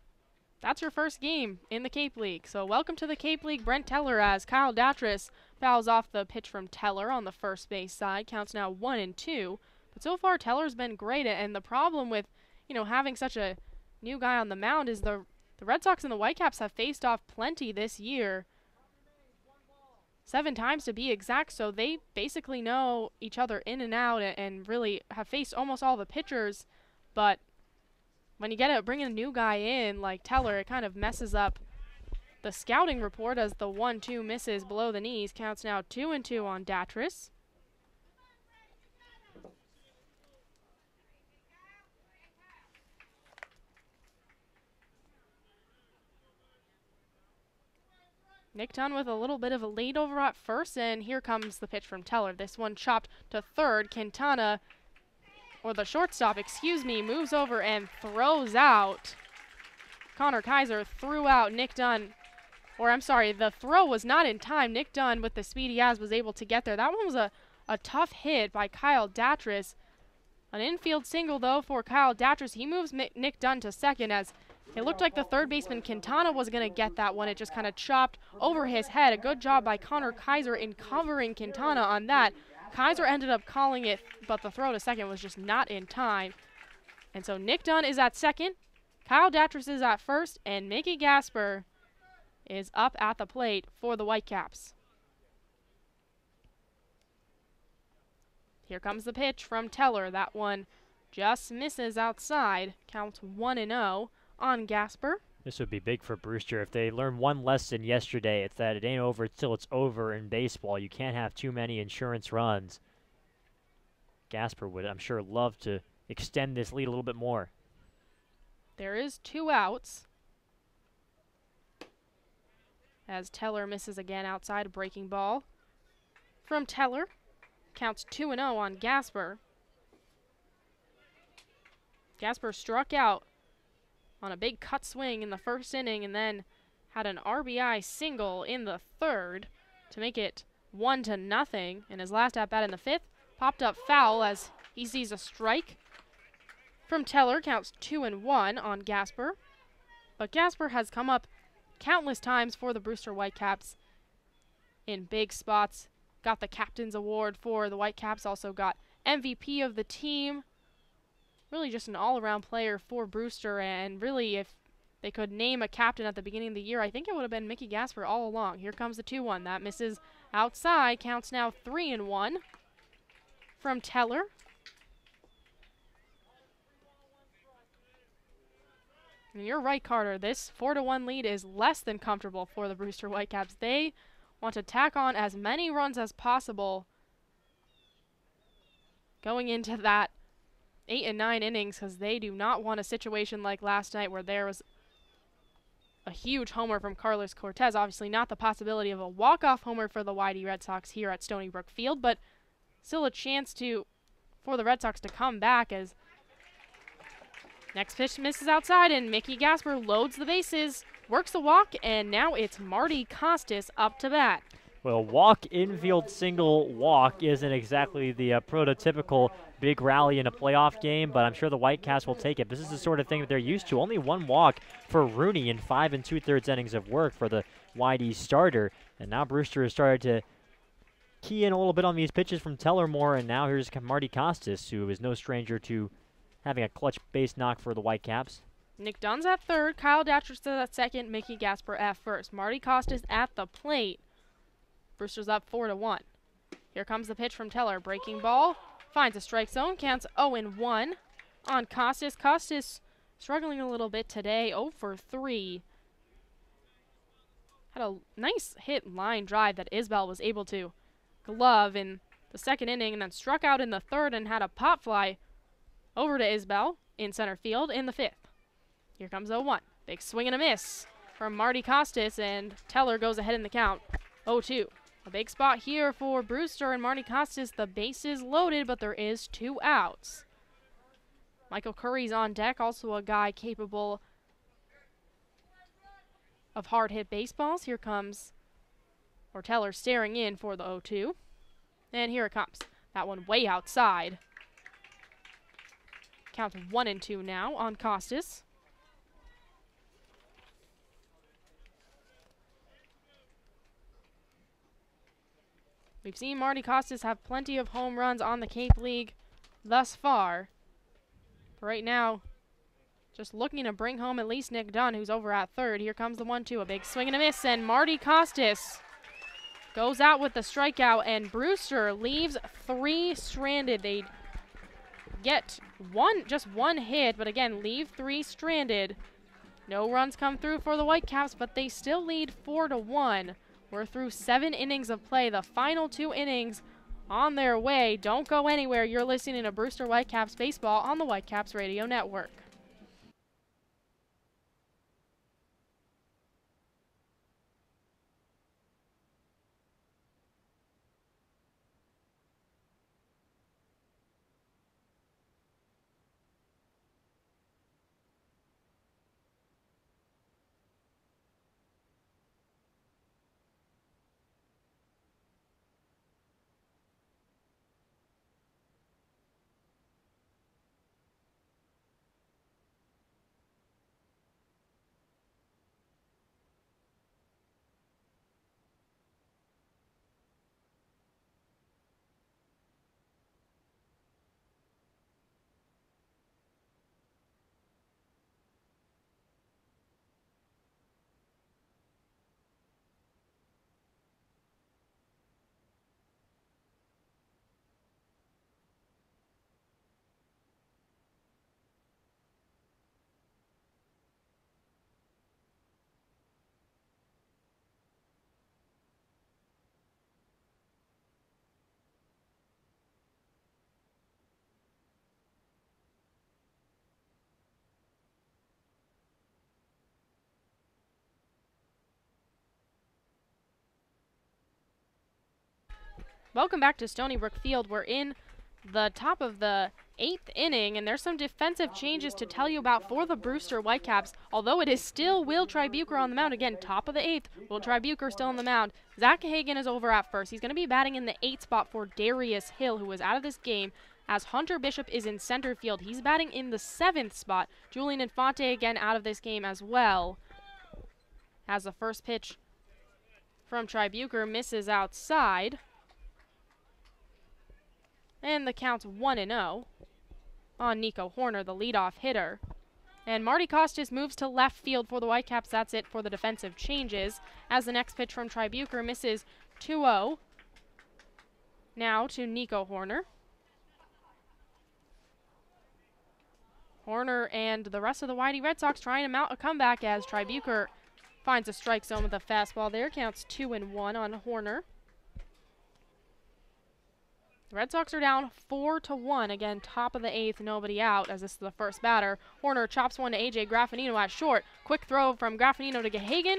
that's your first game in the Cape League. So welcome to the Cape League, Brent Teller, as Kyle Datras fouls off the pitch from Teller on the first base side. Counts now 1-2. But so far, Teller's been great, and the problem with, having such a new guy on the mound is the Red Sox and the Whitecaps have faced off plenty this year. 7 times to be exact, so they basically know each other in and out and really have faced almost all the pitchers. But when you bring a new guy in like Teller, it kind of messes up the scouting report as the 1-2 misses below the knees. Counts now 2-2 on Datras. Nick Dunn with a little bit of a lead over at first, and here comes the pitch from Teller. This one chopped to third. Quintana, or the shortstop, moves over and throws out. Connor Kaiser threw out Nick Dunn, the throw was not in time. Nick Dunn, with the speed he has, was able to get there. That one was a tough hit by Kyle Datras. An infield single, though, for Kyle Datras. He moves Nick Dunn to second as it looked like the third baseman Quintana was going to get that one. It just kind of chopped over his head. A good job by Connor Kaiser in covering Quintana on that. Kaiser ended up calling it, but the throw to second was just not in time. And so Nick Dunn is at second, Kyle Datras is at first, and Mickey Gasper is up at the plate for the Whitecaps. Here comes the pitch from Teller. That one just misses outside. Counts 1-0 on Gasper. This would be big for Brewster. If they learned one lesson yesterday, it's that it ain't over till it's over in baseball. You can't have too many insurance runs. Gasper would, I'm sure, love to extend this lead a little bit more. There is 2 outs. As Teller misses again outside, a breaking ball from Teller. Counts 2-0 on Gasper. Gasper struck out on a big cut swing in the first inning and then had an RBI single in the third to make it 1-0. And his last at-bat in the 5th popped up foul as he sees a strike from Teller. Counts 2-1 on Gasper. But Gasper has come up countless times for the Brewster Whitecaps in big spots. Got the captain's award for the Whitecaps, also got MVP of the team. Really just an all-around player for Brewster, and really if they could name a captain at the beginning of the year, I think it would have been Mickey Gasper all along. Here comes the 2-1. That misses outside. Counts now 3-1 from Teller. And you're right, Carter. This 4-1 lead is less than comfortable for the Brewster Whitecaps. They want to tack on as many runs as possible going into that 8 and 9 innings, because they do not want a situation like last night where there was a huge homer from Carlos Cortez. Obviously not the possibility of a walk-off homer for the YD Red Sox here at Stony Brook Field, but still a chance for the Red Sox to come back as next pitch misses outside and Mickey Gasper loads the bases, works the walk, and now it's Marty Costas up to bat. Well, walk, infield, single, walk isn't exactly the prototypical big rally in a playoff game, but I'm sure the Whitecaps will take it. This is the sort of thing that they're used to. Only 1 walk for Rooney in 5 2/3 innings of work for the YD starter, and now Brewster has started to key in a little bit on these pitches from Teller more, and now here's Marty Costas, who is no stranger to having a clutch base knock for the Whitecaps. Nick Dunn's at third, Kyle Datcher's at second, Mickey Gasper at first. Marty Costas at the plate. Brewster's up 4-1. Here comes the pitch from Teller. Breaking ball. Finds a strike zone. Counts 0-1 on Costas. Costas struggling a little bit today. 0 for 3. Had a nice hit line drive that Isbell was able to glove in the second inning and then struck out in the third and had a pop fly over to Isbell in center field in the 5th. Here comes 0-1. Big swing and a miss from Marty Costas, and Teller goes ahead in the count. 0-2. A big spot here for Brewster and Marty Costas. The base is loaded, but there is 2 outs. Michael Curry's on deck, also a guy capable of hard-hit baseballs. Here comes Teller staring in for the 0-2. And here it comes. That one way outside. Count 1-2 now on Costas. We've seen Marty Costas have plenty of home runs on the Cape League thus far. But right now, just looking to bring home at least Nick Dunn, who's over at third. Here comes the 1-2, a big swing and a miss, and Marty Costas goes out with the strikeout, and Brewster leaves 3 stranded. They get just one hit, but again, leave 3 stranded. No runs come through for the Whitecaps, but they still lead 4-1. We're through 7 innings of play. The final 2 innings on their way. Don't go anywhere. You're listening to Brewster Whitecaps Baseball on the Whitecaps Radio Network. Welcome back to Stony Brook Field. We're in the top of the 8th inning, and there's some defensive changes to tell you about for the Brewster Whitecaps. Although it is still Will Tribuker on the mound. Again, top of the 8th, Will Tribuker still on the mound. Zach Hagan is over at first. He's going to be batting in the 8th spot for Darius Hill, who is out of this game, as Hunter Bishop is in center field. He's batting in the 7th spot. Julian Infante again out of this game as well, as the first pitch from Tribuker misses outside. And the count's 1-0 on Nico Horner, the leadoff hitter. And Marty Costas moves to left field for the Whitecaps. That's it for the defensive changes, as the next pitch from Tribuker misses 2-0. Now to Nico Horner. Horner and the rest of the Whitey Red Sox trying to mount a comeback as Tribuker finds a strike zone with a fastball there. Counts 2-1 on Horner. The Red Sox are down 4-1. Again, top of the 8th, nobody out, as this is the first batter. Horner chops one to A.J. Graffinino at short. Quick throw from Graffinino to Gahagan,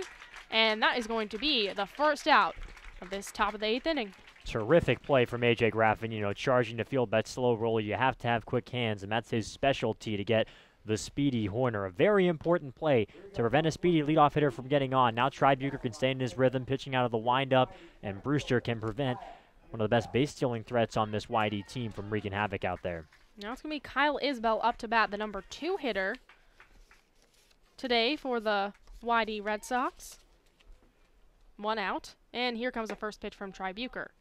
and that is going to be the first out of this top of the 8th inning. Terrific play from A.J. Graffinino, charging to field that slow roller. You have to have quick hands, and that's his specialty to get the speedy Horner. A very important play to prevent a speedy leadoff hitter from getting on. Now Tribuker can stay in his rhythm, pitching out of the windup, and Brewster can prevent one of the best base-stealing threats on this YD team from wreaking havoc out there. Now it's going to be Kyle Isbell up to bat, the number 2 hitter today for the YD Red Sox. 1 out, and here comes the first pitch from Tribuker.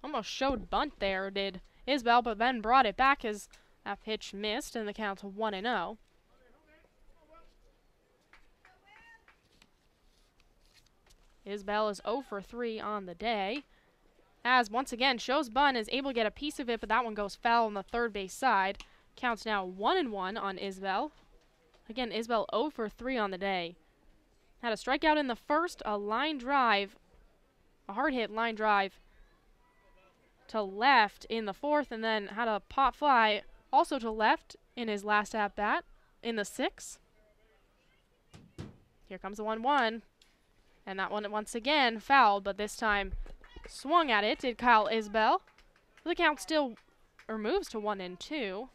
Almost showed bunt there, did Isbell, but then brought it back as that pitch missed, and the count's 1-0. Isbell is 0 for 3 on the day, as once again shows bunt, is able to get a piece of it, but that one goes foul on the third base side. Counts now 1-1 on Isbell. Again, Isbell 0 for 3 on the day. Had a strikeout in the first, a line drive, a hard hit line drive to left in the 4th, and then had a pop fly also to left in his last at bat in the 6th. Here comes the 1-1, and that one once again fouled, but this time swung at it, did Kyle Isbell. The count still moves to 1-2.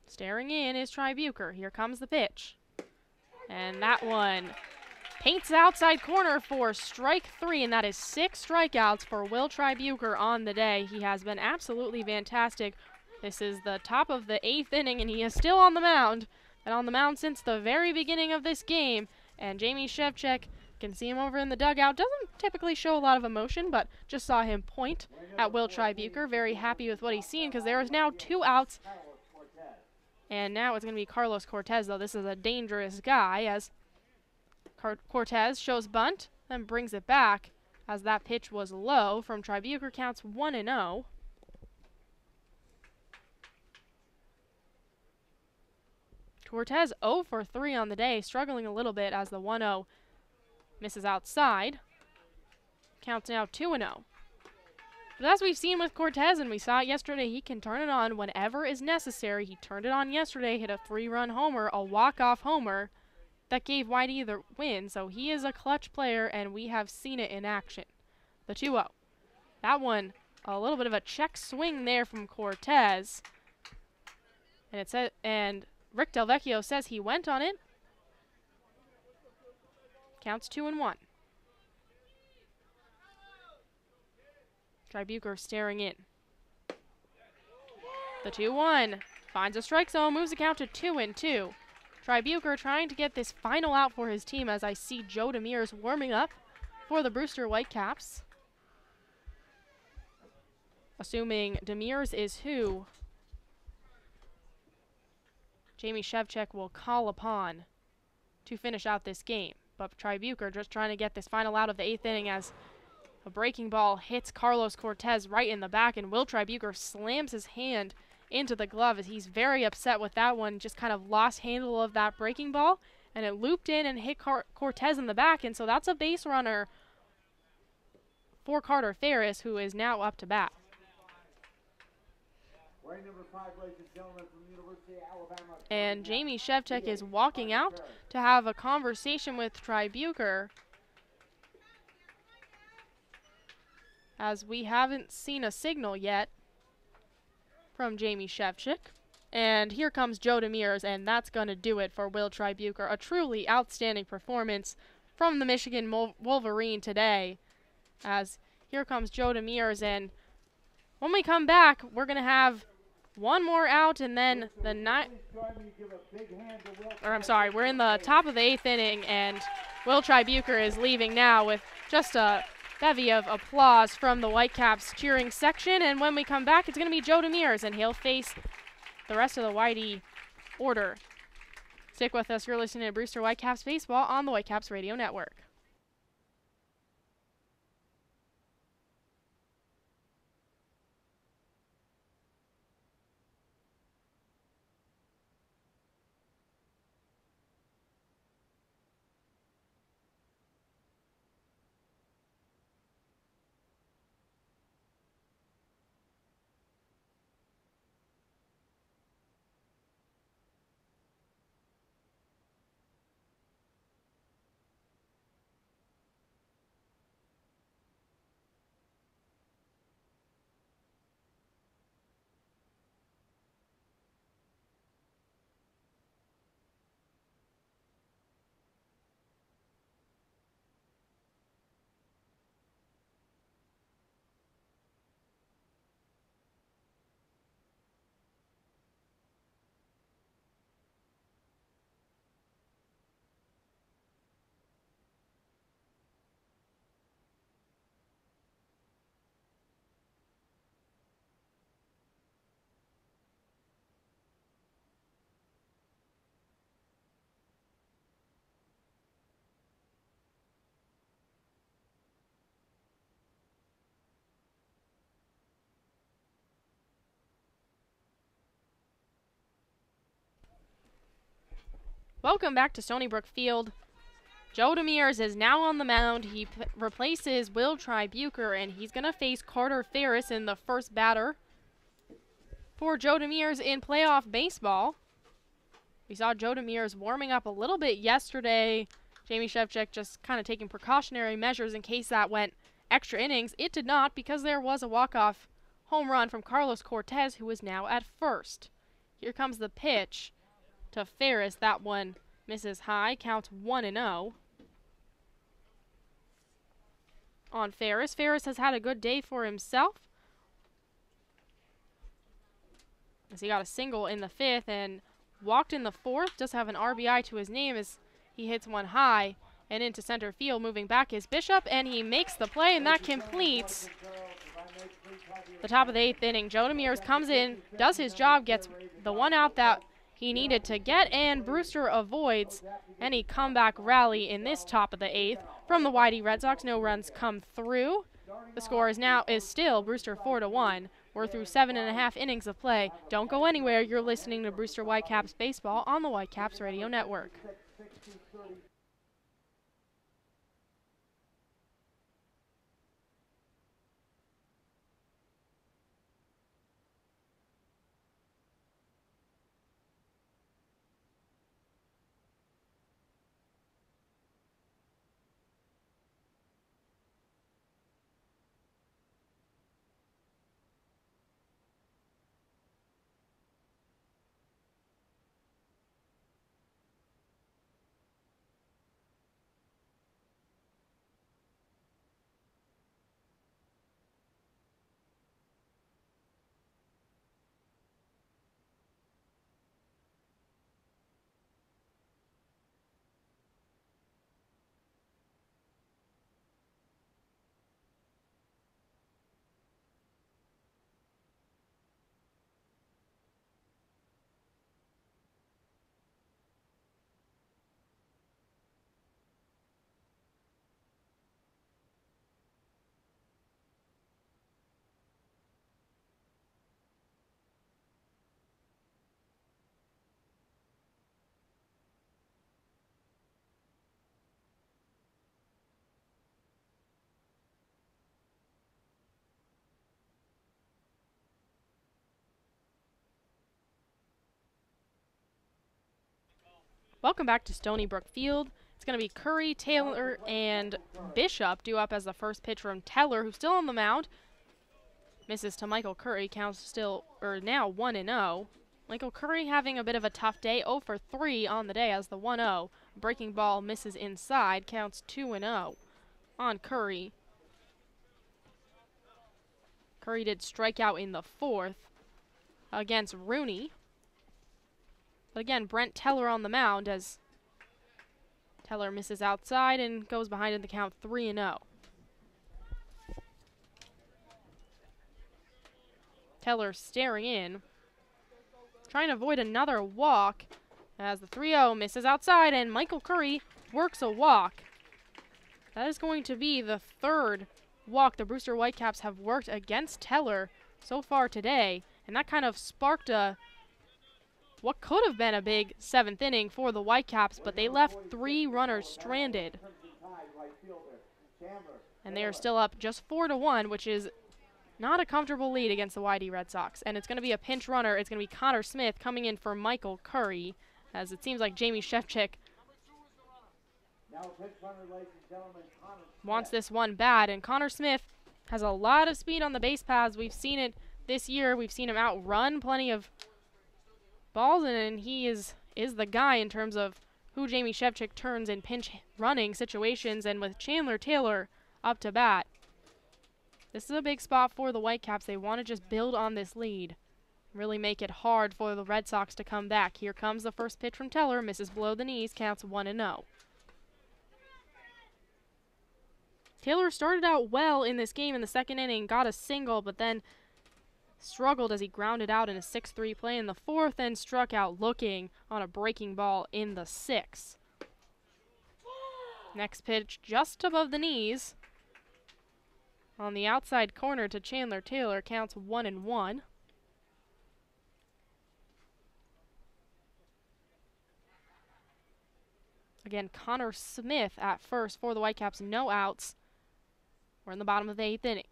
Staring in is Tribuker. Here comes the pitch. And that one paints the outside corner for strike 3, and that is 6 strikeouts for Will Tribuker on the day. He has been absolutely fantastic. This is the top of the 8th inning, and he is still on the mound. Been on the mound since the very beginning of this game. And Jamie Shevchuk, can see him over in the dugout. Doesn't typically show a lot of emotion, but just saw him point at Will Tribuker. Very happy with what he's seen, because there is now 2 outs. And now it's going to be Carlos Cortez, though. This is a dangerous guy, as Cortez shows bunt, then brings it back, as that pitch was low from Tribuker. Counts 1-0. Cortez 0 for 3 on the day, struggling a little bit as the 1-0 misses outside. Counts now 2-0. But as we've seen with Cortez, and we saw it yesterday, he can turn it on whenever is necessary. He turned it on yesterday, hit a 3-run homer, a walk-off homer that gave Whitey the win. So he is a clutch player, and we have seen it in action. The 2-0. That one, a little bit of a check swing there from Cortez. And Rick Del Vecchio says he went on it. Counts 2-1. Tribuker staring in. The 2-1 finds a strike zone, moves the count to 2-2. Tribuker trying to get this final out for his team, as I see Joe Demers warming up for the Brewster Whitecaps. Assuming Demers is who Jamie Shevchuk will call upon to finish out this game. But Tribuker just trying to get this final out of the 8th inning, as a breaking ball hits Carlos Cortez right in the back, and Will Tribuker slams his hand into the glove, as he's very upset with that one. Just kind of lost handle of that breaking ball, and it looped in and hit Cortez in the back, and so that's a base runner for Carter Ferris, who is now up to bat. And Jamie Shevchik is walking out to have a conversation with Tribuker, as we haven't seen a signal yet from Jamie Shevchik. And here comes Joe Demers, and that's going to do it for Will Tribuker. A truly outstanding performance from the Michigan Wolverine today. As here comes Joe Demers, and when we come back, we're going to have one more out, and then we're in the top of the 8th inning, and Will Tribuker is leaving now with just a bevy of applause from the Whitecaps cheering section. And when we come back, it's going to be Joe Demers, and he'll face the rest of the Whitey order. Stick with us. You're listening to Brewster Whitecaps Baseball on the Whitecaps Radio Network. Welcome back to Stony Brook Field. Joe Demers is now on the mound. He replaces Will Tribuker, and he's going to face Carter Ferris in the first batter for Joe Demers in playoff baseball. We saw Joe Demers warming up a little bit yesterday. Jamie Shevchik just kind of taking precautionary measures in case that went extra innings. It did not, because there was a walk-off home run from Carlos Cortez, who is now at first. Here comes the pitch to Ferris. That one misses high. Counts 1-0 on Ferris. Ferris has had a good day for himself, as he got a single in the 5th and walked in the 4th. Does have an RBI to his name as he hits one high and into center field. Moving back is Bishop, and he makes the play, and that completes the top of the 8th inning. Joe Demers comes in, does his job, gets the one out that he needed to get, and Brewster avoids any comeback rally in this top of the 8th from the Whitey Red Sox. No runs come through. The score is still Brewster 4-1. We're through 7.5 innings of play. Don't go anywhere. You're listening to Brewster Whitecaps Baseball on the Whitecaps Radio Network. Welcome back to Stony Brook Field. It's going to be Curry, Taylor, and Bishop due up as the first pitch from Teller, who's still on the mound. Misses to Michael Curry, counts still, or now 1-0. Michael Curry having a bit of a tough day, 0 for 3 on the day as the 1-0. Breaking ball misses inside, counts 2-0 on Curry. Curry did strike out in the 4th against Rooney. But again, Brent Teller on the mound as Teller misses outside and goes behind in the count 3-0. Teller staring in, trying to avoid another walk as the 3-0 misses outside and Michael Curry works a walk. That is going to be the 3rd walk the Brewster Whitecaps have worked against Teller so far today, and that kind of sparked what could have been a big 7th inning for the Whitecaps, but they left 3 runners stranded. And they are still up just 4-1, which is not a comfortable lead against the YD Red Sox. And it's going to be a pinch runner. It's going to be Connor Smith coming in for Michael Curry, as it seems like Jamie Shevchik wants this one bad. And Connor Smith has a lot of speed on the base paths. We've seen it this year. We've seen him outrun plenty of balls, and he is the guy in terms of who Jamie Shevchik turns in pinch running situations. And with Chandler Taylor up to bat, this is a big spot for the Whitecaps. They want to just build on this lead, really make it hard for the Red Sox to come back. Here comes the first pitch from Teller, misses below the knees, counts 1-0. Taylor started out well in this game in the 2nd inning, got a single, but then struggled as he grounded out in a 6-3 play in the 4th and struck out looking on a breaking ball in the 6th. Next pitch just above the knees on the outside corner to Chandler Taylor, counts 1-1. Again, Connor Smith at first for the Whitecaps, no outs. We're in the bottom of the 8th inning.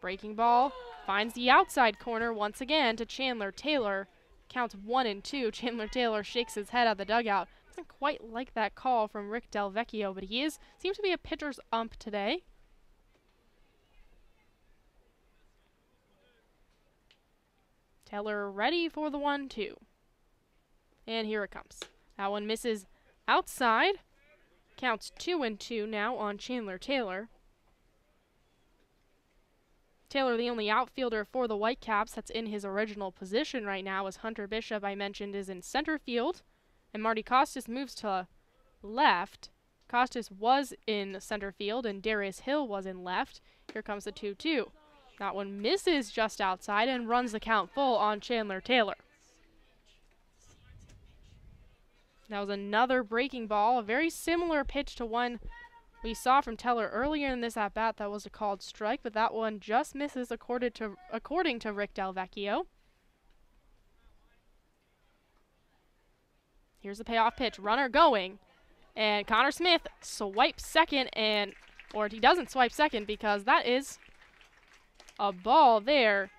Breaking ball finds the outside corner once again to Chandler Taylor. Counts 1-2. Chandler Taylor shakes his head at the dugout. Doesn't quite like that call from Rick Del Vecchio, but he seems to be a pitcher's ump today. Taylor ready for the 1-2. And here it comes. That one misses outside. Counts 2-2 now on Chandler Taylor. Taylor, the only outfielder for the Whitecaps that's in his original position right now, as Hunter Bishop, I mentioned, is in center field. And Marty Costas moves to left. Costas was in center field, and Darius Hill was in left. Here comes the 2-2. That one misses just outside and runs the count full on Chandler Taylor. That was another breaking ball, a very similar pitch to one we saw from Teller earlier in this at-bat. That was a called strike, but that one just misses according to Rick Del Vecchio. Here's the payoff pitch, runner going, and Connor Smith swipes second, or he doesn't swipe second because that is a ball there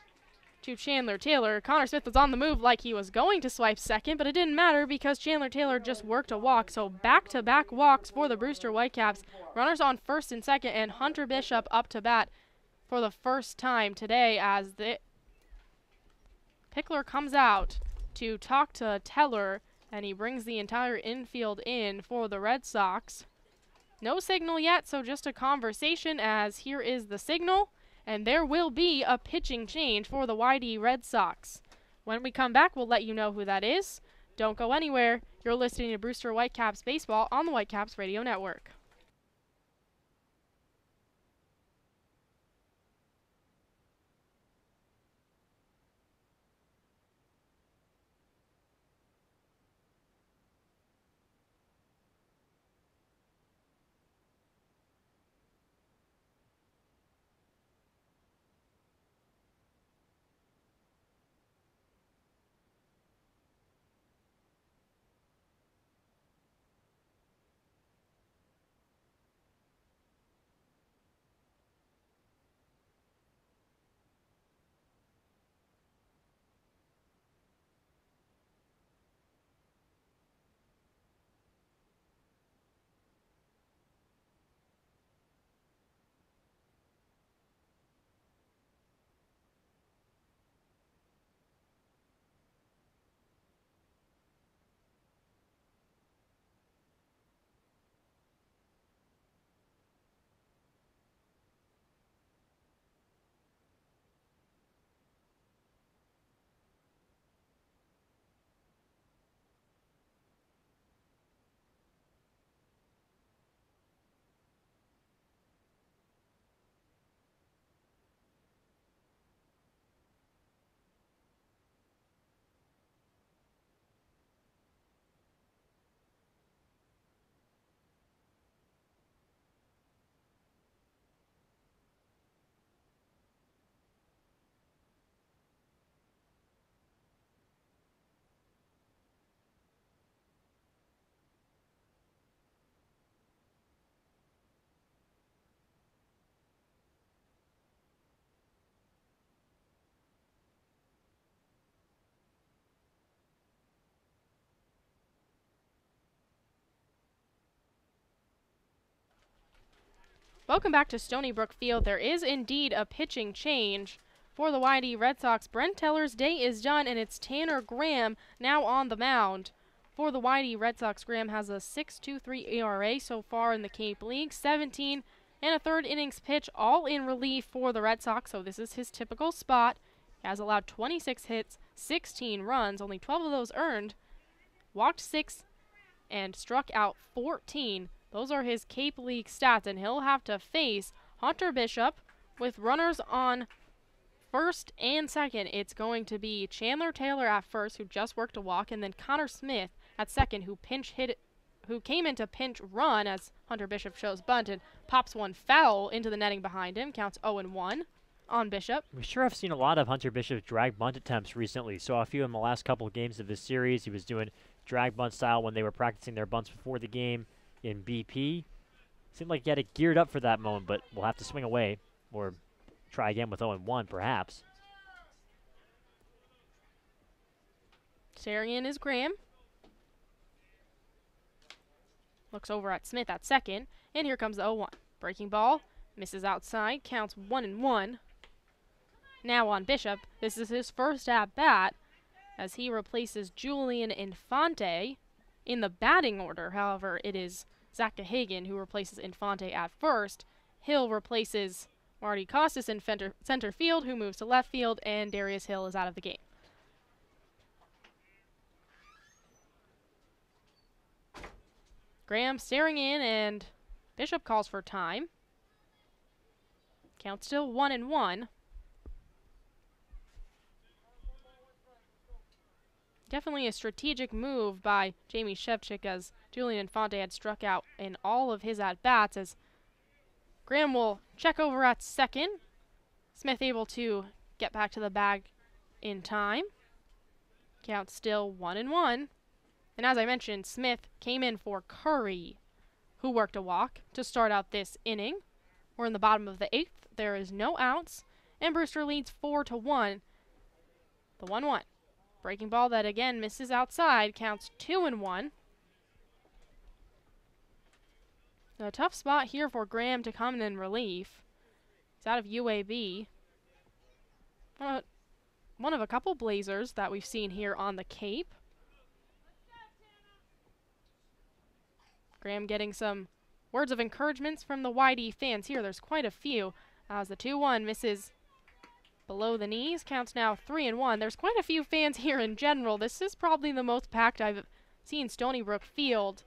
to Chandler Taylor. Connor Smith was on the move like he was going to swipe second, but it didn't matter because Chandler Taylor just worked a walk. So back-to-back walks for the Brewster Whitecaps. Runners on first and second, and Hunter Bishop up to bat for the first time today as the Pickler comes out to talk to Teller, and he brings the entire infield in for the Red Sox. No signal yet, so just a conversation, as here is the signal. And there will be a pitching change for the YD Red Sox. When we come back, we'll let you know who that is. Don't go anywhere. You're listening to Brewster Whitecaps Baseball on the Whitecaps Radio Network. Welcome back to Stony Brook Field. There is indeed a pitching change for the YD Red Sox. Brent Teller's day is done, and it's Tanner Graham now on the mound. For the YD Red Sox, Graham has a 6.23 ERA so far in the Cape League, 17 and a third innings pitch, all in relief for the Red Sox, so this is his typical spot. He has allowed 26 hits, 16 runs, only 12 of those earned, walked 6, and struck out 14. Those are his Cape League stats, and he'll have to face Hunter Bishop with runners on first and second. It's going to be Chandler Taylor at first, who just worked a walk, and then Connor Smith at second, who came into pinch run as Hunter Bishop shows bunt and pops one foul into the netting behind him. Counts 0-1 on Bishop. We sure have seen a lot of Hunter Bishop's drag bunt attempts recently. Saw a few in the last couple of games of this series. He was doing drag bunt style when they were practicing their bunts before the game in BP. Seemed like he had it geared up for that moment, but we'll have to swing away or try again with 0-1 perhaps. Staring in is Graham. Looks over at Smith at second, and here comes the 0-1. Breaking ball, misses outside, counts 1-1. Now on Bishop, this is his first at-bat as he replaces Julian Infante in the batting order. However, it is Zach Gahagan who replaces Infante at first. Hill replaces Marty Costas in center field, who moves to left field, and Darius Hill is out of the game. Graham staring in, and Bishop calls for time. Count still 1-1. Definitely a strategic move by Jamie Shevchik, as Julian Infante had struck out in all of his at-bats, as Graham will check over at second. Smith able to get back to the bag in time. Count still 1-1. And as I mentioned, Smith came in for Curry, who worked a walk to start out this inning. We're in the bottom of the 8th. There is no outs, and Brewster leads 4-1. The 1-1. Breaking ball that again misses outside, counts 2-1. A tough spot here for Graham to come in relief. He's out of UAB. One of a couple Blazers that we've seen here on the Cape. Graham getting some words of encouragement from the YD fans here. There's quite a few. As the 2-1 misses below the knees, counts now 3-1. There's quite a few fans here in general. This is probably the most packed I've seen Stony Brook Field.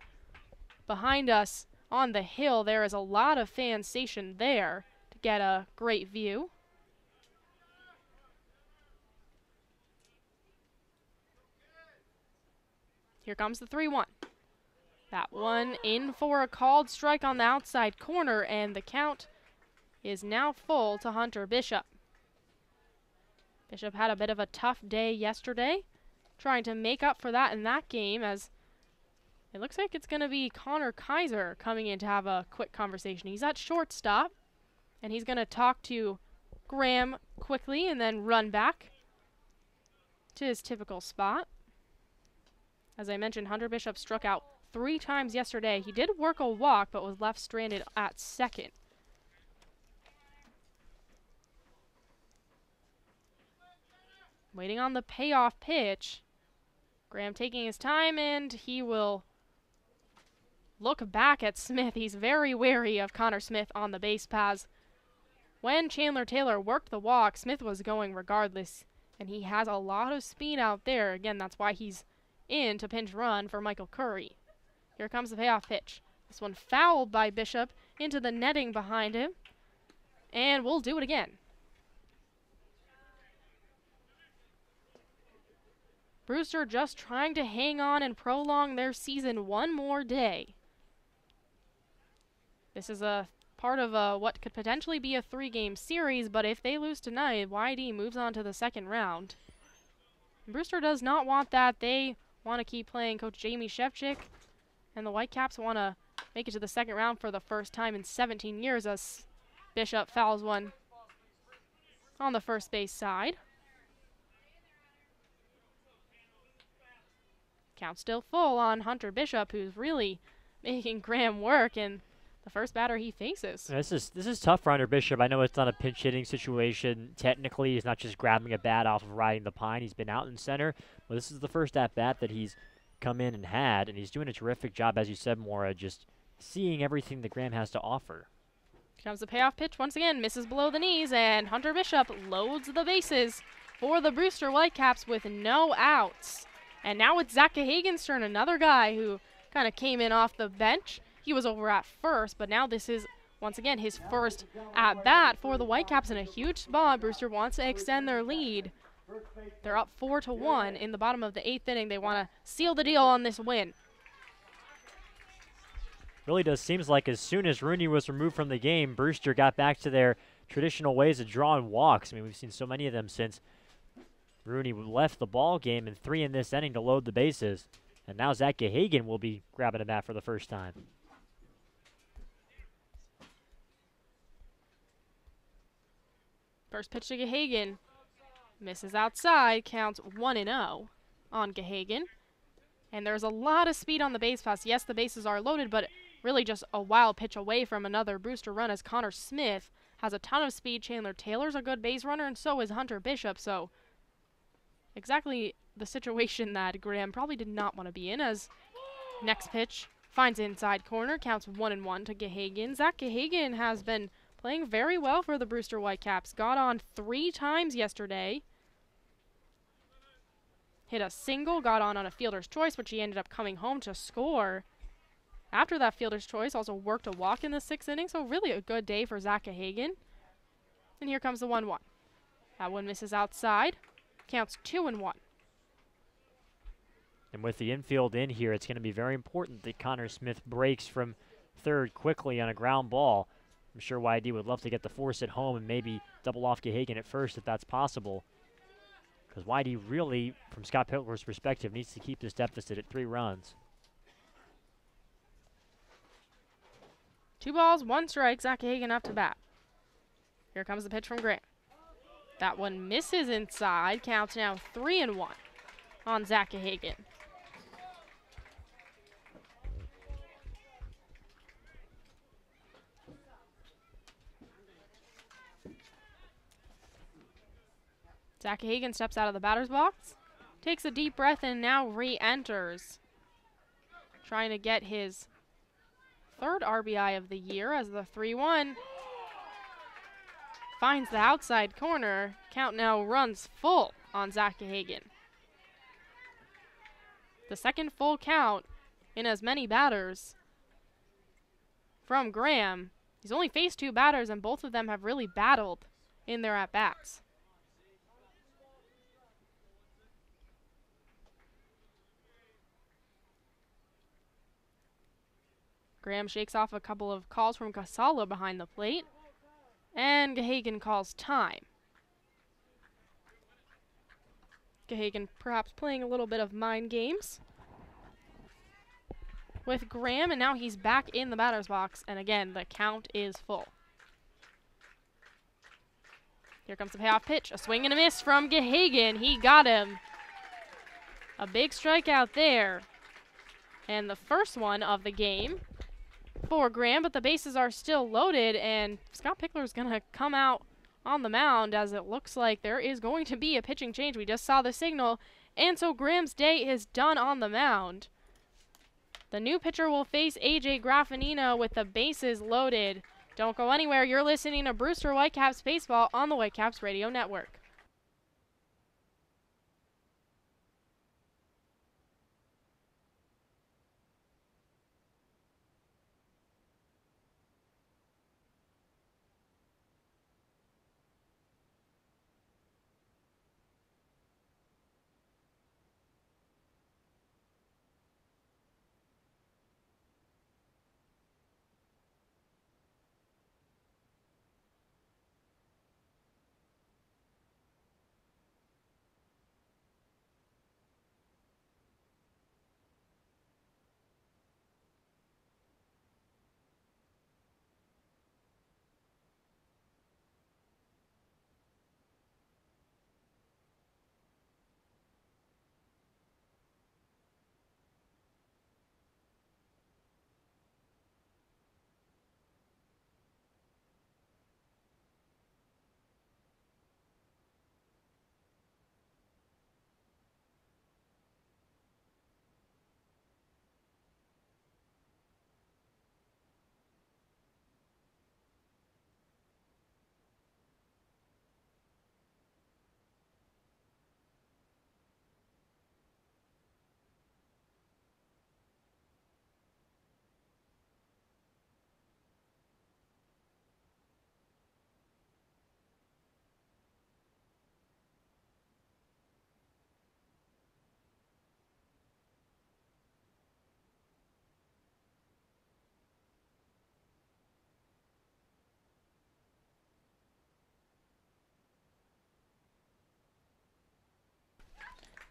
Behind us on the hill, there is a lot of fans stationed there to get a great view. Here comes the 3-1. That one in for a called strike on the outside corner, and the count is now full to Hunter Bishop. Bishop had a bit of a tough day yesterday, trying to make up for that in that game, as it looks like it's going to be Connor Kaiser coming in to have a quick conversation. He's at shortstop, and he's going to talk to Graham quickly and then run back to his typical spot. As I mentioned, Hunter Bishop struck out 3 times yesterday. He did work a walk, but was left stranded at second. Waiting on the payoff pitch. Graham taking his time, and he will look back at Smith. He's very wary of Connor Smith on the base paths. When Chandler Taylor worked the walk, Smith was going regardless, and he has a lot of speed out there. Again, that's why he's in to pinch run for Michael Curry. Here comes the payoff pitch. This one fouled by Bishop into the netting behind him, and we'll do it again. Brewster just trying to hang on and prolong their season one more day. This is a part of what could potentially be a 3-game series, but if they lose tonight, YD moves on to the second round. And Brewster does not want that. They want to keep playing Coach Jamie Shevchik, and the Whitecaps want to make it to the second round for the first time in 17 years as Bishop fouls one on the first base side. Count still full on Hunter Bishop, who's really making Graham work, and the the first batter he faces. This is tough for Hunter Bishop. I know it's not a pinch hitting situation. Technically, he's not just grabbing a bat off of riding the pine. He's been out in center, but this is the first at bat that he's come in and had, and he's doing a terrific job, as you said, Maura, just seeing everything that Graham has to offer. Comes the payoff pitch once again, misses below the knees, and Hunter Bishop loads the bases for the Brewster Whitecaps with no outs. And now it's Zach Gahagan's turn, another guy who kind of came in off the bench. He was over at first, but now this is, once again, his first at-bat for the Whitecaps in a huge spot. Brewster wants to extend their lead. They're up 4-1 in the bottom of the 8th inning. They want to seal the deal on this win. Really does seems like as soon as Rooney was removed from the game, Brewster got back to their traditional ways of drawing walks. I mean, we've seen so many of them since Rooney left the ball game, and 3 in this inning to load the bases. And now Zach Gahagan will be grabbing a bat for the first time. First pitch to Gahagan. Misses outside, counts 1-0 on Gahagan. And there's a lot of speed on the base pass. Yes, the bases are loaded, but really just a wild pitch away from another Brewster run, as Connor Smith has a ton of speed. Chandler Taylor's a good base runner, and so is Hunter Bishop. So exactly the situation that Graham probably did not want to be in, as next pitch finds inside corner, counts 1-1 to Gahagan. Zach Gahagan has been playing very well for the Brewster Whitecaps. Got on 3 times yesterday. Hit a single, got on a fielder's choice, which he ended up coming home to score. After that fielder's choice, also worked a walk in the 6th inning, so really a good day for Zach Gahagan. And here comes the 1-1. That one misses outside. Counts 2-1. And with the infield in here, it's going to be very important that Connor Smith breaks from third quickly on a ground ball. I'm sure YD would love to get the force at home and maybe double off Gahagan at first if that's possible. Because YD really, from Scott Pickler's perspective, needs to keep this deficit at 3 runs. 2 balls, 1 strike. Zach Gahagan up to bat. Here comes the pitch from Graham. That one misses inside. Counts now 3-1 on Zach Gahagan. Zach Gahagan steps out of the batter's box, takes a deep breath, and now re-enters. Trying to get his 3rd RBI of the year, as the 3-1 finds the outside corner. Count now runs full on Zach Gahagan. The 2nd full count in as many batters from Graham. He's only faced 2 batters, and both of them have really battled in their at-bats. Graham shakes off a couple of calls from Casala behind the plate, and Gahagan calls time. Gahagan perhaps playing a little bit of mind games with Graham, and now he's back in the batter's box, and again, the count is full. Here comes the payoff pitch, a swing and a miss from Gahagan. He got him. A big strikeout there, and the first one of the game for Graham, but the bases are still loaded, and Scott Pickler is going to come out on the mound, as it looks like there is going to be a pitching change. We just saw the signal, and so Graham's day is done on the mound. The new pitcher will face AJ Graffinino with the bases loaded. Don't go anywhere. You're listening to Brewster Whitecaps Baseball on the Whitecaps Radio Network.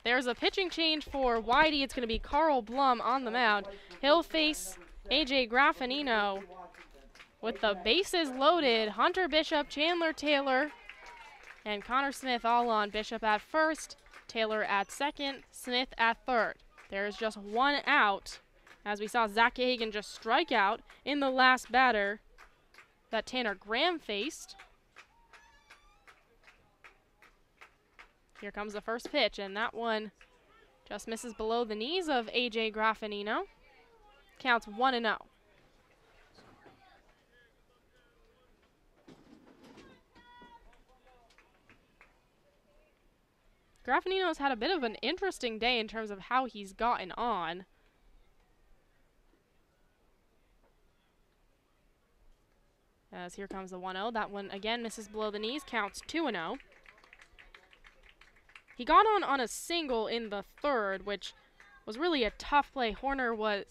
There's a pitching change for Whitey. It's going to be Carl Blum on the mound. He'll face AJ Graffinino with the bases loaded. Hunter Bishop, Chandler Taylor, and Connor Smith all on. Bishop at first, Taylor at second, Smith at third. There's just one out, as we saw Zach Hagan just strike out in the last batter that Tanner Graham faced. Here comes the first pitch, and that one just misses below the knees of AJ Graffinino. Counts 1-0. Graffinino's had a bit of an interesting day in terms of how he's gotten on. As here comes the 1-0. That one again misses below the knees, counts 2-0. He got on a single in the third, which was really a tough play.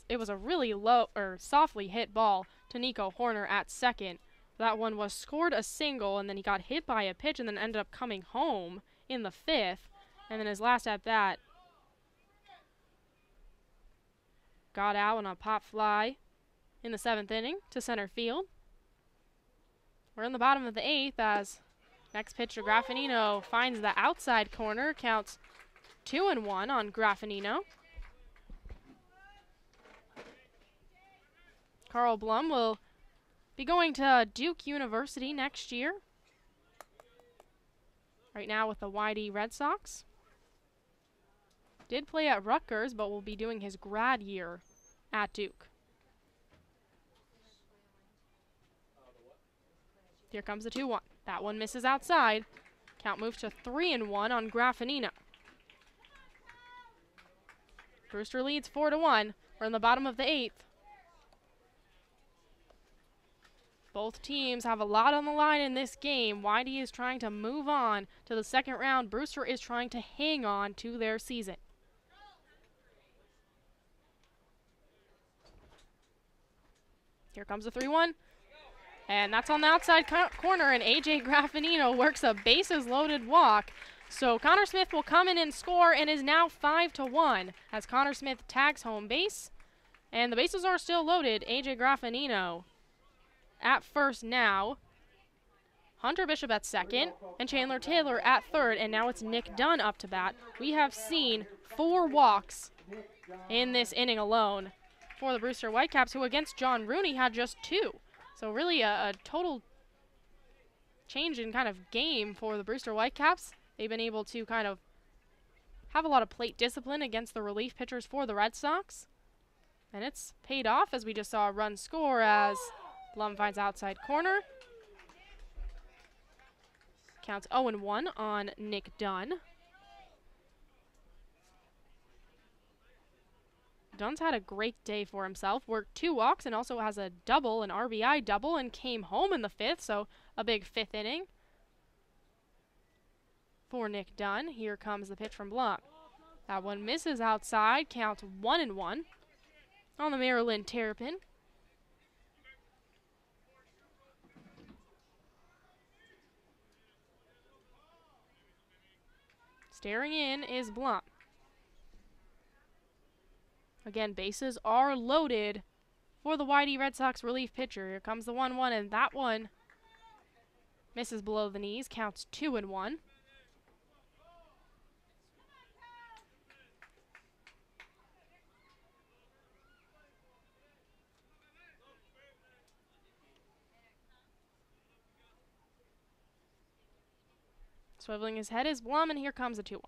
It was a really low or softly hit ball to Nico Horner at second. That one was scored a single, and then he got hit by a pitch and then ended up coming home in the fifth. And then his last at bat got out on a pop fly in the seventh inning to center field. We're in the bottom of the eighth as next pitch to Graffinino finds the outside corner, counts 2-1 on Graffinino. Carl Blum will be going to Duke University next year. Right now with the Whitey Red Sox. Did play at Rutgers, but will be doing his grad year at Duke. Here comes the 2-1. That one misses outside. Count moves to 3-1 on Graffinino. Brewster leads 4-1. We're in the bottom of the eighth. Both teams have a lot on the line in this game. Whitey is trying to move on to the second round. Brewster is trying to hang on to their season. Here comes the 3-1. And that's on the outside corner, and AJ Graffinino works a bases-loaded walk. So Connor Smith will come in and score, and is now 5-1 as Connor Smith tags home base. And the bases are still loaded. AJ Graffinino at first now. Hunter Bishop at second, and Chandler Taylor at third, and now it's Nick Dunn up to bat. We have seen 4 walks in this inning alone for the Brewster Whitecaps, who against John Rooney had just 2. So really a total change in kind of game for the Brewster Whitecaps. They've been able to kind of have a lot of plate discipline against the relief pitchers for the Red Sox. And it's paid off as we just saw a run score as Blum finds outside corner. Counts 0-1 on Nick Dunn. Dunn's had a great day for himself, worked 2 walks and also has a double, an RBI double, and came home in the 5th, so a big 5th inning for Nick Dunn. Here comes the pitch from Blum. That one misses outside, counts 1-1 on the Maryland Terrapin. Staring in is Blum. Again, bases are loaded for the Whitey Red Sox relief pitcher. Here comes the 1-1, and that one misses below the knees, counts 2-1. Swiveling his head is Blum, and here comes the 2-1.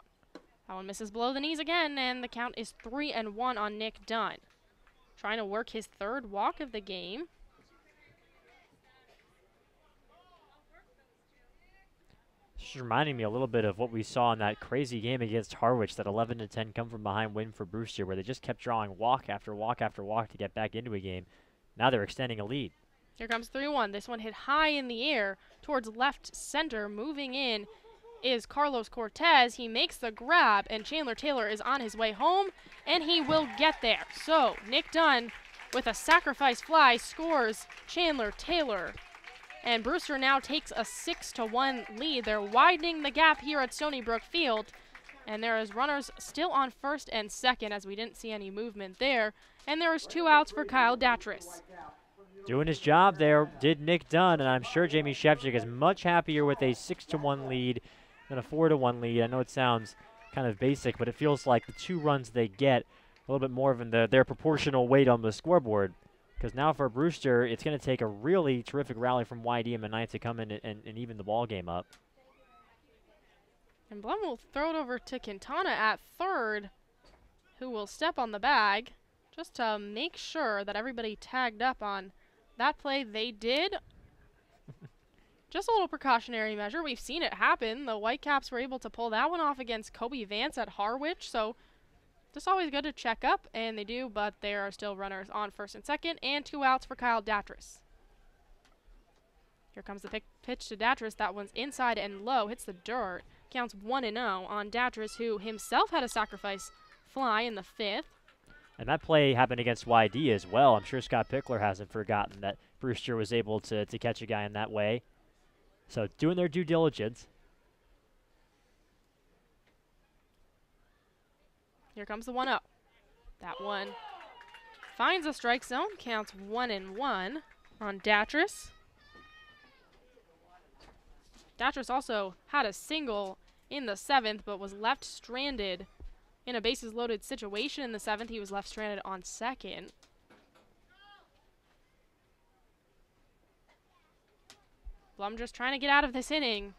That one misses below the knees again, and the count is 3-1 on Nick Dunn. Trying to work his 3rd walk of the game. This is reminding me a little bit of what we saw in that crazy game against Harwich, that 11-10 come from behind win for Brewster, where they just kept drawing walk after walk after walk to get back into a game. Now they're extending a lead. Here comes 3-1. This one hit high in the air towards left center. Moving in is Carlos Cortez. He makes the grab, and Chandler Taylor is on his way home, and he will get there. So Nick Dunn, with a sacrifice fly, scores Chandler Taylor, and Brewster now takes a 6-1 lead. They're widening the gap here at Stony Brook Field, And there is runners still on first and second, as we didn't see any movement there. And there is 2 outs for Kyle Datris. Doing his job there did Nick Dunn, and I'm sure Jamie Shevchik is much happier with a 6-1 lead than a 4-1 lead. I know it sounds kind of basic, but it feels like the 2 runs they get a little bit more of their proportional weight on the scoreboard. Because now for Brewster, it's going to take a really terrific rally from YD in the ninth to come in and even the ball game up. And Blum will throw it over to Quintana at third, who will step on the bag just to make sure that everybody tagged up on that play. They did. Just a little precautionary measure. We've seen it happen. The Whitecaps were able to pull that one off against Kobe Vance at Harwich, so just always good to check up, and they do, but there are still runners on first and second, and 2 outs for Kyle Datris. Here comes the pitch to Datris. That one's inside and low, hits the dirt. Counts 1-0 on Datris, who himself had a sacrifice fly in the 5th. And that play happened against YD as well. I'm sure Scott Pickler hasn't forgotten that Brewster was able to catch a guy in that way. So doing their due diligence. Here comes the 1-0. That one finds a strike zone, counts 1-1 on Datris. Datris also had a single in the 7th, but was left stranded in a bases loaded situation in the 7th. He was left stranded on second. Blum just trying to get out of this inning.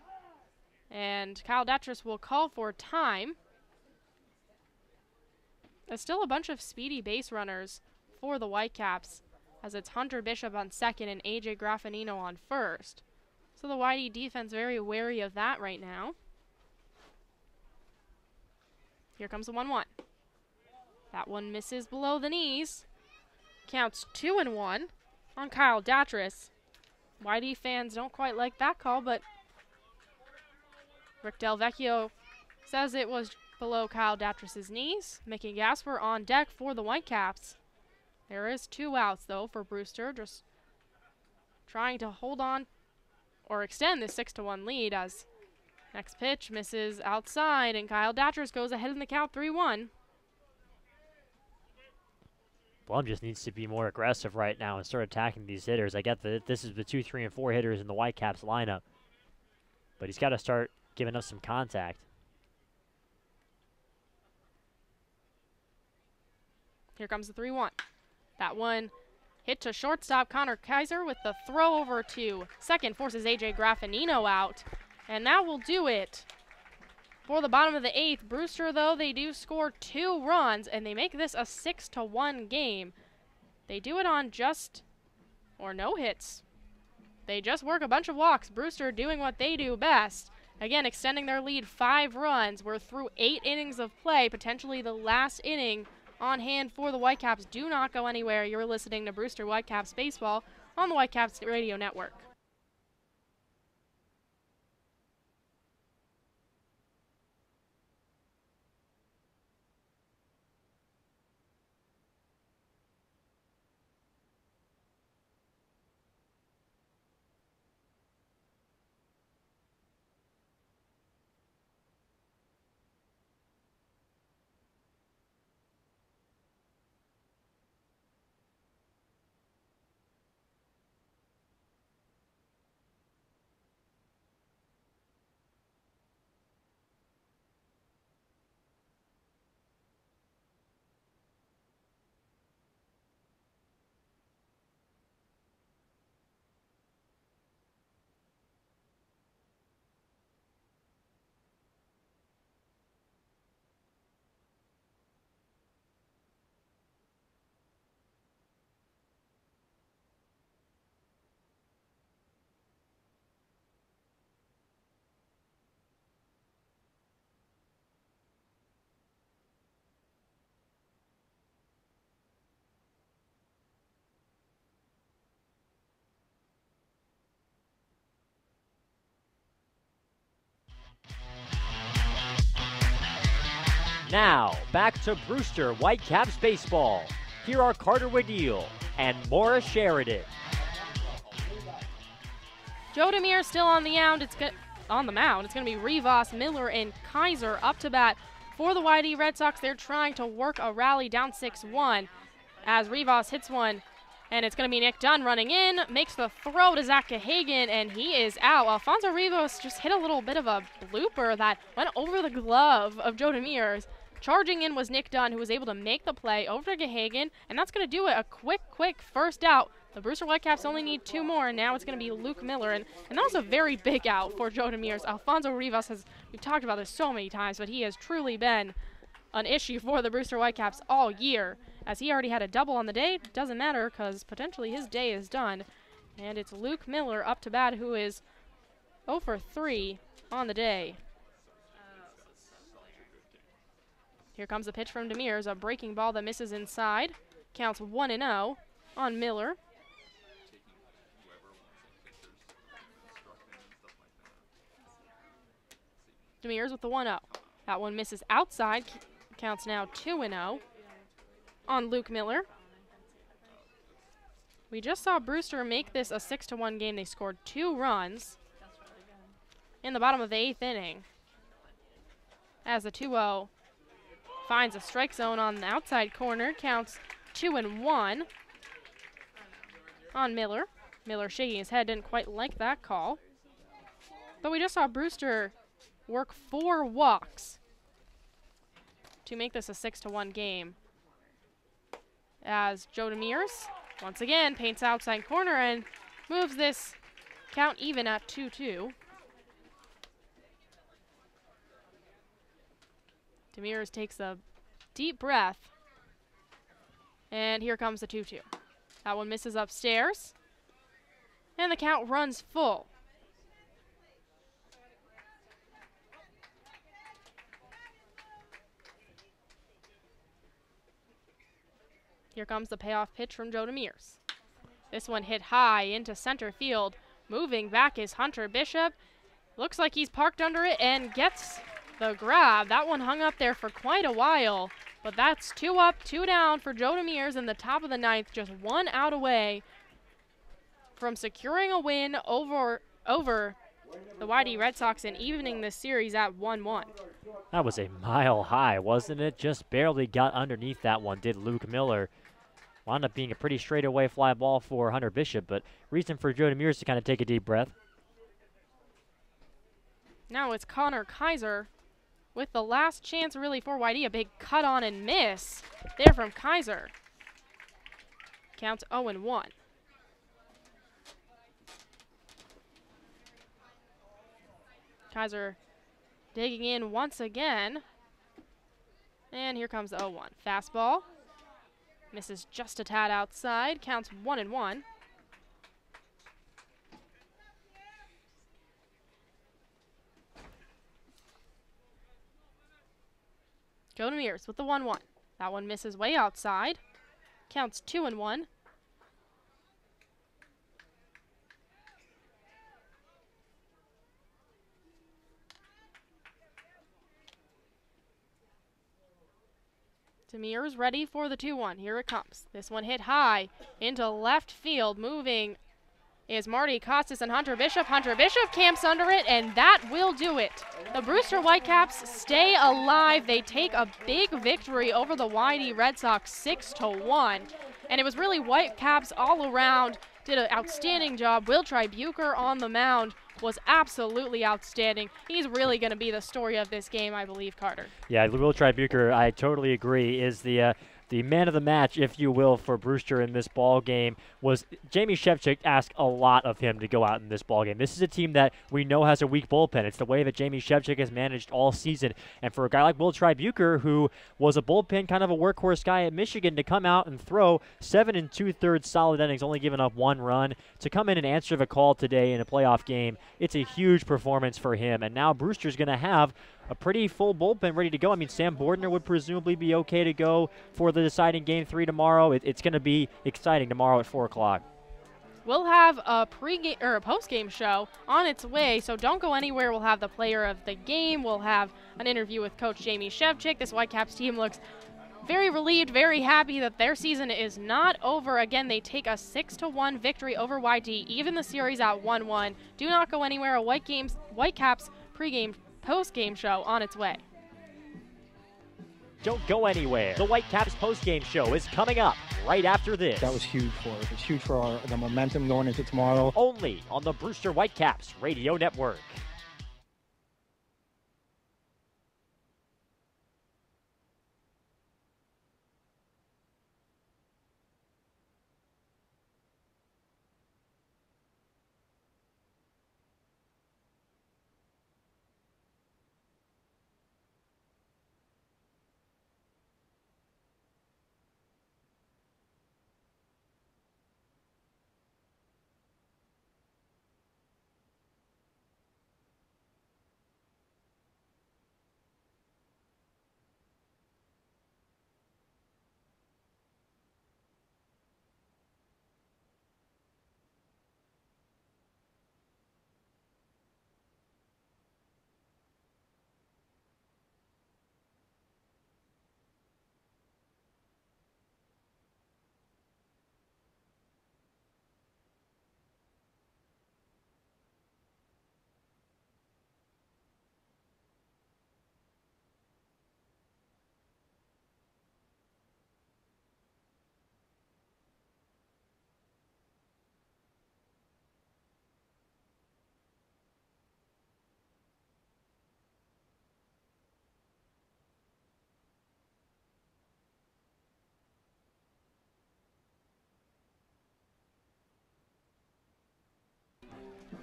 And Kyle Datris will call for time. There's still a bunch of speedy base runners for the Whitecaps, as it's Hunter Bishop on second and AJ Graffinino on first. So the YD defense very wary of that right now. Here comes the 1-1. That one misses below the knees. Counts 2-1 on Kyle Datris. YD fans don't quite like that call, but Rick Del Vecchio says it was below Kyle Datris' knees. Mickey Gasper on deck for the Whitecaps. There is 2 outs, though, for Brewster, just trying to hold on or extend this 6-1 lead, as next pitch misses outside, and Kyle Datris goes ahead in the count 3-1. Blum just needs to be more aggressive right now and start attacking these hitters. I get that this is the 2, 3, and 4 hitters in the Whitecaps lineup, but he's got to start giving us some contact. Here comes the 3-1. That one hit to shortstop Connor Kaiser with the throw over to second, forces AJ Graffinino out, and that will do it for the bottom of the 8th. Brewster, though, they do score 2 runs, and they make this a 6-1 game. They do it on no hits. They just work a bunch of walks. Brewster doing what they do best. Again, extending their lead 5 runs. We're through 8 innings of play, potentially the last inning on hand for the Whitecaps. Do not go anywhere. You're listening to Brewster Whitecaps Baseball on the Whitecaps Radio Network. Now, back to Brewster Whitecaps Baseball. Here are Carter Wadil and Maura Sheridan. Joe Demir still on the mound. It's going to be Rivas, Miller, and Kaiser up to bat for the YD Red Sox. They're trying to work a rally down 6-1 as Rivas hits one, and it's going to be Nick Dunn running in, makes the throw to Zach Gahagan, and he is out. Alfonso Rivas just hit a little bit of a blooper that went over the glove of Joe Demers. Charging in was Nick Dunn, who was able to make the play over to Gahagan, and that's going to do it. A quick first out. The Brewster Whitecaps only need 2 more, and now it's going to be Luke Miller. And that was a very big out for Joe Demers. Alfonso Rivas we've talked about this so many times, but he has truly been an issue for the Brewster Whitecaps all year. As he already had a double on the day, doesn't matter because potentially his day is done. And it's Luke Miller up to bat, who is 0 for 3 on the day. Here comes a pitch from Demers, a breaking ball that misses inside. Counts 1-0 on Miller. Demers with the 1-0. That one misses outside. Counts now 2-0 on Luke Miller. We just saw Brewster make this a 6-1 game. They scored 2 runs in the bottom of the 8th inning as the 2-0 finds a strike zone on the outside corner. Counts 2-1 on Miller. Miller shaking his head, didn't quite like that call. But we just saw Brewster work 4 walks to make this a 6-1 game. As Joe Demers once again paints outside corner and moves this count even at 2-2. Demers takes a deep breath, and here comes the 2-2. That one misses upstairs, and the count runs full. Here comes the payoff pitch from Joe Demers. This one hit high into center field. Moving back is Hunter Bishop. Looks like he's parked under it and gets the grab. That one hung up there for quite a while, but that's 2 up, 2 down for Joe Demers in the top of the 9th, just 1 out away from securing a win over the YD Red Sox and evening this series at 1-1. That was a mile high, wasn't it? Just barely got underneath that one, did Luke Miller. Wound up being a pretty straightaway fly ball for Hunter Bishop, but reason for Joe Demers to kind of take a deep breath. Now it's Connor Kaiser with the last chance really for YD. A big cut on and miss there from Kaiser. Counts 0-1. Kaiser digging in once again. And here comes the 0-1. Fastball. Misses just a tad outside. Counts 1-1. Joe Demers with the 1-1. That one misses way outside. Counts 2-1. Demers ready for the 2-1. Here it comes. This one hit high into left field. Moving is Marty Costas and Hunter Bishop. Hunter Bishop camps under it, and that will do it. The Brewster Whitecaps stay alive. They take a big victory over the YD Red Sox 6-1. And it was really Whitecaps all around. Did an outstanding job. Will Tribuker on the mound was absolutely outstanding. He's really going to be the story of this game, I believe, Carter. Yeah, Will Tribuker, I totally agree, is the man of the match, if you will, for Brewster in this ball game. Was Jamie Shevchik asked a lot of him to go out in this ball game. This is a team that we know has a weak bullpen. It's the way that Jamie Shevchik has managed all season. And for a guy like Will Tribuker, who was a bullpen kind of a workhorse guy at Michigan, to come out and throw 7 2/3 solid innings, only giving up 1 run, to come in and answer the call today in a playoff game, it's a huge performance for him. And now Brewster's going to have a pretty full bullpen ready to go. I mean, Sam Bordner would presumably be okay to go for the deciding Game 3 tomorrow. It's going to be exciting tomorrow at 4 o'clock. We'll have a pregame or a postgame show on its way, so don't go anywhere. We'll have the player of the game. We'll have an interview with Coach Jamie Shevchik. This Whitecaps team looks very relieved, very happy that their season is not over. Again, they take a 6-1 victory over YD, even the series at 1-1. Do not go anywhere. A Whitecaps pregame, postgame show on its way. Don't go anywhere. The Whitecaps postgame show is coming up right after this. That was huge for us. It's huge for the momentum going into tomorrow. Only on the Brewster Whitecaps Radio Network.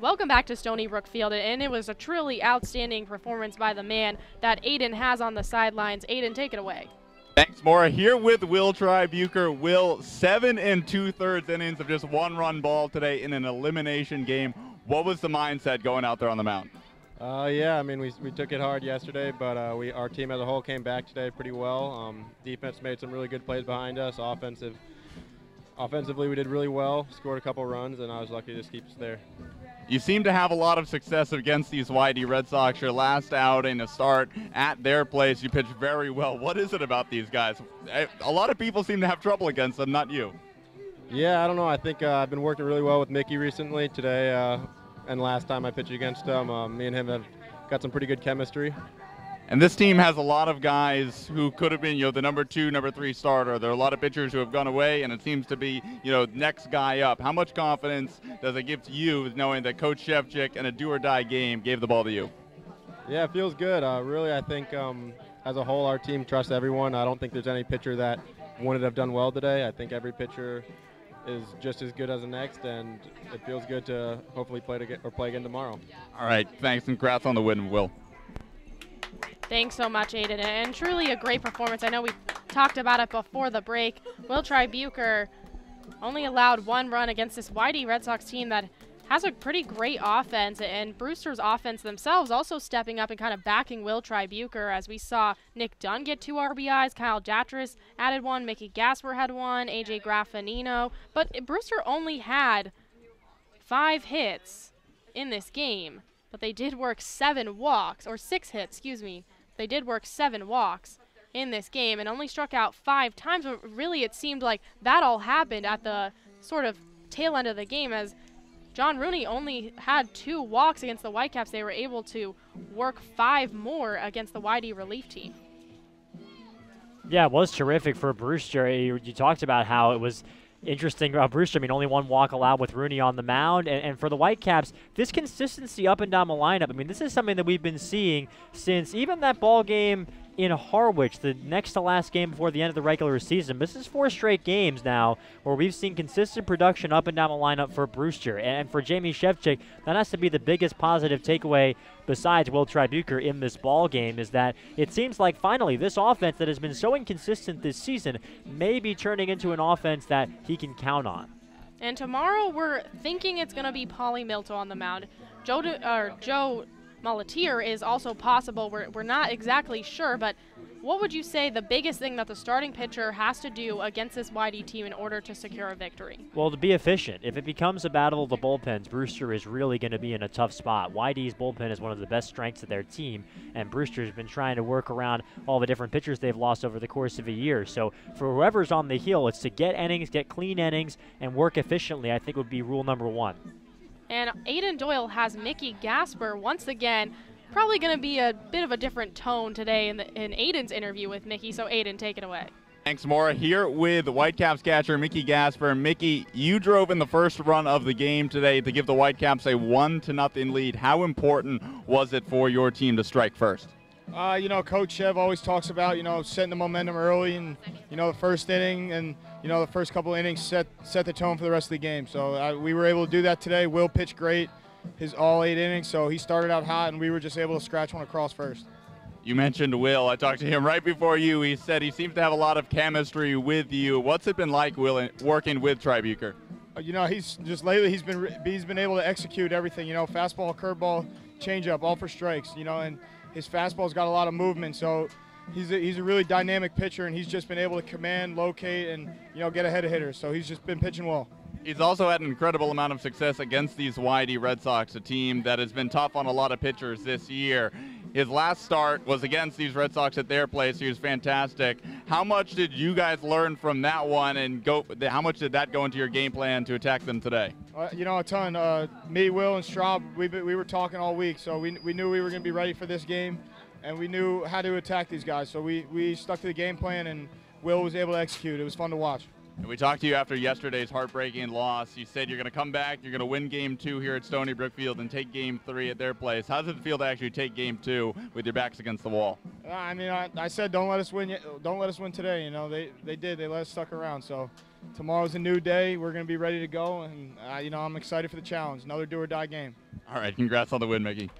Welcome back to Stony Brook Field, and it was a truly outstanding performance by the man that Aiden has on the sidelines. Aiden, take it away. Thanks, Maura. Here with Will Tribuker. Will, 7 2/3 innings of just one-run ball today in an elimination game. What was the mindset going out there on the mound? Yeah, I mean, we took it hard yesterday, but our team as a whole came back today pretty well. Defense made some really good plays behind us. Offensively, we did really well, scored a couple runs, and I was lucky to just keep us there. You seem to have a lot of success against these YD Red Sox. Your last outing to start at their place, you pitched very well. What is it about these guys? A lot of people seem to have trouble against them, not you. Yeah, I don't know. I think I've been working really well with Mickey recently. Today and last time I pitched against him, me and him have got some pretty good chemistry. And this team has a lot of guys who could have been, the number 2, number 3 starter. There are a lot of pitchers who have gone away, and it seems to be, next guy up. How much confidence does it give to you knowing that Coach Shevchik in a do-or-die game gave the ball to you? Yeah, it feels good. Really, I think as a whole, our team trusts everyone. I don't think there's any pitcher that wouldn't have done well today. I think every pitcher is just as good as the next, and it feels good to hopefully play again tomorrow. All right, thanks, and congrats on the win, Will. Thanks so much, Aiden, and truly a great performance. I know we talked about it before the break. Will Tribuker only allowed 1 run against this YD Red Sox team that has a pretty great offense, and Brewster's offense themselves also stepping up and kind of backing Will Tribuker, as we saw Nick Dunn get 2 RBIs, Kyle Jatris added 1, Mickey Gasper had 1, AJ Graffinino, but Brewster only had 5 hits in this game, but they did work 7 walks, or 6 hits, excuse me. They did work 7 walks in this game and only struck out 5 times, but really it seemed like that all happened at the sort of tail end of the game, as John Rooney only had 2 walks against the Whitecaps. They were able to work 5 more against the YD relief team. Yeah, it was terrific for Brewster. You talked about how it was interesting about Brewster. I mean, only 1 walk allowed with Rooney on the mound. And for the Whitecaps, this consistency up and down the lineup, I mean, this is something that we've been seeing since even that ball game in Harwich, the next to last game before the end of the regular season. This is 4 straight games now where we've seen consistent production up and down the lineup for Brewster. And for Jamie Shevchik, that has to be the biggest positive takeaway besides Will Tribuker in this ball game, is that it seems like finally this offense that has been so inconsistent this season may be turning into an offense that he can count on. And tomorrow we're thinking it's going to be Paulie Milto on the mound. Joe Mulletier is also possible. We're not exactly sure, but what would you say the biggest thing that the starting pitcher has to do against this YD team in order to secure a victory? Well, to be efficient. If it becomes a battle of the bullpens, Brewster is really going to be in a tough spot. YD's bullpen is one of the best strengths of their team, and Brewster's been trying to work around all the different pitchers they've lost over the course of a year. So for whoever's on the hill, it's to get innings, get clean innings, and work efficiently, I think would be rule number 1. And Aiden Doyle has Mickey Gasper once again probably going to be a bit of a different tone today in Aiden's interview with Mickey. So Aiden, take it away. Thanks, Maura. Here with Whitecaps catcher Mickey Gasper. Mickey, you drove in the first run of the game today to give the Whitecaps a 1-0 lead. How important was it for your team to strike first? Coach Chev always talks about, setting the momentum early and, the first inning and, the first couple innings set the tone for the rest of the game. So we were able to do that today. Will pitched great his all 8 innings, so he started out hot and we were just able to scratch one across first. You mentioned Will. I talked to him right before you. He said he seems to have a lot of chemistry with you. What's it been like, Will, working with Bucher? He's just lately he's been able to execute everything. Fastball, curveball, changeup, all for strikes. And his fastball's got a lot of movement. So he's a really dynamic pitcher, and he's just been able to command, locate, and get ahead of hitters. So he's just been pitching well. He's also had an incredible amount of success against these YD Red Sox, a team that has been tough on a lot of pitchers this year. His last start was against these Red Sox at their place. He was fantastic. How much did you guys learn from that one, and how much did that go into your game plan to attack them today? A ton. Me, Will, and Straub, we were talking all week, so we knew we were going to be ready for this game, and we knew how to attack these guys. So we stuck to the game plan, and Will was able to execute. It was fun to watch. And we talked to you after yesterday's heartbreaking loss. You said you're going to come back, you're going to win Game 2 here at Stony Brook Field and take Game 3 at their place. How does it feel to actually take Game 2 with your backs against the wall? I said don't let us win today. They did. They let us stuck around. So tomorrow's a new day. We're going to be ready to go, and I'm excited for the challenge. Another do-or-die game. All right, congrats on the win, Mickey.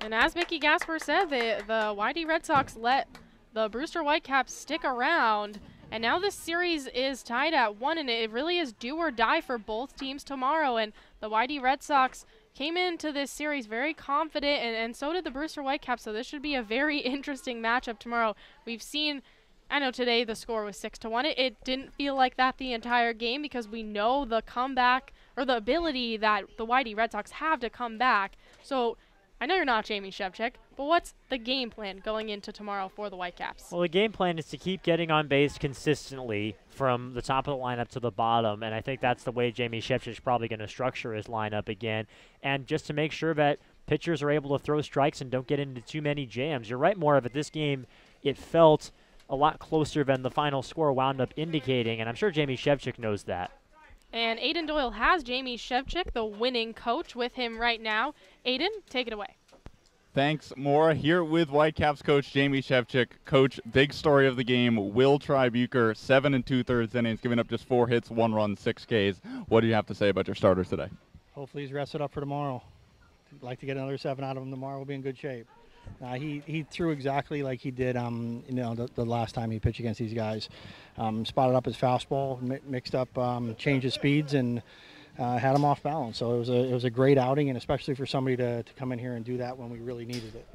And as Mickey Gasper said, the YD Red Sox let the Brewster Whitecaps stick around. And now this series is tied at 1, and it really is do or die for both teams tomorrow. And the YD Red Sox came into this series very confident, and so did the Brewster Whitecaps. So this should be a very interesting matchup tomorrow. We've seen, I know today the score was 6-1. It didn't feel like that the entire game because we know the comeback or the ability that the YD Red Sox have to come back. So I know you're not Jamie Shevchik, but what's the game plan going into tomorrow for the Whitecaps? Well, the game plan is to keep getting on base consistently from the top of the lineup to the bottom, and I think that's the way Jamie Shevchik is probably going to structure his lineup again, and just to make sure that pitchers are able to throw strikes and don't get into too many jams. You're right, more of it. This game, it felt a lot closer than the final score wound up indicating, and I'm sure Jamie Shevchik knows that. And Aiden Doyle has Jamie Shevchik, the winning coach, with him right now. Aiden, take it away. Thanks, Maura. Here with Whitecaps coach Jamie Shevchik. Coach, big story of the game, Will Bucher, 7 2/3 innings, giving up just 4 hits, 1 run, 6 Ks. What do you have to say about your starters today? Hopefully he's rested up for tomorrow. I'd like to get another 7 out of him tomorrow. We'll be in good shape. He threw exactly like he did the last time he pitched against these guys. Spotted up his fastball, mixed up, changed his speeds, and had him off balance. So it was a great outing, and especially for somebody to come in here and do that when we really needed it.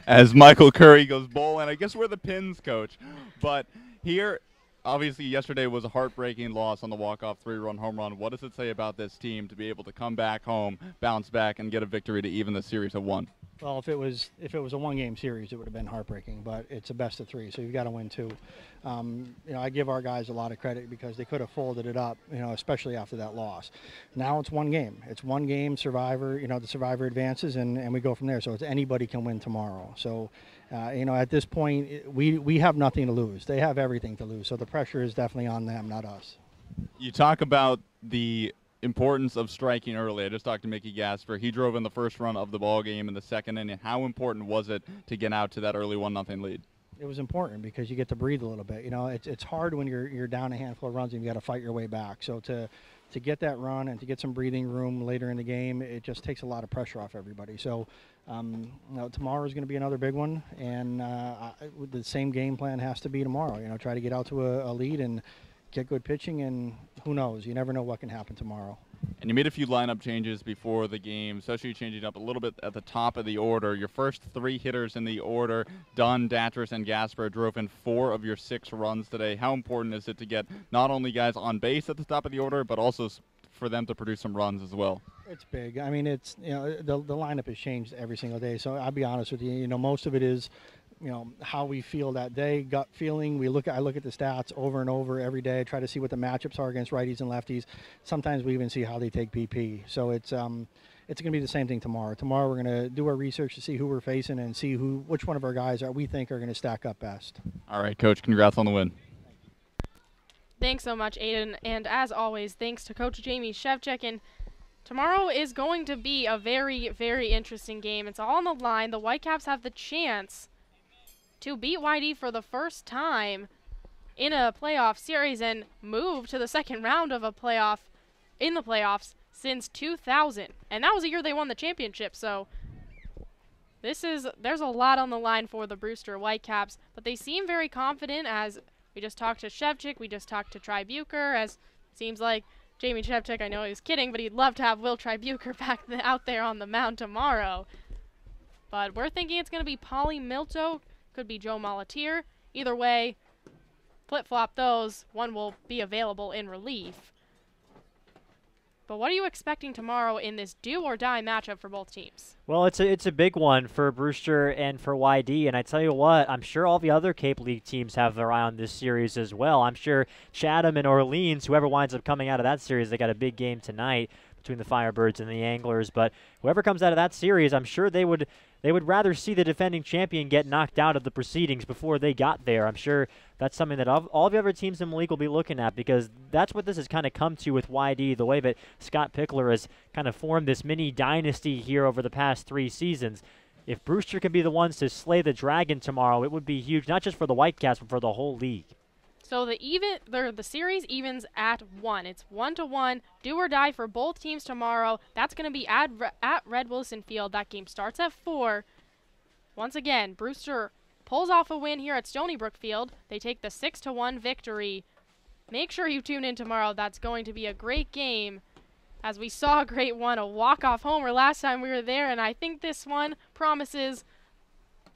As Michael Curry goes bowling, I guess we're the Pins coach. But here, obviously yesterday was a heartbreaking loss on the walk-off 3-run home run. What does it say about this team to be able to come back home, bounce back, and get a victory to even the series at 1? Well, if it was a one-game series, it would have been heartbreaking. But it's a best of 3, so you've got to win 2. I give our guys a lot of credit because they could have folded it up, especially after that loss. Now it's one game. It's one game. Survivor, the survivor advances, and we go from there. So it's anybody can win tomorrow. So, at this point, we have nothing to lose. They have everything to lose. So the pressure is definitely on them, not us. You talk about the importance of striking early. I just talked to Mickey Gasper. He drove in the first run of the ball game in the second inning. How important was it to get out to that early 1-0 lead? It was important because you get to breathe a little bit. It's hard when you're down a handful of runs and you got to fight your way back. So to get that run and to get some breathing room later in the game, it just takes a lot of pressure off everybody. So tomorrow is going to be another big one, and the same game plan has to be tomorrow. Try to get out to a lead and get good pitching, and who knows? You never know what can happen tomorrow. And you made a few lineup changes before the game, especially changing up a little bit at the top of the order. Your first 3 hitters in the order, Dunn, Datras, and Gasper, drove in 4 of your 6 runs today. How important is it to get not only guys on base at the top of the order, but also for them to produce some runs as well? It's big. I mean, it's the lineup has changed every single day. So I'll be honest with you. Most of it is how we feel that day, gut feeling. I look at the stats over and over every day, try to see what the matchups are against righties and lefties. Sometimes we even see how they take PP. So it's it's going to be the same thing tomorrow. Tomorrow we're going to do our research to see who we're facing and see which one of our guys we think are going to stack up best. All right, Coach, congrats on the win. Thanks so much, Aiden. And as always, thanks to Coach Jamie Shevchik. And tomorrow is going to be a very, very interesting game. It's all on the line. The Whitecaps have the chance to beat YD for the first time in a playoff series and move to the second round of a playoff in the playoffs since 2000. And that was the year they won the championship. So there's a lot on the line for the Brewster Whitecaps, but they seem very confident. As we just talked to Shevchik, we just talked to Tribuker, as it seems like Jamie Shevchik, I know he was kidding, but he'd love to have Will Tribuker back out there on the mound tomorrow. But we're thinking it's going to be Paulie Milto, could be Joe Molatier. Either way, flip-flop those, one will be available in relief. But what are you expecting tomorrow in this do-or-die matchup for both teams? Well, it's a big one for Brewster and for YD, and I tell you what, I'm sure all the other Cape League teams have their eye on this series as well. I'm sure Chatham and Orleans, whoever winds up coming out of that series, they got a big game tonight between the Firebirds and the Anglers, but whoever comes out of that series, I'm sure they would rather see the defending champion get knocked out of the proceedings before they got there. I'm sure that's something that all the other teams in the league will be looking at, because that's what this has kind of come to with YD, the way that Scott Pickler has kind of formed this mini dynasty here over the past 3 seasons. If Brewster can be the ones to slay the dragon tomorrow, it would be huge, not just for the Whitecaps, but for the whole league. So the series evens at 1. It's 1-1, do or die for both teams tomorrow. That's going to be at Red Wilson Field. That game starts at 4. Once again, Brewster pulls off a win here at Stony Brook Field. They take the 6-1 victory. Make sure you tune in tomorrow. That's going to be a great game. As we saw a great one, a walk-off homer last time we were there, and I think this one promises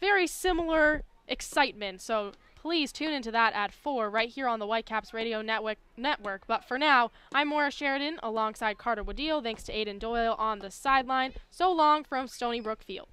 very similar excitement. So please tune into that at 4 right here on the Whitecaps Radio Network. But for now, I'm Maura Sheridan alongside Carter Woodeel. Thanks to Aiden Doyle on the sideline. So long from Stony Brook Field.